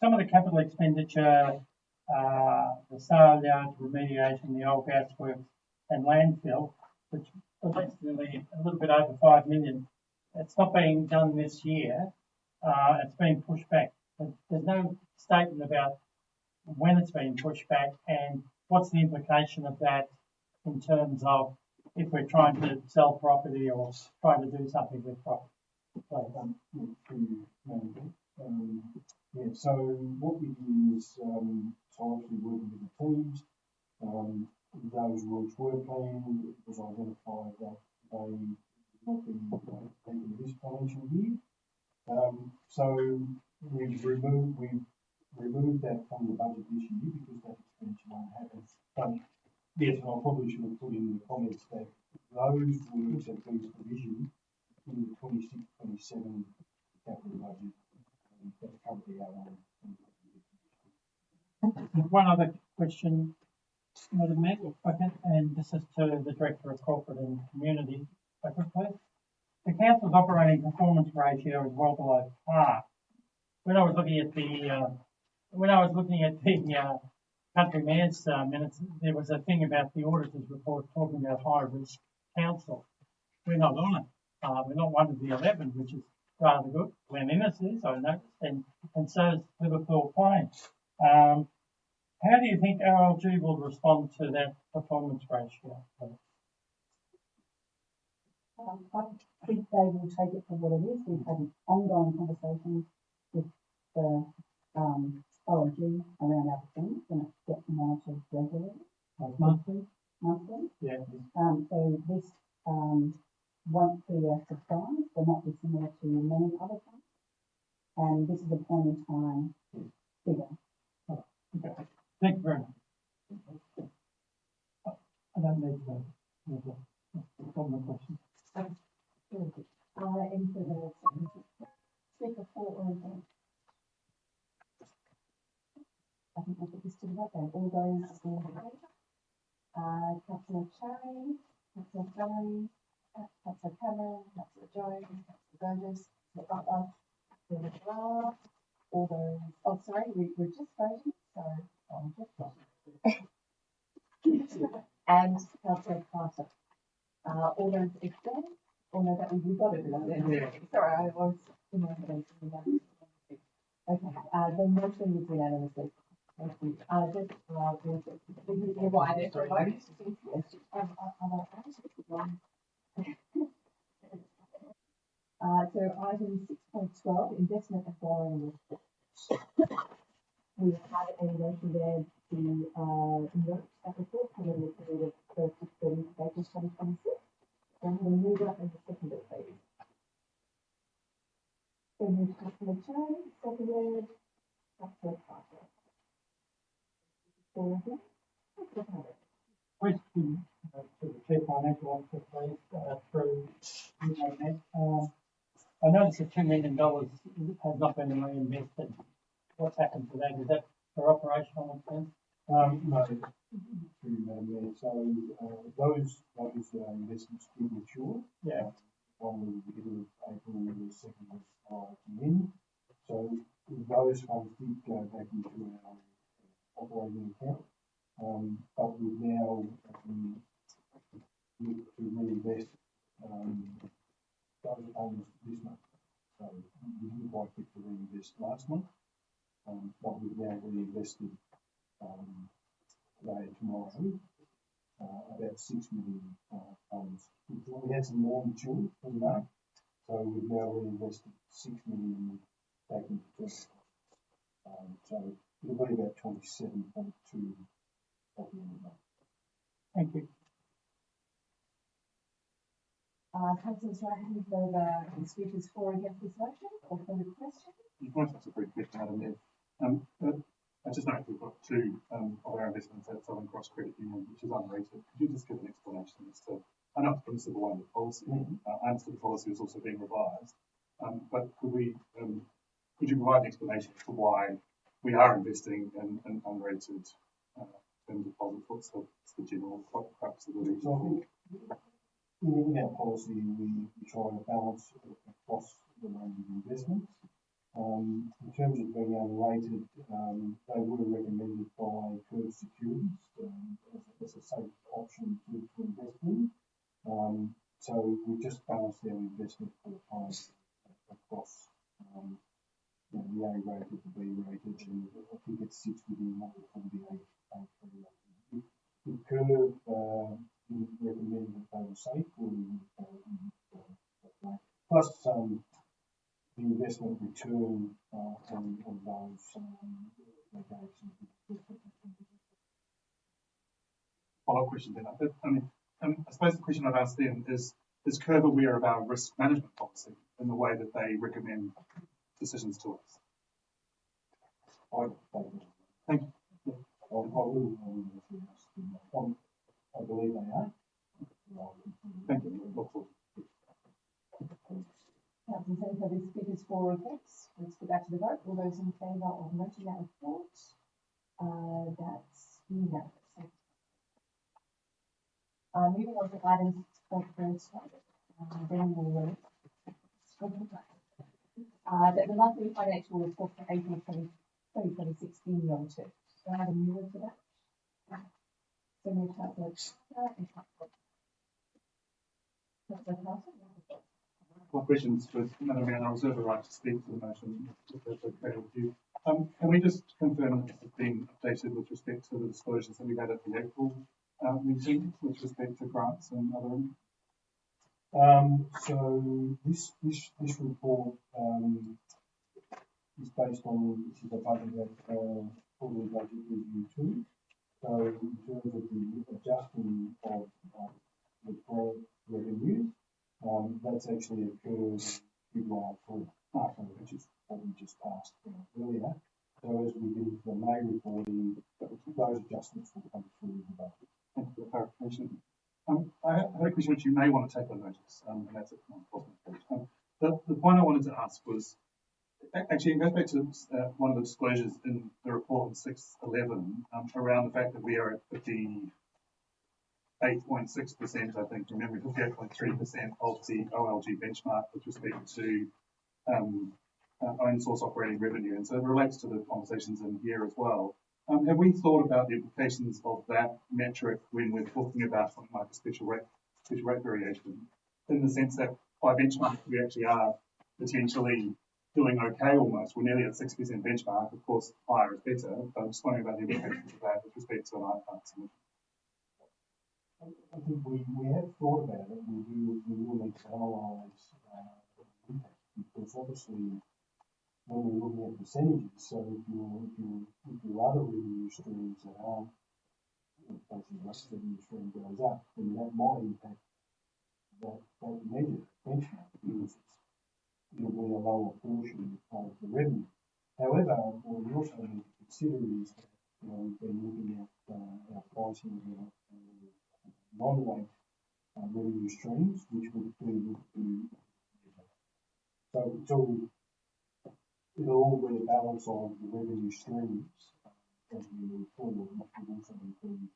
Some of the capital expenditure, the sale yard remediation, the old gas works and landfill, which was actually a little bit over 5 million, it's not being done this year. It's been pushed back. There's no statement about when it's being pushed back and what's the implication of that in terms of if we're trying to sell property or trying to do something with property. Yeah, so what we do is obviously working with the teams. Those routes were planned. It was identified that they would not be taken this financial year. So we've removed that from the budget this year because that expenditure won't happen. But yes, I probably should have put in the comments that those works have been provisioned in the 26-27 capital budget that's currently outlined. One other question, Madam Mayor, okay, and this is to the Director of Corporate and Community. Please. The council's operating performance ratio is well below par. When I was looking at the country mayor's minutes, there was a thing about the auditor's report talking about high risk council. We're not on it. We're not one of the 11, which is rather good. Glen Innes is, I noticed, and so is Liverpool Plains. How do you think RLG will respond to that performance ratio? I think they will take it for what it is. We've had ongoing conversations with the OLG around our performance and it gets monitored regularly. Monthly? Monthly. Yeah. So this won't be a surprise. They're not dissimilar to many other funds. And this is a point in time figure. Okay. Thank you very much. don't need to, got my question. Very good. Any further speaker for or against? I think we'll put this to the vote then. All those in favour? Councillor Cherry, Councillor Valerie, Councillor Cameron, Councillor Jones, Councillor Burgess, Councillor Butler, Councillor McGrath, all those, oh sorry, we're just voting, so I'm just voting. And Councillor Carter. All those against? Oh no, that we got it. Yeah. Sorry, I was in my head. Okay, the motion is unanimously. Thank you. Why there's a vote? So item 6.12, investment and borrowing report. We have a motion there to note that report covering the period of 1st to 30th of April 2026. And the mover and the seconder, please. So moved Councillor Cherry, seconded Councillor Carter. Question to the Chief Financial Officer, please, through UNED. I noticed that $2 million has not been reinvested. What's happened to that? Is that for operational expense? No, so those investments did mature. Yeah. One was the beginning of April, and the second was May. So those funds did go back into our operating account, but we've now looked to reinvest those funds this month. So we didn't quite get to reinvest last month, but we've now reinvested today and tomorrow about 6 million funds. We had some more mature in May, so we've now reinvested 6 million back into first. So it'll be about 27.2 at the end of May. Thank you. Councillors, do I have any further speakers for or against this motion or further questions? You might have to brief question, Adam, there. I just noticed we've got two of our investments at Southern Cross Credit Union, which is unrated. Could you just give an explanation as to, I know it's permissible under policy, I understand the policy is also being revised, but could you provide an explanation as to why we are investing in unrated term deposits? What's the general crux of the reason? In our policy, we try to balance across the range of investments. In terms of being unrated, they were recommended by Curve Securities as a safe option to invest in. So we just balanced our investment portfolio across the A rated, the B rated, and I think it sits within what we call the A3 rating. The Curve didn't recommend that they were safe, plus the investment return on those locations. Follow-up question then. I suppose the question I've asked then is Curve aware of our risk management policy in the way that they recommend decisions to us? Thank you. I believe they are. Thank you. Look forward. Councillors, any further speakers for or against? Let's go back to the vote. All those in favour of noting that report? That's unanimous. Moving on to item 6.13. Then we'll that the monthly financial report for April 2026 being on to. So I have a new word for that. So we'll start with My questions with Madam Mayor, and I reserve the right to speak to the motion if that's okay with you. Can we just confirm that this has been updated with respect to the disclosures that we had at the April meeting with respect to grants and other income? So this report is based on, this is a budget that quarterly budget review too. So in terms of the adjustment of the grant revenue, that's actually occurred July 4th, which is what we just passed earlier. So as we get into the May reporting, those adjustments will come through the budget. Thank you for clarification. I had a question which you may want to take on notice, and that's it. The point I wanted to ask was, actually, it goes back to one of the disclosures in the report in 611 around the fact that we are at 58.6%, I think, from memory, 58.3% of the OLG benchmark with respect to own source operating revenue. And so it relates to the conversations in here as well. Have we thought about the implications of that metric when we're talking about something like a special rate variation, in the sense that by benchmark we actually are potentially doing okay almost? We're nearly at 6% benchmark. Of course, higher is better, but I'm just wondering about the implications of that with respect to an IPART solution. I think we have thought about it. We will need to analyse the impact, because obviously when we're looking at percentages, so if your other revenue streams that are basically less revenue stream goes up, then that might impact that measure benchmark, because it'll be a lower portion of the revenue. However, what we also need to consider is that we've been looking at our pricing of non-rate revenue streams, which would be looked to. So it'll all be a balance of the revenue streams as we move forward, which would also include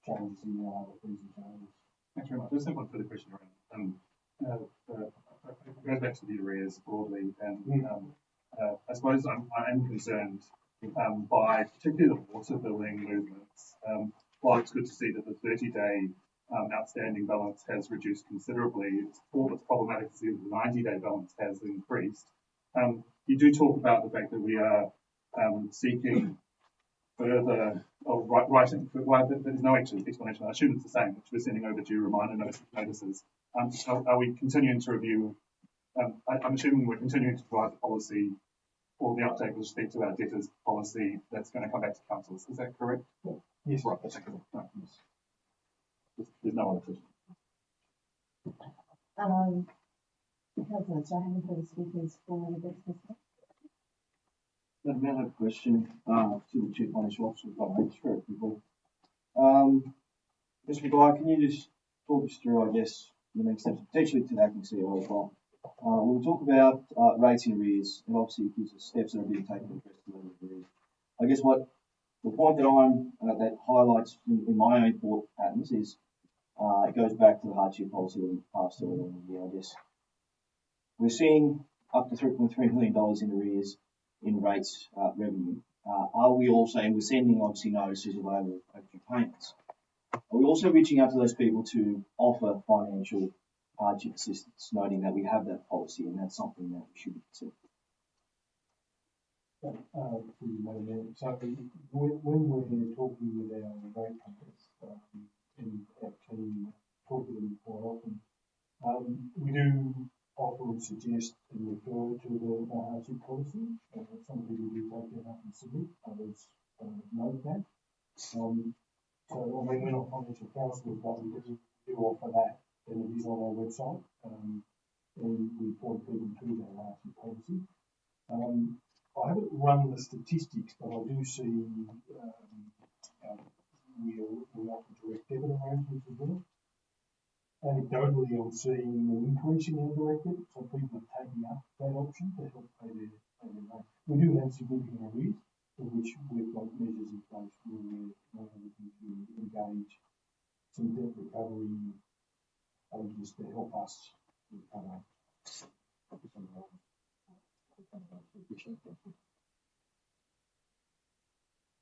changes in our fees and charges. Thanks very much. Just one further question around. It goes back to the arrears broadly, and I suppose I am concerned by particularly the water billing movements. While it's good to see that the 30-day outstanding balance has reduced considerably, it's problematic to see that the 90-day balance has increased. You do talk about the fact that we are seeking further, writing, there's no actual explanation. I assume it's the same, which we're sending overdue reminder notices. Are we continuing to review? I'm assuming we're continuing to provide the policy or the update with respect to our debtors policy that's going to come back to councils. Is that correct? Yes. Right. That's correct. No, yes. There's no other question. Councillors, do I have any further speakers for the business? Madam Mayor, I have a question to the Chief Financial Officer, if I may, just very quickly. Mr. Maguire, can you just talk us through, I guess, the next steps, potentially to the acting CEO as well? We'll talk about rates in arrears, and obviously it gives us steps that are being taken to address the level of arrears. I guess the point that that highlights in my own thought patterns is it goes back to the hardship policy that we passed earlier in the year. I guess we're seeing up to $3.3 million in arrears in rates revenue. Are we also, and we're sending obviously notices of overdue payments, are we also reaching out to those people to offer financial hardship assistance, noting that we have that policy and that's something that we should consider? So when we're here talking with our rate companies and our team, talk to them quite often, we do offer and suggest and refer to the hardship policy. Some people do take that up and submit, others note that. So I mean, we're not financial counsellors, but we do offer that, and it is on our website, and we point people to that hardship policy. I haven't run the statistics, but I do see we offer direct debit arrangements as well. Anecdotally, I'm seeing an increase in our direct debit, so people are taking up that option to help pay their rate. We do have significant arrears, for which we've got measures in place where we're looking to engage some debt recovery agents to help us recover.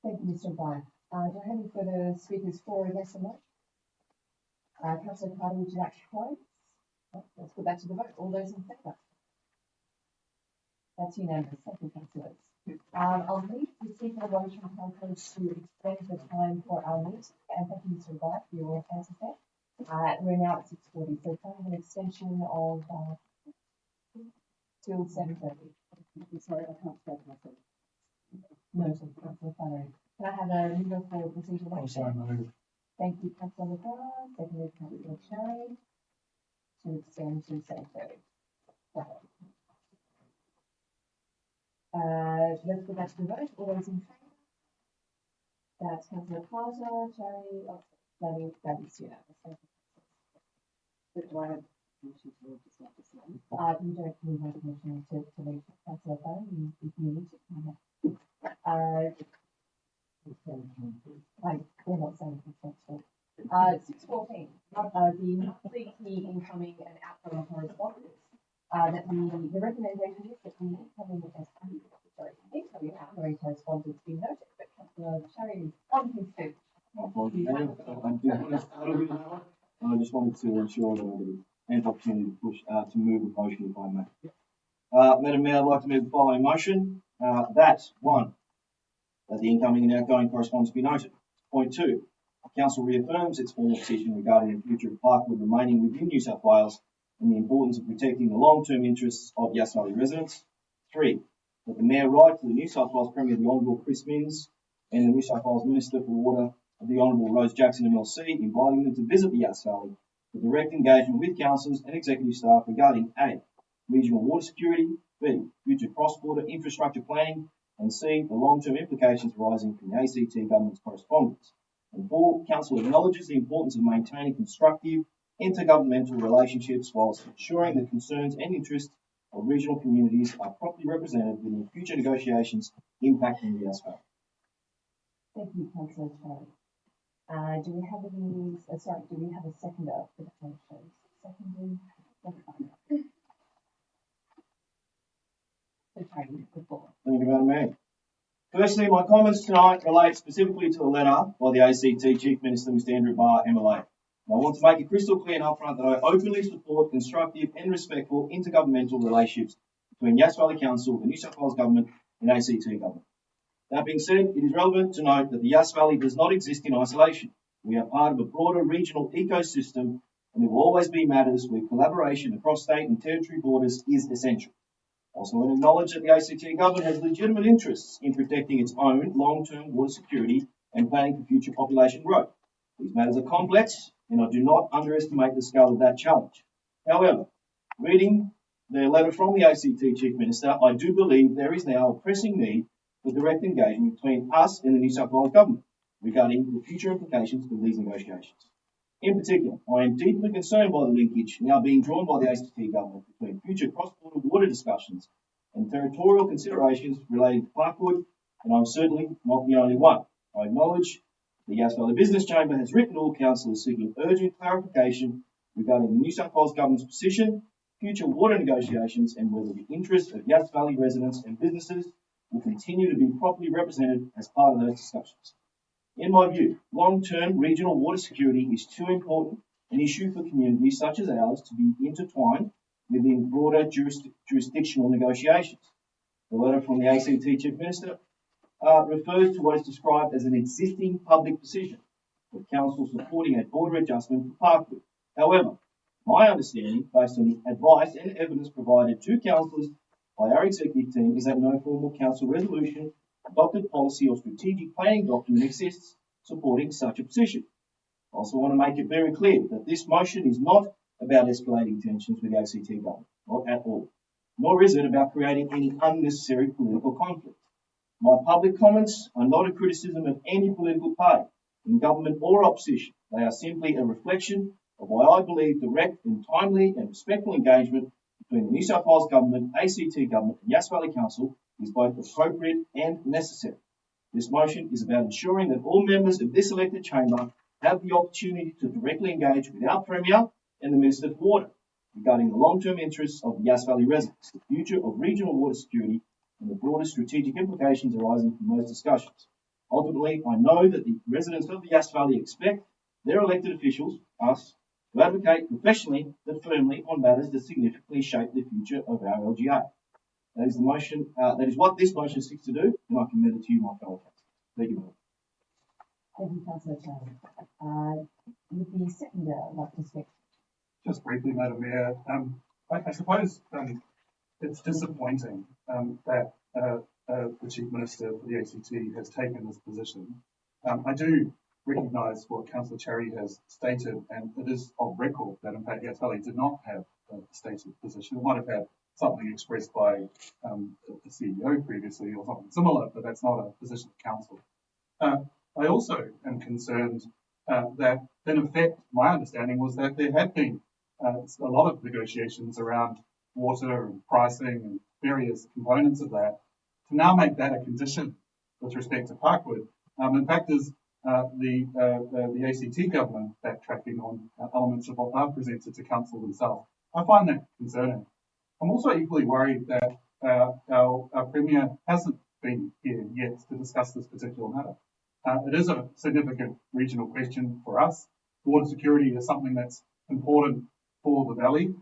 Thank you, Mr. Maguire. Do I have any further speakers for or against the motion? Councillor Carter, would you like to close? Let's go back to the vote. All those in favour? That's unanimous. Thank you, councillors. I'll leave the speaker motion councillors to extend the time for our meeting, and thank you, Mr. Maguire, for your answer there. We're now at 6:40, so can I have an extension of till 7:30? I'm sorry, I can't stop myself. No, Councillor Flannery. Can I have a mover for procedural motion? Also moved. Thank you, Councillor Maguire. Seconded, Councillor Cherry, to extend to 7:30. Let's go back to the vote. All those in favour? That's Councillor Carter, Cherry, that is unanimous. Thank you. But do I have permission to leave this not just one? You don't need my permission to leave, Councillor Farrow, if you need to. We're not saying consent to. 614, the monthly key incoming and outgoing correspondence. That the recommendation is that the incoming and outgoing correspondence be noted, but Councillor Cherry is on his feet. I just wanted to ensure that I get an opportunity to push, to move the motion if I may. Madam Mayor, I'd like to move the following motion. That one, that the incoming and outgoing correspondence be noted. Point two, Council reaffirms its formal position regarding the future of Parkwood remaining within New South Wales and the importance of protecting the long-term interests of Yass Valley residents. Three, that the Mayor write to the New South Wales Premier, the Honourable Chris Minns, and the New South Wales Minister for Water, the Honourable Rose Jackson MLC, inviting them to visit the Yass Valley for direct engagement with councillors and executive staff regarding A, regional water security, B, future cross-border infrastructure planning, and C, the long-term implications arising from the ACT government's correspondence. And 4, Council acknowledges the importance of maintaining constructive intergovernmental relationships whilst ensuring the concerns and interests of regional communities are properly represented within future negotiations impacting the Yass Valley. Thank you, Councillor Cherry. Do we have a seconder for the motion? Seconded. Thank you, Madam Mayor. Firstly, my comments tonight relate specifically to the letter by the ACT Chief Minister, Mr. Andrew Barr, MLA. And I want to make it crystal clear and upfront that I openly support constructive and respectful intergovernmental relationships between Yass Valley Council, the New South Wales Government, and ACT Government. That being said, it is relevant to note that the Yass Valley does not exist in isolation. We are part of a broader regional ecosystem, and there will always be matters where collaboration across state and territory borders is essential. I also want to acknowledge that the ACT Government has legitimate interests in protecting its own long-term water security and planning for future population growth. These matters are complex, and I do not underestimate the scale of that challenge. However, reading the letter from the ACT Chief Minister, I do believe there is now a pressing need for direct engagement between us and the New South Wales Government regarding the future implications of these negotiations. In particular, I am deeply concerned by the linkage now being drawn by the ACT Government between future cross-border water discussions and territorial considerations relating to Parkwood, and I'm certainly not the only one. I acknowledge the Yass Valley Business Chamber has written all councillors seeking urgent clarification regarding the New South Wales Government's position, future water negotiations, and whether the interests of Yass Valley residents and businesses will continue to be properly represented as part of those discussions. In my view, long-term regional water security is too important an issue for communities such as ours to be intertwined within broader jurisdictional negotiations. The letter from the ACT Chief Minister refers to what is described as an existing public position, with council supporting a border adjustment for Parkwood. However, my understanding, based on the advice and evidence provided to councillors by our executive team, is that no formal council resolution, adopted policy or strategic planning document exists supporting such a position. I also want to make it very clear that this motion is not about escalating tensions with the ACT government, not at all, nor is it about creating any unnecessary political conflict. My public comments are not a criticism of any political party, in government or opposition. They are simply a reflection of why I believe direct and timely and respectful engagement between the New South Wales Government, ACT Government and Yass Valley Council is both appropriate and necessary. This motion is about ensuring that all members of this elected chamber have the opportunity to directly engage with our Premier and the Minister for Water regarding the long-term interests of the Yass Valley residents, the future of regional water security, and the broader strategic implications arising from those discussions. Ultimately, I know that the residents of the Yass Valley expect their elected officials, us, to advocate professionally but firmly on matters that significantly shape the future of our LGA. That is the motion. That is what this motion seeks to do, and I commend it to you, my fellow councillors. Thank you. Thank you, Councillor Cherry. Would the seconder like to speak? Just briefly, Madam Mayor, I suppose it's disappointing that the Chief Minister for the ACT has taken this position. I do recognise what Councillor Cherry has stated, and it is of record that in fact Yass Valley did not have a stated position. It might have had something expressed by the CEO previously or something similar, but that's not a position of council. I also am concerned that, in effect, my understanding was that there had been a lot of negotiations around water and pricing and various components of that. To now make that a condition with respect to Parkwood, in fact, is the ACT government backtracking on elements of what they've presented to council themselves. I find that concerning. I'm also equally worried that our Premier hasn't been here yet to discuss this particular matter. It is a significant regional question for us. Water security is something that's important for the Valley.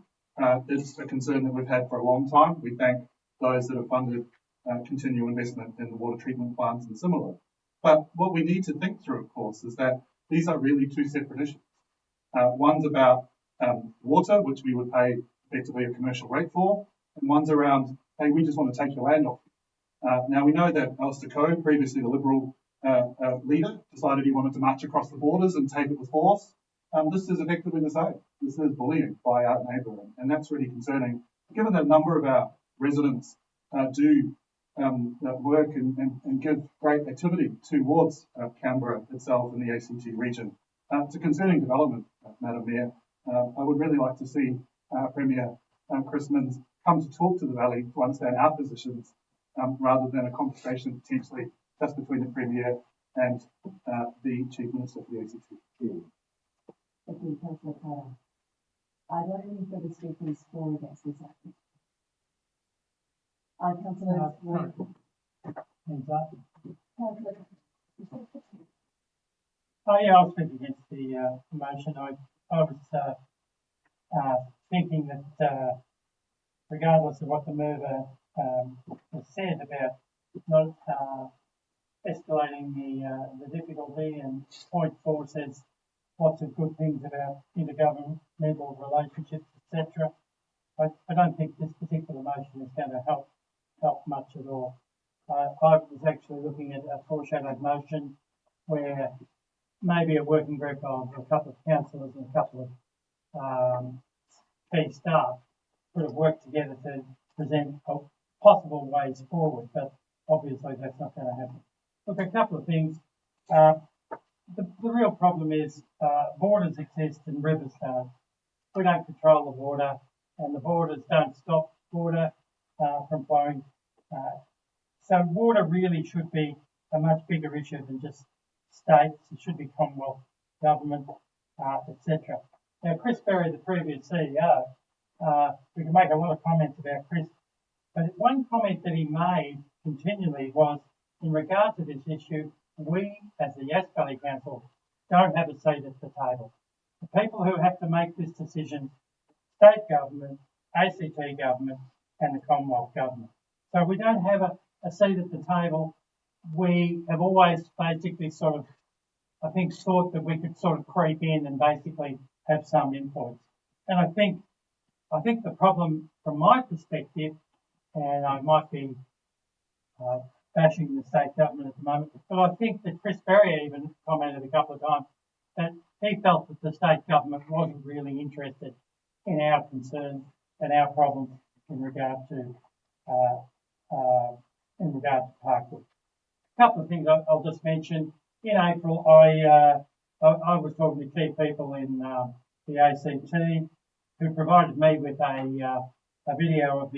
It's a concern that we've had for a long time. We thank those that have funded continual investment in the water treatment plants and similar. But what we need to think through, of course, is that these are really two separate issues. One's about water, which we would pay effectively a commercial rate for, and one's around, hey, we just want to take your land off you. Now, we know that Alistair Coe, previously the Liberal leader, decided he wanted to march across the borders and take it with force. This is effectively the same. This is bullying by our neighbour, and that's really concerning, given that a number of our residents do work and give great activity towards Canberra itself and the ACT region. It's a concerning development, Madam Mayor. I would really like to see Premier Chris Minns come to talk to the Valley to understand our positions rather than a conversation potentially just between the Premier and the Chief Minister of the ACT. Thank you, Councillor Carter. Are there any further speakers for or against this item? Councillor Hands up. Councillor. Oh yeah, I'll speak against the motion. I was thinking that regardless of what the mover has said about not escalating the difficulty, and point 4 says lots of good things about intergovernmental relationships, etc. I don't think this particular motion is going to help much at all. I was actually looking at a foreshadowed motion where maybe a working group of a couple of councillors and a couple of key staff could have worked together to present possible ways forward, but obviously that's not going to happen. Look, a couple of things. The real problem is borders exist and rivers don't. We don't control the water, and the borders don't stop water from flowing. So water really should be a much bigger issue than just states. It should be Commonwealth government, etc. Now, Chris Berry, the previous CEO, we can make a lot of comments about Chris, but one comment that he made continually was, in regard to this issue, we, as the Yass Valley Council, don't have a seat at the table. The people who have to make this decision, state government, ACT government, and the Commonwealth government. So we don't have a seat at the table. We have always basically sort of, I think, thought that we could sort of creep in and basically have some influence. And I think the problem from my perspective, and I might be bashing the state government at the moment, but I think that Chris Berry even commented a couple of times that he felt that the state government wasn't really interested in our concerns and our problems in regard to Parkwood. A couple of things I'll just mention. In April, I was talking to key people in the ACT who provided me with a video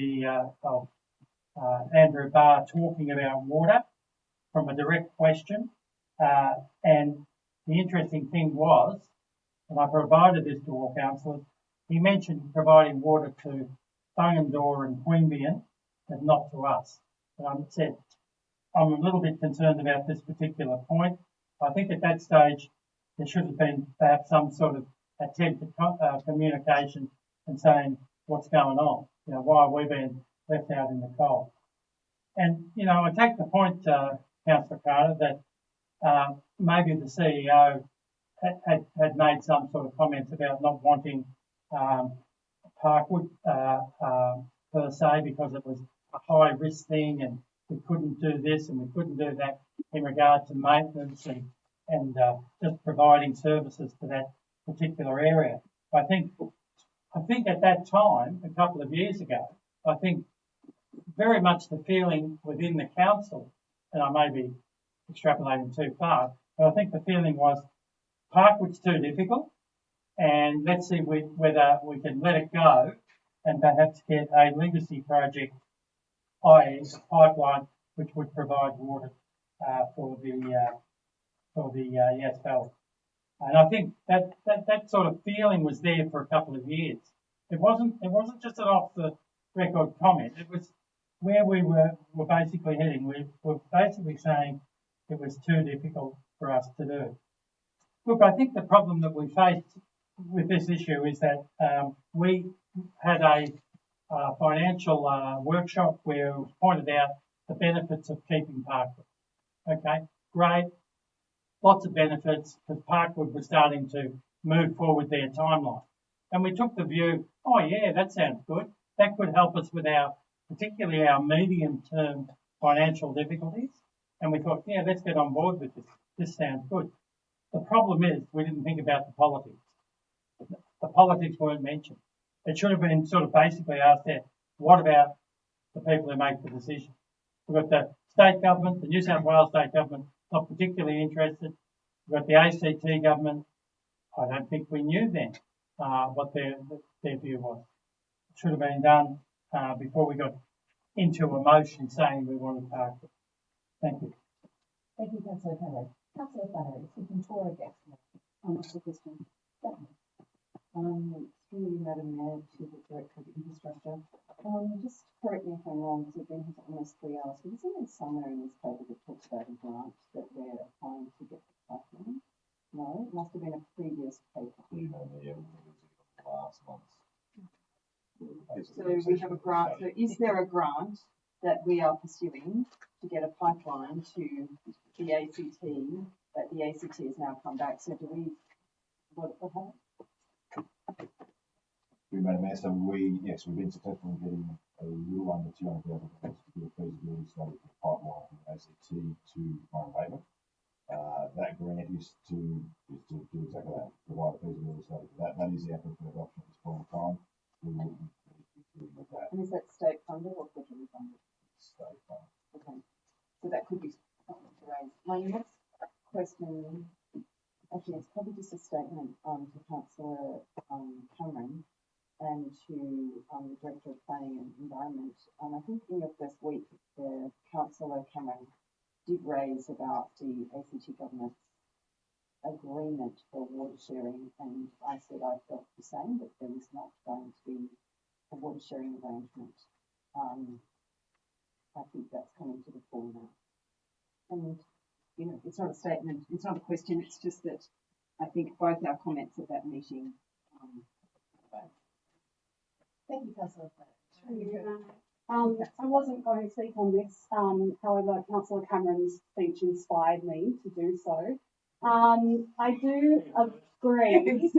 of Andrew Barr talking about water from a direct question. And the interesting thing was, and I provided this to all councillors, he mentioned providing water to Bungendore and Queanbeyan, but not to us. And I said, I'm a little bit concerned about this particular point. I think at that stage there should have been perhaps some sort of attempt at communication and saying what's going on. You know, why are we being left out in the cold? And, you know, I take the point, Councillor Carter, that maybe the CEO had made some sort of comments about not wanting Parkwood per se, because it was a high risk thing and we couldn't do this and we couldn't do that in regard to maintenance and just providing services to that particular area. I think at that time, a couple of years ago, I think very much the feeling within the council, and I may be extrapolating too far, But I think the feeling was Parkwood's too difficult, and let's see whether we can let it go and perhaps get a legacy project, i.e. pipeline, which would provide water for the Yass Valley. And I think that sort of feeling was there for a couple of years. It wasn't just an off the record comment. It was where we were basically heading. We were basically saying it was too difficult for us to do. Look, I think the problem that we faced with this issue is that we had a financial workshop where it was pointed out the benefits of keeping Parkwood. Okay, great. Lots of benefits, because Parkwood was starting to move forward their timeline. And we took the view, oh yeah, that sounds good. That could help us with particularly our medium-term financial difficulties. And we thought, yeah, let's get on board with this. This sounds good. The problem is we didn't think about the politics. The politics weren't mentioned. It should have been sort of basically asked there, what about the people who make the decision? We've got the state government, the New South Wales state government, not particularly interested. We've got the ACT government. I don't think we knew then what their view was. It should have been done before we got into a motion saying we wanted Parkwood. Thank you. Thank you, Councillor Kelly. Councillor Flannery, speaking for or against? The question. Through Madam Mayor to the Director of Infrastructure. Just correct me if I'm wrong, because we've been here for almost 3 hours. But isn't there somewhere in this paper that talks about a grant that we're applying to get the pipeline? No, it must have been a previous paper. Last month. So we have a grant. So is there a grant that we are pursuing to get a pipeline to the ACT that the ACT has now come back? So do we? What happened? Madam Mayor, so we've been successful in getting a little under $200,000 to do a feasibility study for the pipeline from ACT to Mine Abatement. That grant is to do exactly that, provide a feasibility study for that. That is the applicant adoption at this point in time. We will be with that. And is that state funded or federally funded? State funded. Okay. So that could be something to raise. My next question, actually, it's probably just a statement to Councillor Cameron and to the Director of Planning and Environment. I think in your first week, Councillor Cameron did raise about the ACT government's agreement for water sharing, and I said I felt the same, that there was not going to be a water sharing arrangement. I think that's coming to the fore now. And, you know, it's not a statement, it's not a question, it's just that I think both our comments at that meeting. Thank you, Councillor Flannery. I wasn't going to speak on this, however, Councillor Cameron's speech inspired me to do so. I do agree.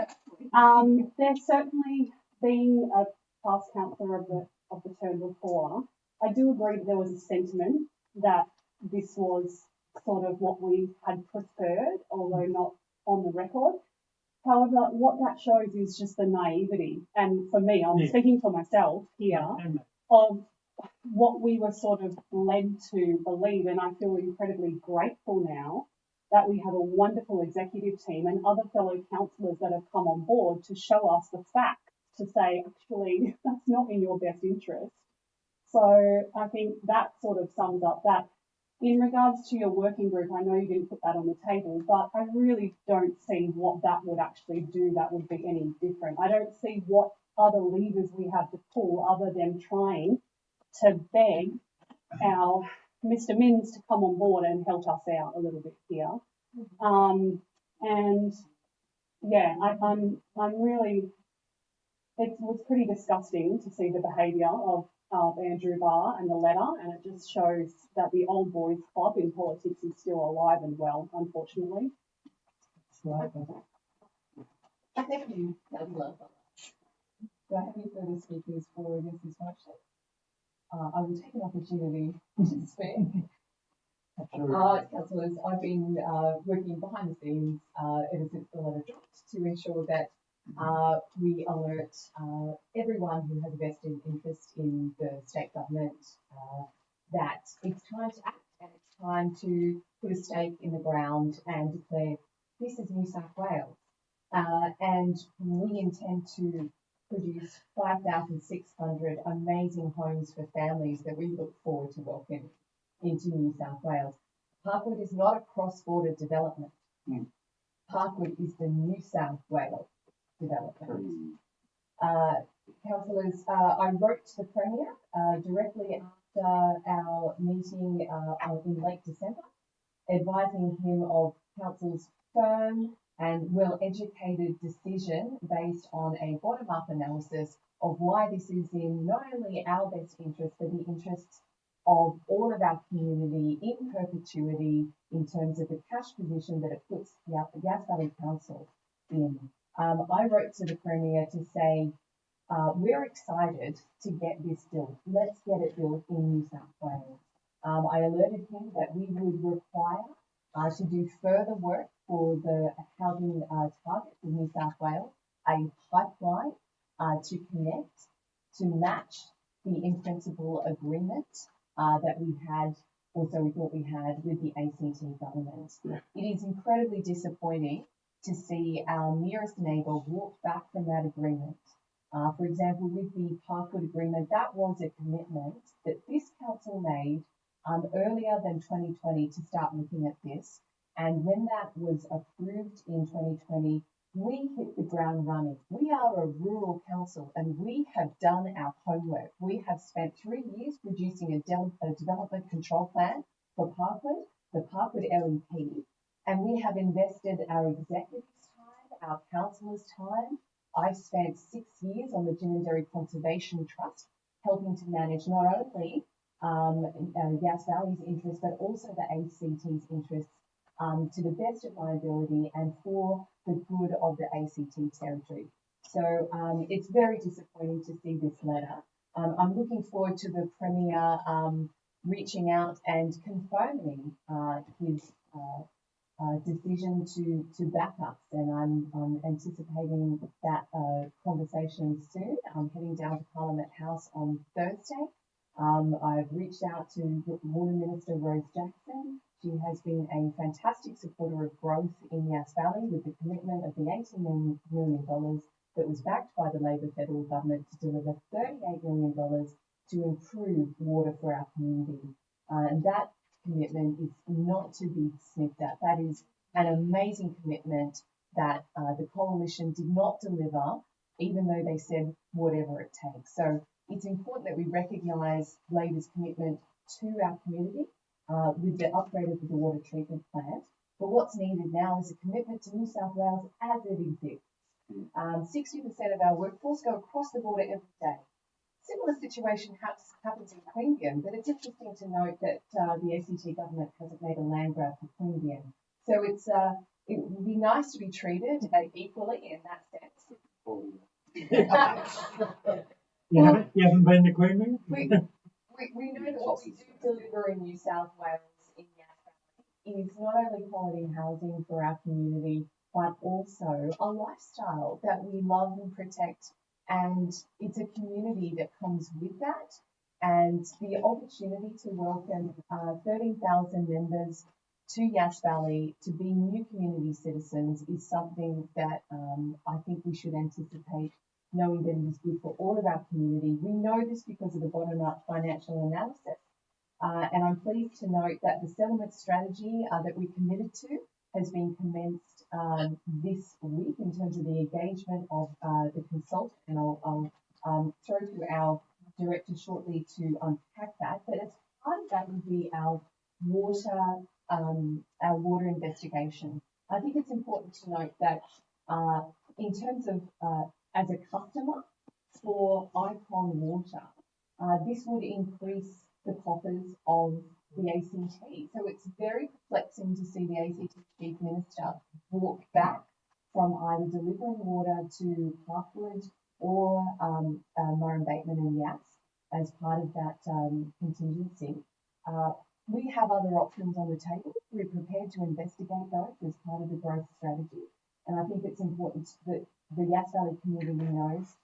There's certainly been a past councillor of the term before. I do agree that there was a sentiment that this was sort of what we had preferred, although not on the record. However, what that shows is just the naivety, and for me, I'm speaking for myself here, of what we were sort of led to believe, and I feel incredibly grateful now that we have a wonderful executive team and other fellow councillors that have come on board to show us the facts, to say, actually, that's not in your best interest. So I think that sort of sums up that. In regards to your working group, I know you didn't put that on the table, but I really don't see what that would actually do that would be any different. I don't see what other levers we have to pull other than trying to beg our Mr. Minns to come on board and help us out a little bit here. And yeah, I'm really, it was pretty disgusting to see the behaviour of Andrew Barr and the letter, and it just shows that the old boys club in politics is still alive and well, unfortunately. Thank you, Councillor. Do I have any further speakers for or against this motion? I will take an opportunity to speak. Councillors, I've been working behind the scenes ever since the letter dropped to ensure that we alert everyone who has a vested interest in the state government that it's time to act and it's time to put a stake in the ground and declare this is New South Wales. And we intend to produce 5,600 amazing homes for families that we look forward to welcoming into New South Wales. Parkwood is not a cross-border development. Parkwood is the New South Wales development. Councillors, I wrote to the Premier directly after our meeting in late December, advising him of Council's firm and well-educated decision based on a bottom-up analysis of why this is in not only our best interest, but the interests of all of our community in perpetuity in terms of the cash position that it puts the Yass Valley Council in. I wrote to the Premier to say, we're excited to get this built. Let's get it built in New South Wales. I alerted him that we would require to do further work for the housing target of New South Wales, a pipeline to connect, to match the in-principle agreement that we had, also we thought we had with the ACT government. It is incredibly disappointing to see our nearest neighbour walk back from that agreement. For example, with the Parkwood agreement, that was a commitment that this council made earlier than 2020 to start looking at this. And when that was approved in 2020, we hit the ground running. We are a rural council and we have done our homework. We have spent 3 years producing a development control plan for Parkwood, the Parkwood LEP, and we have invested our executives' time, our councillors' time. I've spent 6 years on the Ginninderry Conservation Trust, helping to manage not only Yass Valley's interests, but also the ACT's interests to the best of my ability and for the good of the ACT territory. So it's very disappointing to see this letter. I'm looking forward to the Premier reaching out and confirming his decision to back us, and I'm anticipating that conversation soon. I'm heading down to Parliament House on Thursday. I've reached out to Water Minister Rose Jackson. She has been a fantastic supporter of growth in Yass Valley with the commitment of the $18 million that was backed by the Labor federal government to deliver $38 million to improve water for our community. And that commitment is not to be sniffed at. That is an amazing commitment that the coalition did not deliver, even though they said whatever it takes. So it's important that we recognise Labor's commitment to our community with the upgrade of the water treatment plant. But what's needed now is a commitment to New South Wales as it exists. 60% of our workforce go across the border every day. Similar situation happens in Queanbeyan, but it's interesting to note that the ACT government hasn't made a land grab for Queanbeyan. So it would be nice to be treated equally in that sense. You haven't been to Queanbeyan? We know that what we do deliver in New South Wales in Yass Valley is not only quality housing for our community, but also a lifestyle that we love and protect. And it's a community that comes with that. And the opportunity to welcome 13,000 members to Yass Valley to be new community citizens is something that I think we should anticipate, knowing that it is good for all of our community. We know this because of the bottom-up financial analysis. And I'm pleased to note that the settlement strategy that we committed to has been commenced this week in terms of the engagement of the consultant, and I'll throw to our director shortly to unpack that. But as part of that would be our water investigation. I think it's important to note that in terms of as a customer for Icon Water, this would increase the coffers of the ACT. So it's very perplexing to see the ACT Chief Minister walk back from either delivering water to Parkwood or Murray Bateman and Yass as part of that contingency. We have other options on the table. We're prepared to investigate those as part of the growth strategy. And I think it's important that the Yass Valley community knows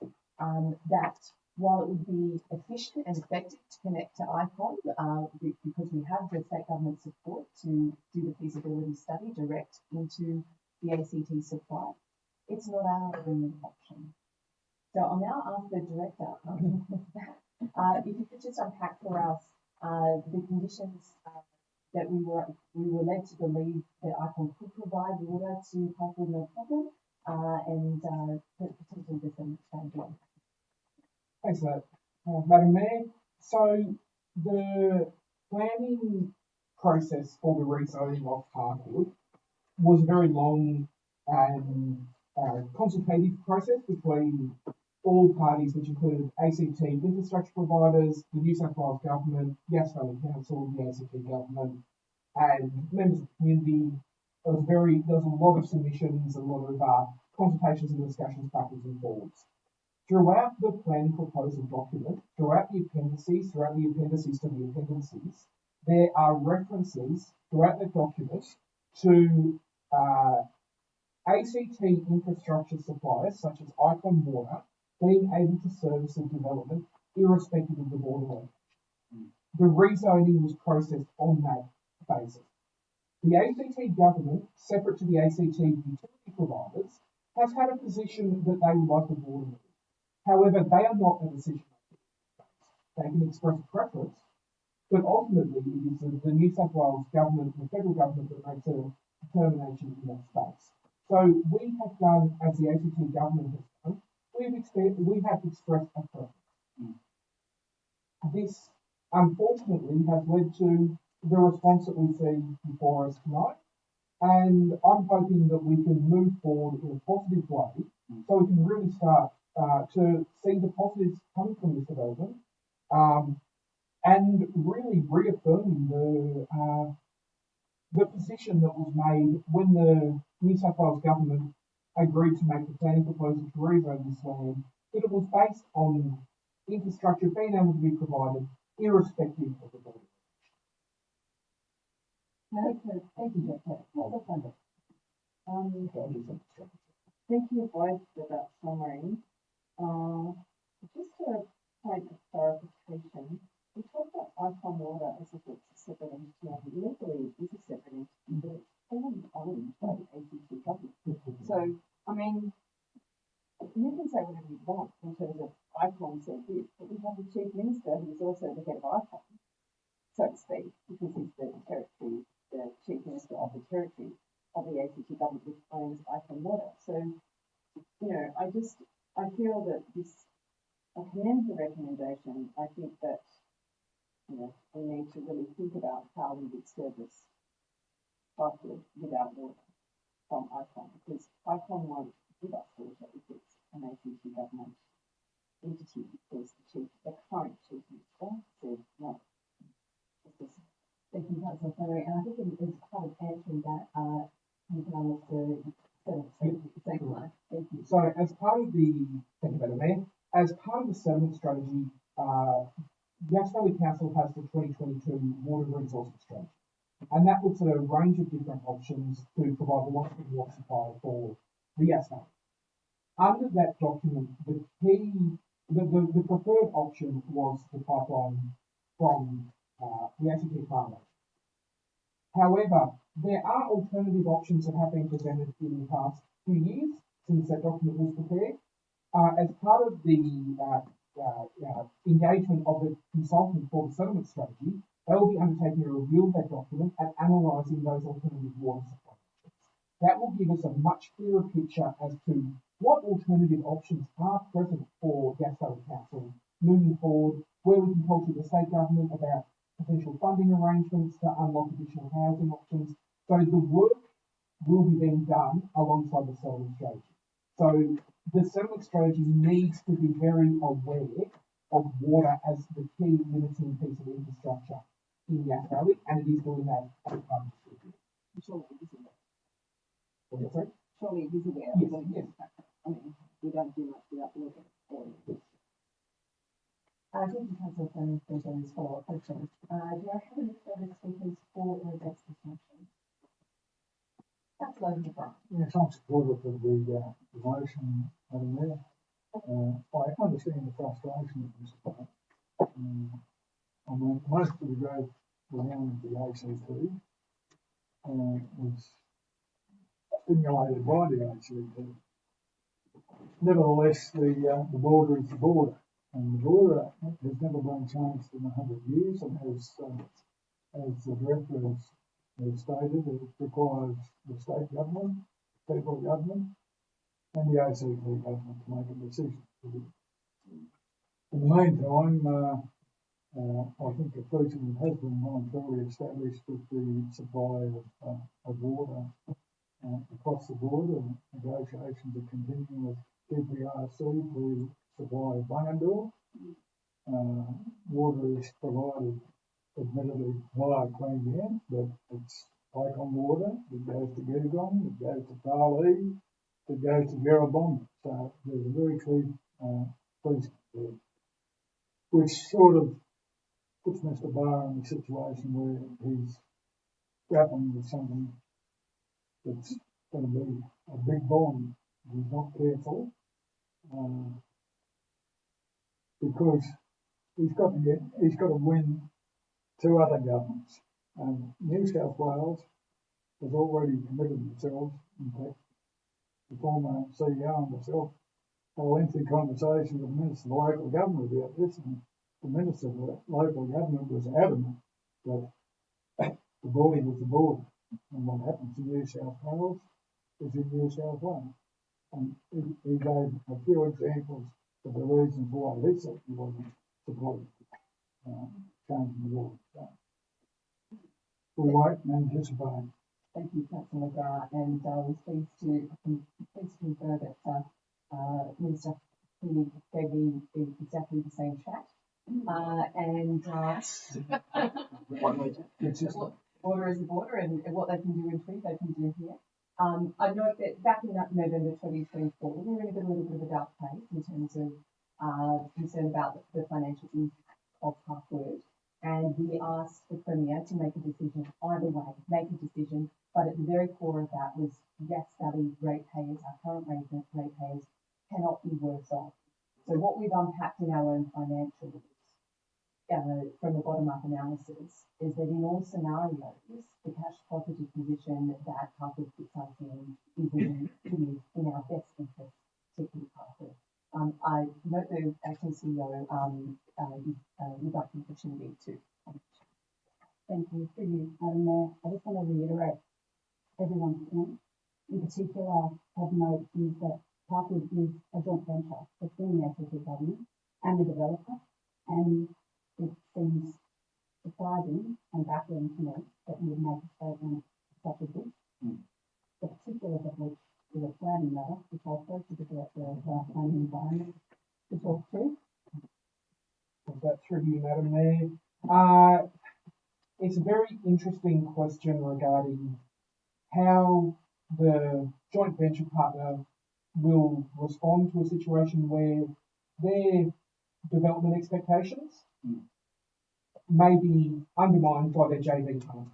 that while it would be efficient and effective to connect to ICON, because we have the state government support to do the feasibility study direct into the ACT supply, it's not our only option. So I'll now ask the director, if you could just unpack for us the conditions that we were led to believe that ICON could provide water to Parkwood no problem, and potentially the settlement strategy. Thanks for that, Madam Mayor. So the planning process for the rezoning of Parkwood was a very long and consultative process between all parties, which included ACT infrastructure providers, the New South Wales Government, Yass Valley Council, the ACT Government, and members of the community. There was a lot of submissions, a lot of consultations and discussions backwards and forwards. Throughout the planning proposal document, throughout the appendices to the appendices, there are references throughout the document to ACT infrastructure suppliers such as ICON Water being able to service the development irrespective of the border location. The rezoning was processed on that basis. The ACT government, separate to the ACT utility providers, has had a position that they would like the border moved. However, they are not a decision maker. They can express a preference, but ultimately it is the New South Wales government and the federal government that makes a determination in that space. So we have done, as the ACT government has done, we have expressed a preference. This, unfortunately, has led to the response that we see before us tonight, and I'm hoping that we can move forward in a positive way so we can really start to see the positives coming from this development, and really reaffirming the position that was made when the New South Wales government agreed to make the planning proposal to rezone this land, that it was based on infrastructure being able to be provided irrespective of the border. Thank you, Director. Thank you both for that summary. Just a point of clarification, we talk about ICON Water as if it's a separate entity, and legally it is a separate entity, but it's fully owned by the ACT government. So, I mean, you can say whatever you want in terms of ICON said this, but we have the Chief Minister who's also the head of ICON, so to speak, because he's the Chief Minister of the territory of the ACT government, which owns ICON Water. So, you know, I feel that I commend the recommendation. I think that, you know, we need to really think about how we would service Parkwood without water from ICON, because ICON won't give us water if it's an ACT government entity, because the current Chief Minister said no. Thank you, Councillor Flannery, and I think as part of answering that, you can almost thank you. So as part of the, thank you, Madam Mayor, as part of the settlement strategy, Yass Valley Council has the 2022 water resources strategy, and that looks at a range of different options to provide the long-term water supply for the Yass Valley. Under that document, the preferred option was the pipeline from the ACT farmland. However, there are alternative options that have been presented in the past few years since that document was prepared. As part of the engagement of the consultant for the settlement strategy, they will be undertaking a review of that document and analysing those alternative water supply options. That will give us a much clearer picture as to what alternative options are present for Yass Valley Council moving forward, where we can talk to the state government about potential funding arrangements to unlock additional housing options. So the work will be being done alongside the settlement strategy. So the settlement strategy needs to be very aware of water as the key limiting piece of infrastructure in Yass Valley, and it is doing that as part of the strategy. Surely it is aware. Sorry? Surely it is aware. Yes. I mean, we don't do much without water. Thank you, Councillor Flannery, for those follow-up questions. Do I have any further speakers for or against this motion? Councillor McGrath. Yes, I'm supportive of the motion, Madam Mayor. I understand the frustration of this part. I mean, most of the growth around the ACT was stimulated by the ACT. Nevertheless, the border is the border, and the border has never been changed in 100 years, and as the director has stated, it requires the state government, federal government, and the ACT government to make a decision. In the meantime, I think the precedent has been voluntarily established with the supply of water across the board, and negotiations are continuing with GPRC to supply Bungendore. Water is provided admittedly via Queensland, but it's Icon water, it goes to Gerringong, it goes to Darley, it goes to Garrabomba. So there's a very clear precedent there, which sort of puts Mr. Barr in a situation where he's grappling with something that's going to be a big bomb if he's not careful, because he's got to win two other governments. New South Wales has already committed themselves. In fact, the former CEO and myself had a lengthy conversation with the Minister of Local Government about this, and the Minister of Local Government was adamant that the border was the border, and what happens in New South Wales is in New South Wales. And he gave a few examples of the reasons why he said he wasn't supporting changing the border. So we wait and anticipate. Thank you, Councillor McGrath, and we're pleased to confer that Minister Cleary gave me exactly the same chat. Border is the border, and what they can do in Tweed, they can do here. I note that back in November 2024, we were in a little bit of a dark place in terms of concern about the financial impact of Parkwood, and we asked the Premier to make a decision either way, but at the very core of that was, yes, Valley ratepayers, our current ratepayers, cannot be worse off. So what we've unpacked in our own financials from a bottom-up analysis is that in all scenarios, the cash positive position that Parkwood puts us in is in our best interest, particularly Parkwood. I note the acting CEO would like the opportunity to comment. Thank you. Through you, Madam Mayor. I just want to reiterate everyone's point. In particular, of note is that Parkwood is a joint venture between the ACT government and the developer, and it seems surprising and baffling to me that you would make a statement such as this. The particulars of which is a planning matter, which I'll spoke to the Director of Planning and Environment to talk to. Was that through you, Madam Mayor? It's a very interesting question regarding how the joint venture partner will respond to a situation where their development expectations may be undermined by their JV partner.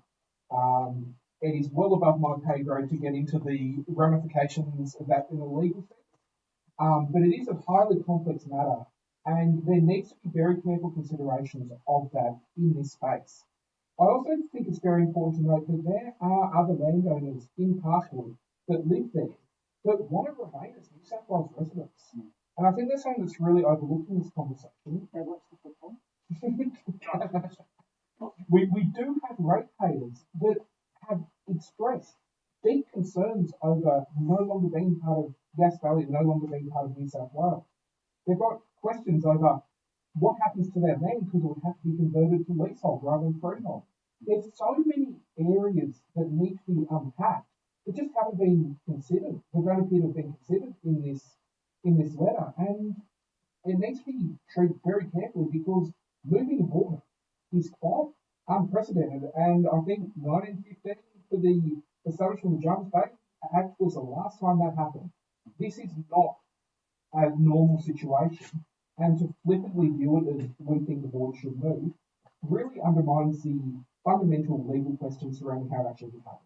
It is well above my pay grade to get into the ramifications of that in a legal sense, but it is a highly complex matter, and there needs to be very careful considerations of that in this space. I also think it's very important to note that there are other landowners in Parkwood that live there that want to remain as New South Wales residents. And I think there's something that's really overlooked in this conversation. They watch the football. we do have ratepayers that have expressed deep concerns over no longer being part of Gas Valley, no longer being part of New South Wales. They've got questions over what happens to their land because it would have to be converted to leasehold rather than freehold. There's so many areas that need to be unpacked that just haven't been considered. They don't appear to have been considered in this letter, and it needs to be treated very carefully because moving a border is quite unprecedented. And I think 1915 for the establishment of the James Bay Act was the last time that happened. This is not a normal situation, and to flippantly view it as we think the border should move really undermines the fundamental legal questions surrounding how it actually happens.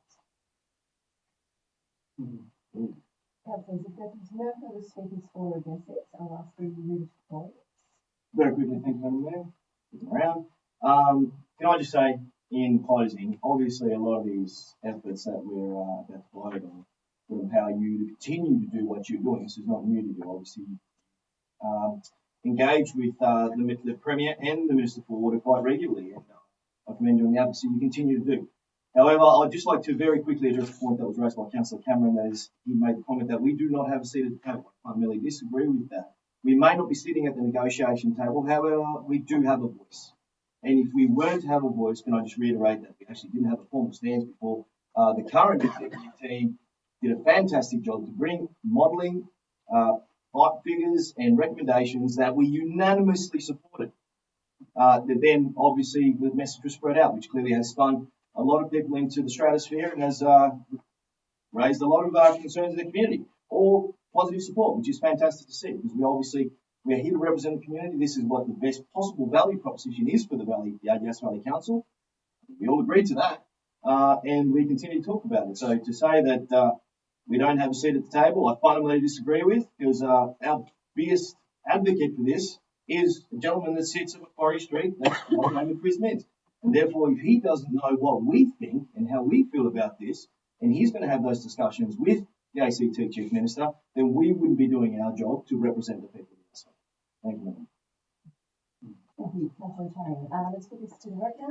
councillors, if there's no further speakers for or against this, I'll ask you to move forward. Very quickly, thank you, Madam Mayor. Around. Can I just say, in closing, obviously a lot of these efforts that we're about to vote on will empower you to continue to do what you're doing. This is not new to you, obviously. Engage with the Premier and the Minister for Water quite regularly, and I commend you on the advocacy you continue to do. However, I'd just like to very quickly address a point that was raised by Councillor Cameron, that is, he made the comment that we do not have a seat at the table. I fundamentally disagree with that. We may not be sitting at the negotiation table, however, we do have a voice. And if we weren't to have a voice, can I just reiterate that we actually didn't have a formal stance before the current executive team did a fantastic job to bring modelling, figures and recommendations that we unanimously supported. Then obviously the message was spread out, which clearly has spun a lot of people into the stratosphere and has raised a lot of concerns in the community, or positive support, which is fantastic to see, because we're here to represent the community. This is what the best possible value proposition is for the Yass Valley Council. We all agreed to that, and we continue to talk about it. So to say that we don't have a seat at the table, I fundamentally disagree with, because our biggest advocate for this is a gentleman that sits at Macquarie Street, that's my name is Chris Mintz. And therefore, if he doesn't know what we think and how we feel about this, and he's going to have those discussions with the ACT Chief Minister, then we wouldn't be doing our job to represent the people. Thank you, Madam. Thank you, Councillor Tang. Let's put this to the vote now.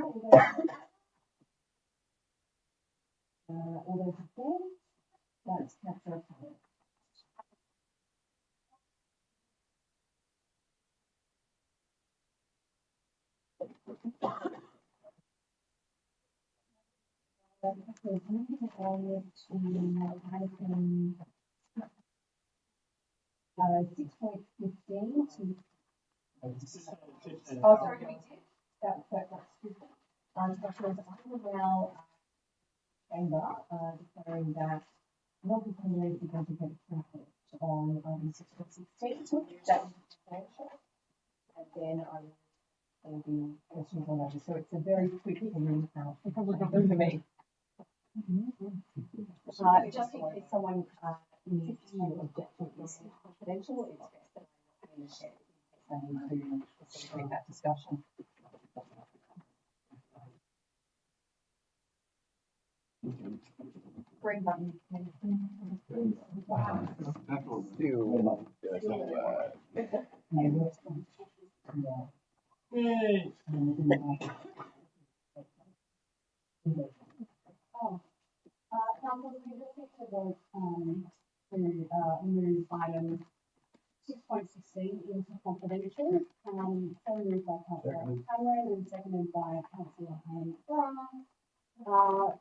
All those in favour? That's Councillor Tang. Item 6.15 to sorry, we did. That's good. Councillors, I will now chamber declaring that non-conformity is going to get accepted on item 6.16. That is substantial. And then I will be questions on that. So it's a very quick hearing for me. Just in case someone needs to object to this confidential, it's best that I'm not share in case they need to facilitate that discussion. Green button. Yay! Council, we just need to vote to move item 6.16 into confidential. So moved by Councillor Cameron and seconded by Councillor Anne Brown. Do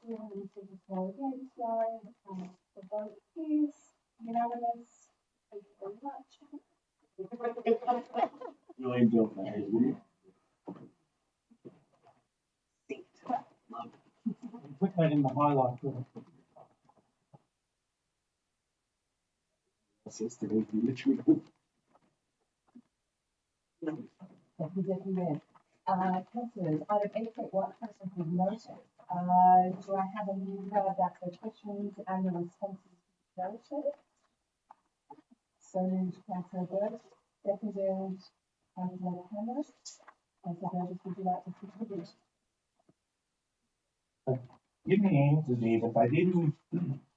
you have any speakers for against? The vote is unanimous. Thank you very much. Really enjoyed that. Put that in the highlight. Thank you, Deputy Mayor. Councillors, item 8.1 questions with notice. Do I have a mover that the questions and the responses be noted? So moved, Councillor Burke, seconded Councillor Cameron. Councillor Burgess, would you like to contribute? Give me answers here, but they didn't.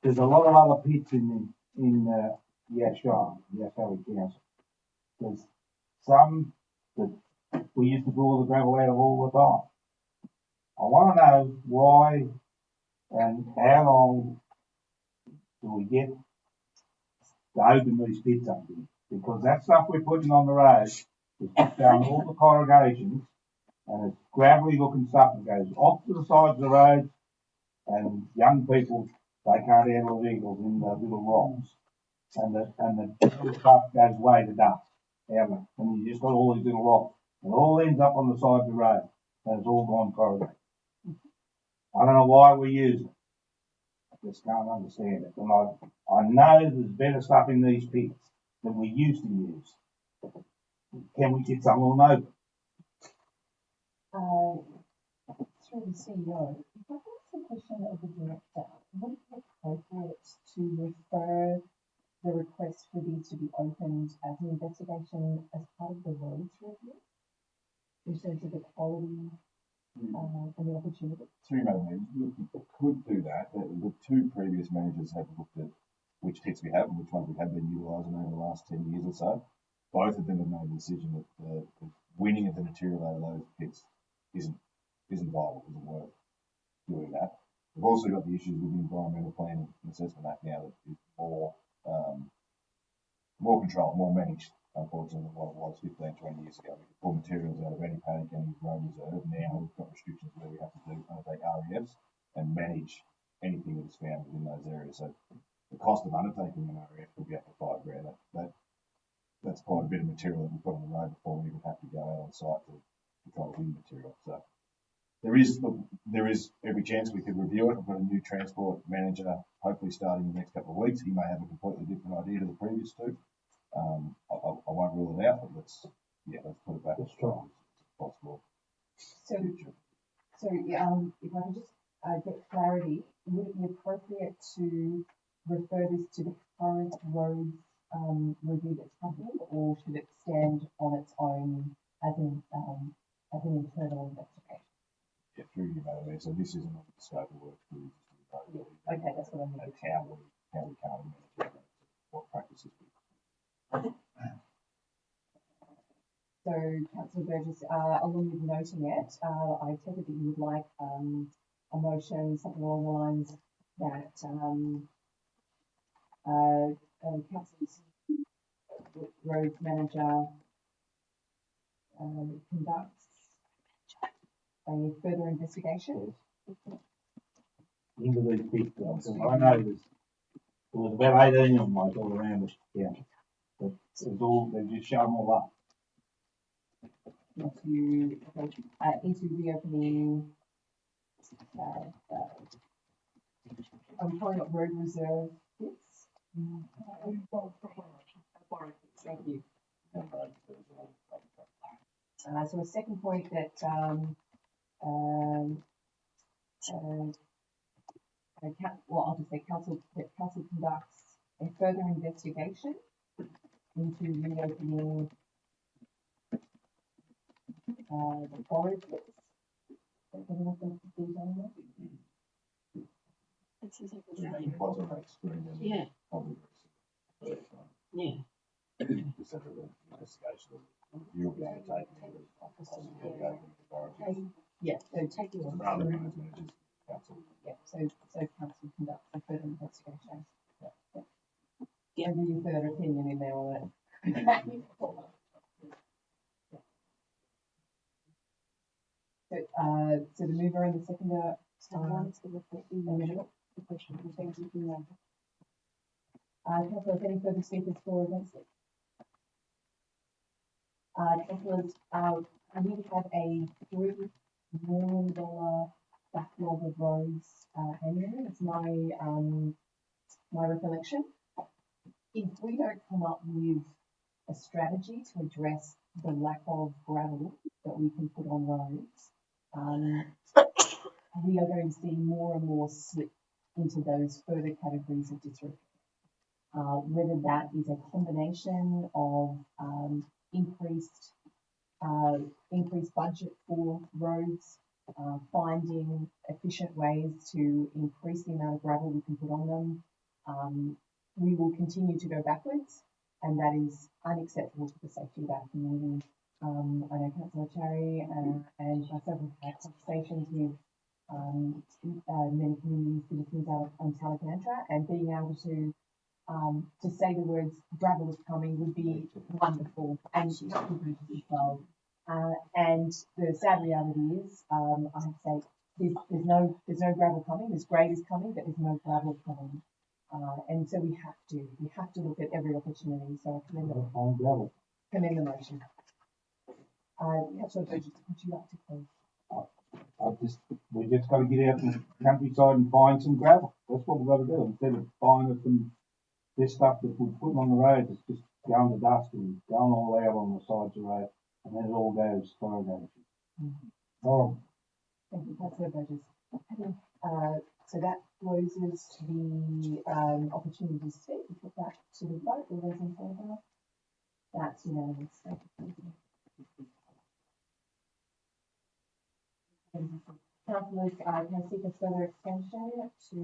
There's a lot of other pits in Yass Valley Council. There's some that we used to draw the gravel out of all the time. I want to know why and how long do we get to open these pits up here? Because that stuff we're putting on the road is put down all the corrugations, and it's gravelly looking stuff that goes off to the sides of the road, and young people, they can't handle the vehicles in the little rocks. And the stuff goes way to dust. And you just got all these little rocks. It all ends up on the side of the road, and it's all gone corrugated. I don't know why we use it. I just can't understand it. And I know there's better stuff in these pits than we used to use. Can we get some of them open? Through the CEO, if I ask the question of the director, would it be appropriate to refer the request for these to be opened as an investigation as part of the roads review in terms of the quality and the opportunity. Through Madam Mayor, we could do that. The two previous managers have looked at which pits we have and which ones we have been utilising over the last 10 years or so. Both of them have made the decision that the winning of the material out of those pits isn't viable, isn't worth doing that. We've also got the issues with the Environmental Plan and Assessment Act now that is more controlled, more managed, unfortunately, than what it was 15, 20 years ago. We could pull materials out of any paddock, any road reserve. Now we've got restrictions where we have to undertake REFs and manage anything that is found within those areas. So the cost of undertaking an REF could be up to $5,000. That's quite a bit of material that we put on the road before we even have to go out on site to try to win material. So there is every chance we could review it. I've got a new transport manager, hopefully starting in the next couple of weeks. He may have a completely different idea to the previous two. I won't rule it out, but let's put it back as strong as possible. So if I could just get clarity, would it be appropriate to refer this to the current roads review that's happening, or should it stand on its own as an internal investigation? Yeah, through you, Madam Mayor. So this isn't on the scope of work for you. Okay, that's what I'm looking for. How we can't manage it, what practices we. So, Councillor Burgess, along with noting it, I take it that you would like a motion, something along the lines that Council's roads manager conducts a further investigation. Into these pits, I know there was about 18 of them like all around us. Yeah, but they've just shut them all up. Into reopening, are we calling it road reserve pits? Thank you. So a second point that I'll just say council conducts a further investigation into reopening the forest pits. Yeah. Yeah. Yeah, so taking on so council conducts a further investigation. Yeah. Give you further opinion in there on it. So the mover and the seconder, the question. Thank you. Councillors, any further speakers for or against it? Councillors, we have a $3 million backlog of roads annually. It's my recollection. If we don't come up with a strategy to address the lack of gravel that we can put on roads, we are going to see more and more slip into those further categories of disrepair. Whether that is a combination of increased budget for roads, finding efficient ways to increase the amount of gravel we can put on them, we will continue to go backwards, and that is unacceptable to the safety of our community. I know Councillor Cherry and myself have had conversations with many community citizens out on Talacantra, and being able to say the words gravel is coming would be wonderful, and as well. And the sad reality is, I have to say, there's no gravel coming. There's grade is coming, but there's no gravel coming. And so we have to look at every opportunity. So I commend the motion. Councillor Burgess, would you like to close? We just got to get out in the countryside and find some gravel. That's what we've got to do. Instead of buying this stuff that we're putting on the road, it's just going to dust and going all out on the sides of the road, and then it all goes thrown out. Thank you, Councillor Burgess. So that closes the opportunity to speak. We put that to the vote. All those in favour? That's unanimous. Thank you. Councillors, can I seek a further extension to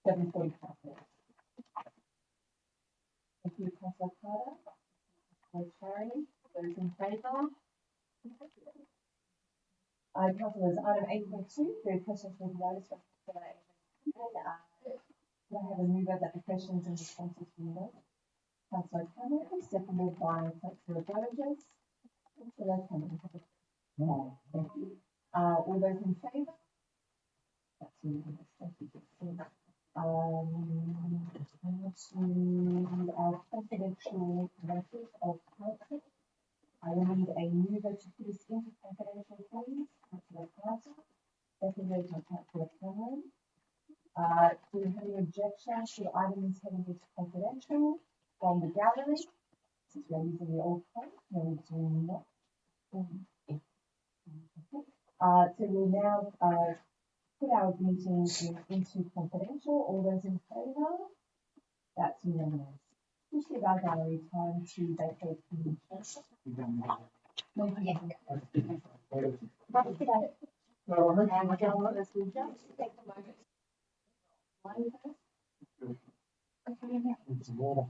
7:45? Thank you, Councillor Carter. Councillor Cherry. Those in favour? Councillors, item 8.2, the questions with notice from Councillor Adrian. Can I have a mover that the questions and responses be read? Councillor Cameron, seconded by Councillor Burgess. Councillor Cameron. No. Thank you. All those in favour? That's unanimous. Thank you. To our confidential matters of council. I will need a mover to put us into confidential, please. Councillor Carter, seconded by Councillor Cameron. Do you have any objections to items heading into confidential from the gallery? Since we are using the old code, no, we do not. So we'll now put our meeting into confidential. All those in favour? That's unanimous. Just give our gallery time to vacate the meeting. It's water.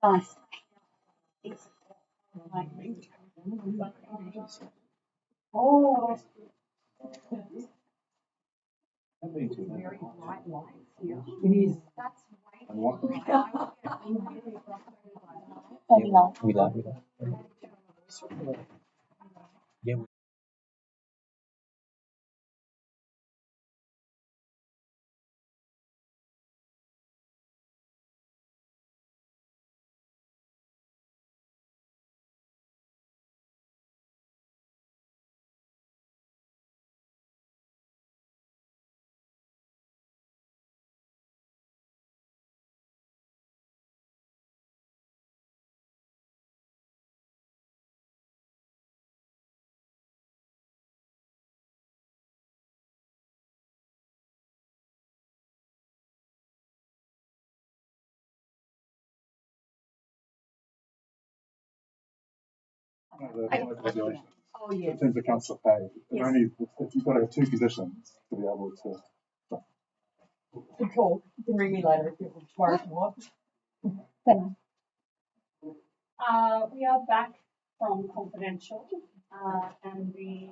Nice. Oh. Very bright lights here. It is. That's way And what? too bright. We like. Yeah, The regulations. Oh, yes. In terms of council pay, Yes. only you've got to have 2 positions to be able to. Good talk. You can ring me later if you tomorrow if you want. We are back from confidential, and the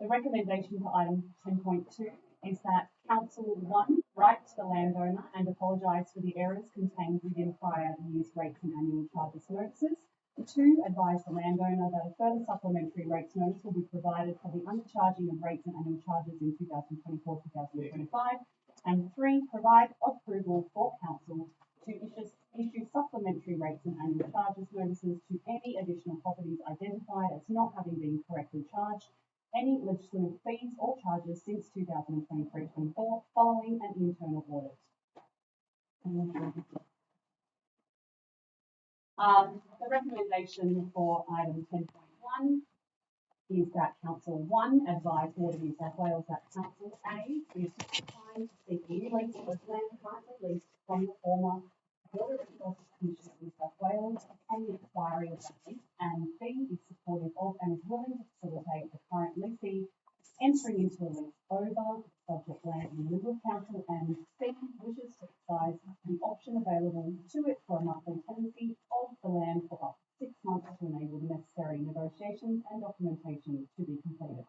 recommendation for item 10.2 is that Council 1 write to the landowner and apologise for the errors contained within prior year's rates and annual charges notices. 2, advise the landowner that a further supplementary rates notice will be provided for the undercharging of rates and annual charges in 2024-2025. And 3, provide approval for council to issue supplementary rates and annual charges notices to any additional properties identified as not having been correctly charged, any legislative fees or charges since 2023-24 following an internal audit. The recommendation for item 10.1 is that Council 1 advise Board of New South Wales that Council A is declined to seek any lease of land currently leased from the former Water Resources Commission of New South Wales upon the expiry of that lease, and B is supportive of and is willing to facilitate the current leasee entering into a lease over subject land in lieu of council, and C wishes to exercise the option available to it for a monthly tenancy of the land for up to 6 months to enable the necessary negotiations and documentation to be completed.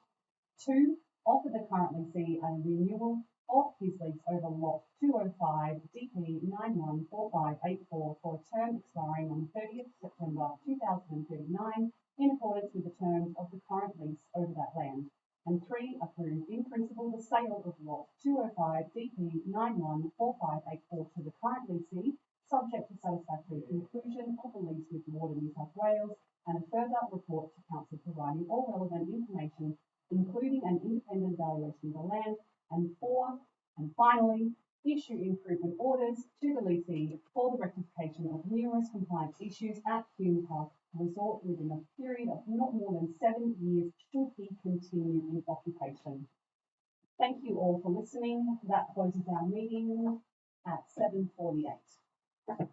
2, offer the current leasee a renewal of his lease over lot 205 DP 914584 for a term expiring on 30th September 2039 in accordance with the terms of the current lease over that land. And 3, approve in principle the sale of lot 205 DP 914584 to the current leasee, subject to satisfactory conclusion of the lease with the Water New South Wales, and a further report to council providing all relevant information, including an independent valuation of the land. And 4, and finally, issue improvement orders to the leasee for the rectification of numerous compliance issues at Hume Park Resort within a period of not more than 7 years should he continue in occupation. Thank you all for listening. That closes our meeting at 7:48.